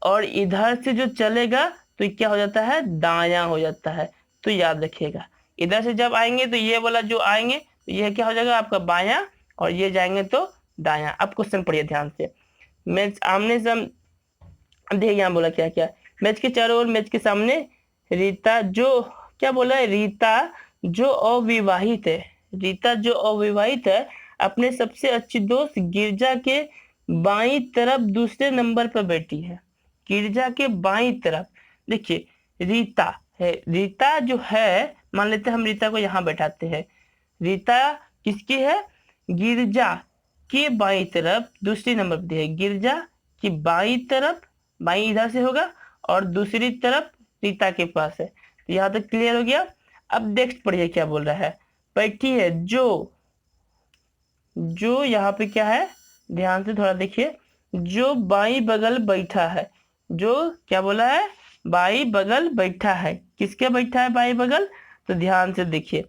और इधर से जो चलेगा तो क्या हो जाता है? दायां हो जाता है। तो याद रखिएगा, इधर से जब आएंगे तो ये वाला जो आएंगे तो ये क्या हो जाएगा आपका? बायां, और ये जाएंगे तो दायां। अब क्वेश्चन पढ़िए ध्यान से। मैच आमने सामने, देखिए यहाँ बोला क्या क्या, मैच के चारों ओर, मैच के सामने रीता जो, क्या बोला है? रीता जो अविवाहित है, रीता जो अविवाहित है अपने सबसे अच्छी दोस्त गिरजा के बाई तरफ दूसरे नंबर पर बैठी है। गिरजा के बाई तरफ, देखिए रीता है, रीता जो है, मान लेते हैं हम रीता को यहाँ बैठाते हैं। रीता किसकी है? गिरजा के बाई तरफ दूसरी नंबर पर है। गिरजा की बाई तरफ, बाई इधर से होगा, और दूसरी तरफ रीता के पास है। तो यहाँ तक क्लियर हो गया। अब नेक्स्ट पढ़िए क्या बोल रहा है। बैठी है जो, जो यहाँ पे क्या है? ध्यान से थोड़ा देखिए, जो बाई बगल बैठा है, जो क्या बोला है? बाई बगल बैठा है। किसके बैठा है बाई बगल? तो ध्यान से देखिए,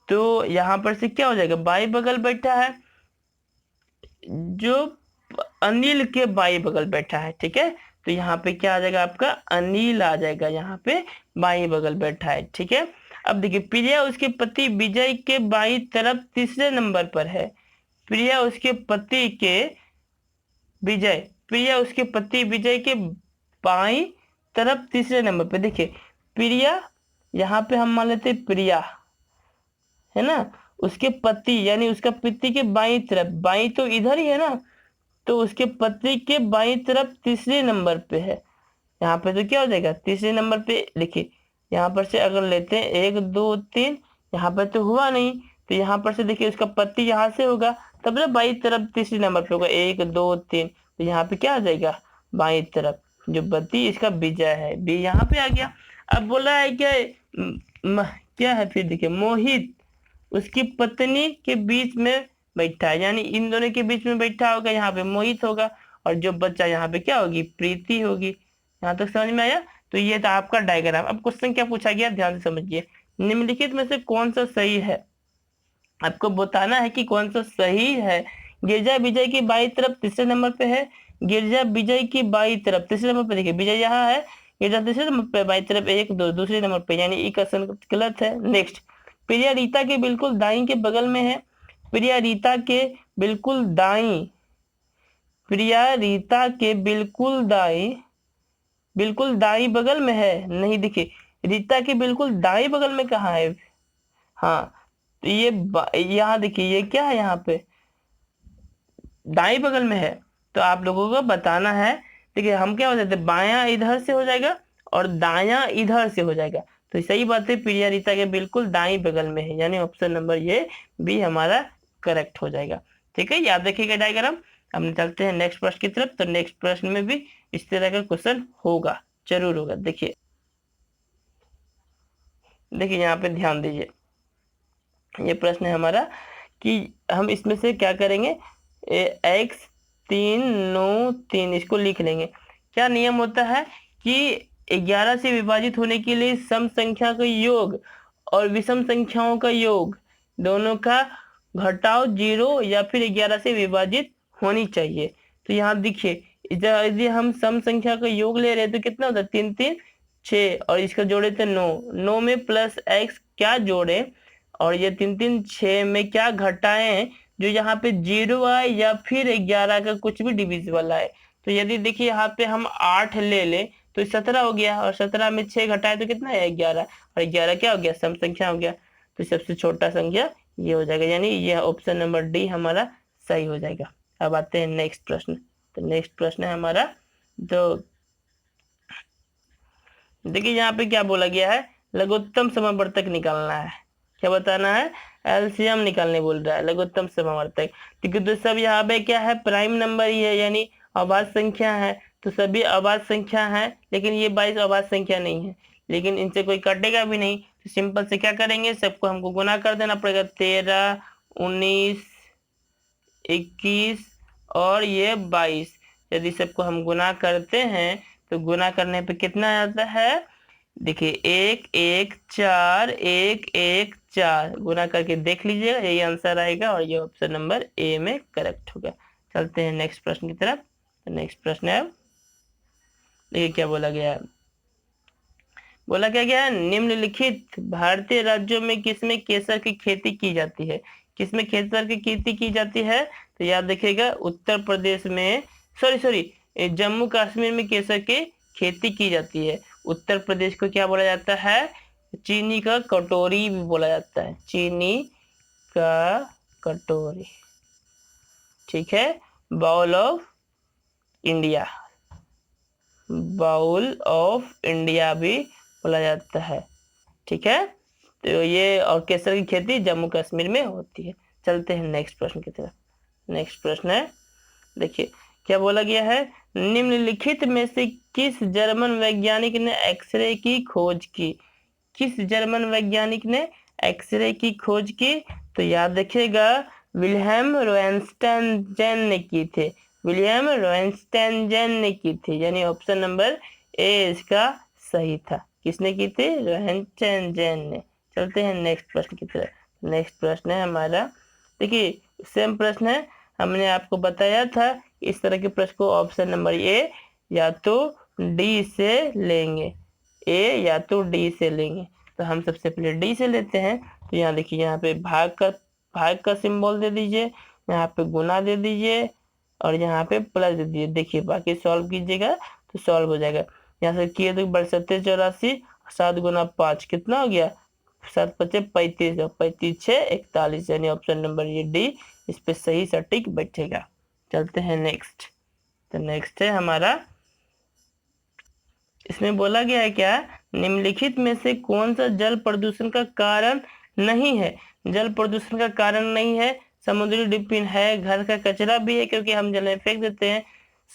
तो यहाँ पर से क्या हो जाएगा? बाई बगल बैठा है, जो अनिल के बाई बगल बैठा है, ठीक है। तो यहाँ पे क्या आ जाएगा आपका? अनिल आ जाएगा, यहाँ पे बाई बगल बैठा है, ठीक है। अब देखिए, प्रिया उसके पति विजय के बाई तरफ तीसरे नंबर पर है। प्रिया उसके पति के विजय, प्रिया उसके पति विजय के बाई तरफ तीसरे नंबर पे। देखिए प्रिया, यहाँ पे हम मान लेते प्रिया है ना, उसके पति यानी उसका पति के बाई तरफ, बाई तो इधर ही है ना, तो उसके पति के बाई तरफ तीसरे नंबर पे है। यहाँ पे तो क्या हो जाएगा? तीसरे नंबर पे। देखिए यहाँ पर से अगर लेते हैं 1 2 3, यहाँ पर तो हुआ नहीं, तो यहाँ पर से देखिए उसका पति यहाँ से होगा, तब ना बाई तरफ तीसरे नंबर पे होगा 1 2 3, तो यहाँ पे क्या आ जाएगा? बाई तरफ जो पति इसका विजय है, बी यहाँ पे आ गया। अब बोला है क्या? क्या है फिर? देखिए मोहित उसकी पत्नी के बीच में बैठा है, यानी इन दोनों के बीच में बैठा होगा, यहाँ पे मोहित होगा, और जो बच्चा यहाँ पे क्या होगी? प्रीति होगी। यहाँ तक समझ में आया? तो ये था आपका डायग्राम। अब क्वेश्चन क्या पूछा गया, ध्यान से समझिए। निम्नलिखित में से कौन सा सही है? आपको बताना है कि कौन सा सही है। गिरजा विजय की बाई तरफ तीसरे नंबर पे है, गिरजा विजय की बाई तरफ तीसरे नंबर पे। देखिए विजय यहाँ है, गिरजा तीसरे नंबर पे, बाई तरफ 1 2 दूसरे नंबर पे, यानी ई का गलत है। नेक्स्ट, प्रिया रीता के बिल्कुल दाई के बगल में है। प्रिया रीता के बिल्कुल दाई, प्रिया रीता के बिल्कुल दाई बगल में है। नहीं, देखिए रीता के बिल्कुल दाई बगल में कहाँ है? हाँ, तो ये यहाँ देखिए ये क्या है? यहाँ पे दाई बगल में है। तो आप लोगों को बताना है। देखिए हम क्या हो जाते हैं, बायां इधर से हो जाएगा और दायां इधर से हो जाएगा। तो सही बात है, प्रिया रीता के बिल्कुल दाई बगल में है, यानी ऑप्शन नंबर ये बी हमारा करेक्ट हो जाएगा। ठीक है, याद रखिएगा डायग्राम। हम चलते हैं नेक्स्ट प्रश्न की तरफ। तो नेक्स्ट प्रश्न में भी इस तरह का क्वेश्चन होगा, जरूर होगा। देखिए देखिए यहाँ पे ध्यान दीजिए, ये प्रश्न है हमारा कि हम इसमें से क्या करेंगे, x 3 9 3 इसको लिख लेंगे। क्या नियम होता है कि 11 से विभाजित होने के लिए सम संख्या का योग और विषम संख्याओं का योग दोनों का घटाव 0 या फिर 11 से विभाजित होनी चाहिए। तो यहाँ देखिए, यदि हम सम संख्या का योग ले रहे हैं तो कितना होता है, 3 3 6 और इसका जोड़े थे 9, 9 में प्लस x क्या जोड़े और ये 3 3 6 में क्या घटाएं जो यहाँ पे 0 आए या फिर 11 का कुछ भी डिविजिबल आए। तो यदि देखिए यहाँ पे हम 8 ले ले तो 17 हो गया और 17 में 6 घटाए तो कितना है 11 और 11 क्या हो गया, सम संख्या हो गया। तो सबसे छोटा संख्या ये हो जाएगा, यानी यह ऑप्शन नंबर डी हमारा सही हो जाएगा। अब आते हैं नेक्स्ट प्रश्न। तो नेक्स्ट प्रश्न है हमारा, तो देखिए यहाँ पे क्या बोला गया है, लघुत्तम समवर्तक निकालना है। क्या बताना है, एलसीएम निकालने बोल रहा है, लघुत्तम समवर्तक। क्योंकि तो सब यहाँ पे क्या है, प्राइम नंबर ही है, यानी अभाज्य संख्या है। तो सभी अभाज्य संख्या है, लेकिन ये 22 अभाज्य संख्या नहीं है, लेकिन इनसे कोई कटेगा भी नहीं। तो सिंपल से क्या करेंगे, सबको हमको गुना कर देना पड़ेगा, 13 19 21 और ये 22। यदि सबको हम गुना करते हैं तो गुना करने पे कितना आता है, देखिए 1 1 4 1 1 4 गुना करके देख लीजिएगा, यही आंसर आएगा और ये ऑप्शन नंबर ए में करेक्ट होगा। चलते हैं नेक्स्ट प्रश्न की तरफ। नेक्स्ट प्रश्न है, देखिए क्या बोला गया है, बोला क्या गया है, निम्नलिखित भारतीय राज्यों में किसमें केसर की खेती की जाती है। किसमें केसर की खेती की जाती है, तो याद रखिएगा उत्तर प्रदेश में, सॉरी जम्मू कश्मीर में केसर की खेती की जाती है। उत्तर प्रदेश को क्या बोला जाता है, चीनी का कटोरी भी बोला जाता है, चीनी का कटोरी, ठीक है। Bowl of India, bowl of India भी बोला जाता है, ठीक है। तो ये और केसर की खेती जम्मू कश्मीर में होती है। चलते हैं नेक्स्ट प्रश्न की तरफ। नेक्स्ट प्रश्न है, देखिए क्या बोला गया है, निम्नलिखित में से किस जर्मन वैज्ञानिक ने एक्सरे की खोज की। किस जर्मन वैज्ञानिक ने एक्सरे की खोज की, तो याद रखिएगा विल्हेम रोएंस्टेनजेन ने की थी, विलियम रोएंस्टेनजेन ने की थी, यानी ऑप्शन नंबर ए इसका सही था। किसने की थी, रोएंस्टेनजेन ने। चलते हैं नेक्स्ट प्रश्न की तरफ। नेक्स्ट प्रश्न है हमारा, देखिए सेम प्रश्न है, हमने आपको बताया था इस तरह के प्रश्न को ऑप्शन नंबर ए या तो डी से लेंगे, ए या तो डी से लेंगे। तो हम सबसे पहले डी से लेते हैं। तो यहाँ देखिए, यहाँ पे भाग का सिंबल दे दीजिए, यहाँ पे गुना दे दीजिए और यहाँ पे प्लस दे दीजिए। देखिए बाकी सॉल्व कीजिएगा तो सॉल्व हो जाएगा। यहाँ से किए तो 72 84, 7 गुना 5 कितना हो गया, 7 5 35 और 35 6 41, यानी ऑप्शन नंबर ये डी इस पे सही सटीक बैठेगा। चलते हैं नेक्स्ट। तो नेक्स्ट है हमारा, इसमें बोला गया है क्या, निम्नलिखित में से कौन सा जल प्रदूषण का कारण नहीं है। जल प्रदूषण का कारण नहीं है, समुद्री डिपिन है, घर का कचरा भी है क्योंकि हम जल में फेंक देते हैं,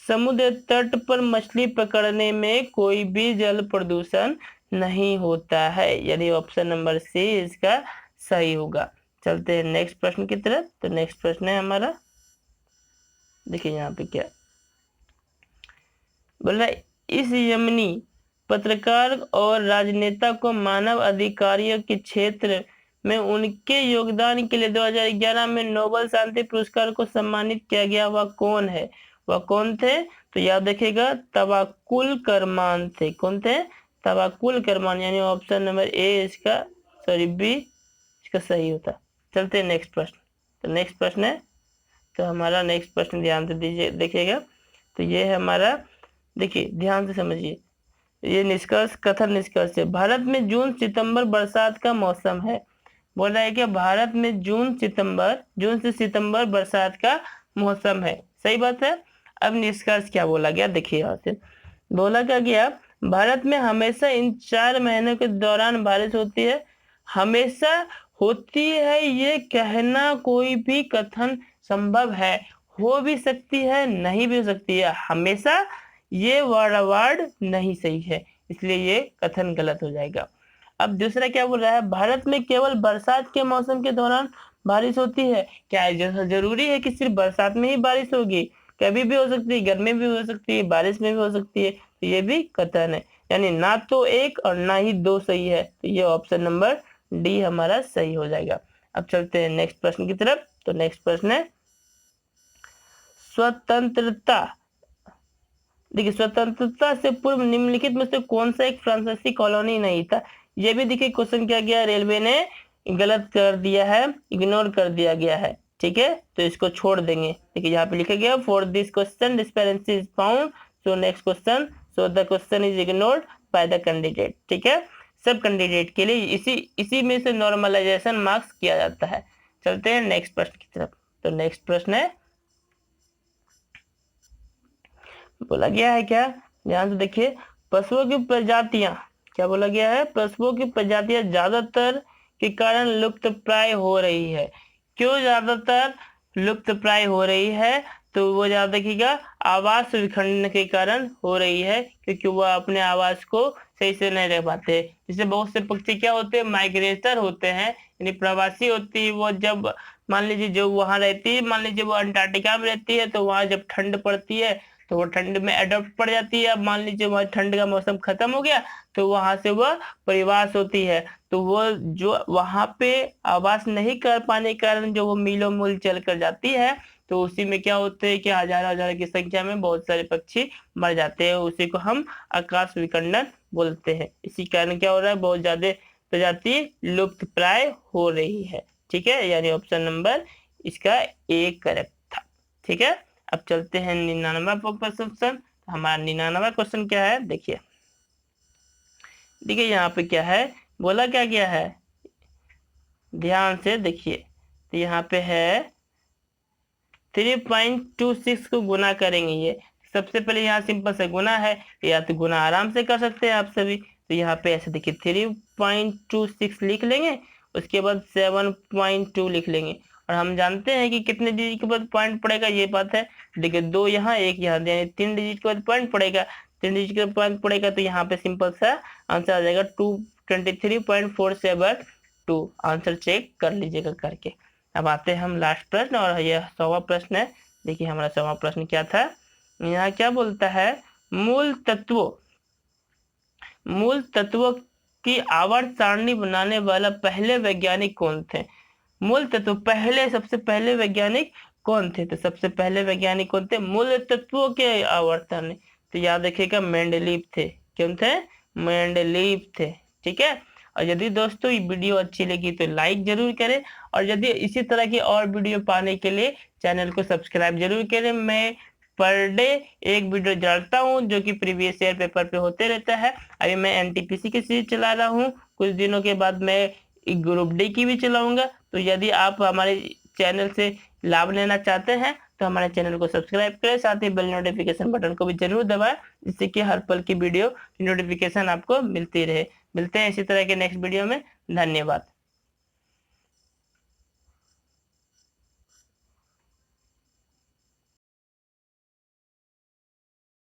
समुद्र तट पर मछली पकड़ने में कोई भी जल प्रदूषण नहीं होता है, यानी ऑप्शन नंबर सी इसका सही होगा। चलते हैं नेक्स्ट प्रश्न की तरफ। तो नेक्स्ट प्रश्न है हमारा, देखिए यहाँ पे क्या बोल रहा है, इस यमनी पत्रकार और राजनेता को मानव अधिकारियों के क्षेत्र में उनके योगदान के लिए 2011 में नोबेल शांति पुरस्कार को सम्मानित किया गया, वह कौन है, वह कौन थे, तो याद रखिएगा तवाक्कुल करमान थे। कौन थे, तवाक्कुल करमान, यानी ऑप्शन नंबर ए इसका, सॉरी बी इसका सही होता। चलते हैं नेक्स्ट प्रश्न। तो नेक्स्ट प्रश्न है, तो हमारा नेक्स्ट प्रश्न ध्यान से दीजिए, देखिएगा। तो ये है हमारा, देखिए ध्यान से समझिए, ये निष्कर्ष कथन निष्कर्ष है, भारत में जून सितंबर बरसात का मौसम है। बोल रहा है कि भारत में जून से सितंबर बरसात का मौसम है, सही बात है। अब निष्कर्ष क्या बोला गया, देखिए यहाँ से बोला क्या गया, भारत में हमेशा इन 4 महीनों के दौरान बारिश होती है। हमेशा होती है ये कहना कोई भी कथन संभव है, हो भी सकती है नहीं भी हो सकती है, हमेशा ये वर्ड नहीं सही है, इसलिए ये कथन गलत हो जाएगा। अब दूसरा क्या बोल रहा है, भारत में केवल बरसात के मौसम के दौरान बारिश होती है। क्या जरूरी है कि सिर्फ बरसात में ही बारिश होगी? कभी भी हो सकती है, गर्मी भी हो सकती है, बारिश में भी हो सकती है। तो ये भी कथन है, यानी ना तो एक और ना ही दो सही है। तो ये ऑप्शन नंबर डी हमारा सही हो जाएगा। अब चलते हैं नेक्स्ट प्रश्न की तरफ। तो नेक्स्ट प्रश्न है स्वतंत्रता। देखिए, स्वतंत्रता से पूर्व निम्नलिखित में से कौन सा एक फ्रांसीसी कॉलोनी नहीं था? ये भी देखिए क्वेश्चन क्या गया, रेलवे ने गलत कर दिया है, इग्नोर कर दिया गया है। ठीक है, तो इसको छोड़ देंगे। देखिए यहाँ पे लिखा गया for this question discrepancy is found, so next question, so the question is ignored by the candidate. ठीक है, सब कैंडिडेट के लिए इसी में से नॉर्मलाइजेशन मार्क्स किया जाता है। चलते हैं नेक्स्ट प्रश्न की तरफ। तो नेक्स्ट प्रश्न है, बोला गया है क्या, ध्यान से देखिए, पशुओं की प्रजातियां, क्या बोला गया है, पशुओं की प्रजातियां ज्यादातर के कारण लुप्त प्राय हो रही है। क्यों ज्यादातर लुप्त प्राय हो रही है? तो वो ज्यादा देखिएगा आवास विखंडन के कारण हो रही है, क्योंकि वह अपने आवास को सही से नहीं रह पाते। जैसे बहुत से पक्षी क्या होते हैं, माइग्रेटर होते हैं, यानी प्रवासी होती है। वो जब मान लीजिए जो वहां रहती है, मान लीजिए वो अंटार्कटिका में रहती है, तो वहां जब ठंड पड़ती है तो वो ठंड में अडॉप्ट पड़ जाती है। अब मान लीजिए वहां ठंड का मौसम खत्म हो गया, तो वहां से वह परिवास होती है। तो वो जो वहां पे आवास नहीं कर पाने के कारण जो वो मीलों मूल चल कर जाती है, तो उसी में क्या होते हैं कि हजार हजार की संख्या में बहुत सारे पक्षी मर जाते हैं। उसी को हम आकाश विखंडन बोलते हैं। इसी कारण क्या हो रहा है, बहुत ज्यादा प्रजाति लुप्त प्राय हो रही है। ठीक है, यानी ऑप्शन नंबर इसका एक करेक्ट था। ठीक है, अब चलते हैं 99वां क्वेश्चन। हमारा 99वां क्वेश्चन क्या है, देखिए देखिए यहाँ पे क्या है, बोला क्या गया है, ध्यान से देखिए। तो यहाँ पे है 3.26 को गुना करेंगे। ये सबसे पहले यहाँ सिंपल से गुना है, या तो गुना आराम से कर सकते हैं आप सभी। तो यहाँ पे ऐसे देखिए 3.26 लिख लेंगे, उसके बाद 7.2 लिख लेंगे। और हम जानते हैं कि कितने डिजिट के बाद पॉइंट पड़ेगा, ये बात है। देखिए 2 यहाँ 1 यहाँ, यानी 3 डिजिट के बाद पॉइंट पड़ेगा। 3 डिजिट के बाद पॉइंट पड़ेगा, तो यहाँ पे सिंपल सा आंसर आ जाएगा 223.472। आंसर चेक कर लीजिएगा करके। अब आते हैं हम लास्ट प्रश्न, और यह 100वां प्रश्न है। देखिए हमारा 100वां प्रश्न क्या था, यहाँ क्या बोलता है, मूल तत्वों की आवर्त सारणी बनाने वाला पहले वैज्ञानिक कौन थे? मूल तत्व पहले, सबसे पहले वैज्ञानिक कौन थे? तो सबसे पहले वैज्ञानिक कौन थे मूल तत्वों के आवर्त सारणी? तो याद रखिएगा मेंडलीव थे। कौन थे? मेंडलीव थे। ठीक है, और यदि दोस्तों ये वीडियो अच्छी लगी तो लाइक जरूर करें, और यदि इसी तरह की और वीडियो पाने के लिए चैनल को सब्सक्राइब जरूर करें। मैं पर डे एक वीडियो डालता हूं जो कि प्रीवियस ईयर पेपर पे होते रहता है। अभी मैं एनटीपीसी की सीरीज चला रहा हूं, कुछ दिनों के बाद मैं ग्रुप डी की भी चलाऊंगा। तो यदि आप हमारे चैनल से लाभ लेना चाहते हैं तो हमारे चैनल को सब्सक्राइब करें, साथ ही बेल नोटिफिकेशन बटन को भी जरूर दबाएं, जिससे कि हर पल की वीडियो नोटिफिकेशन आपको मिलती रहे। मिलते हैं इसी तरह के नेक्स्ट वीडियो में। धन्यवाद।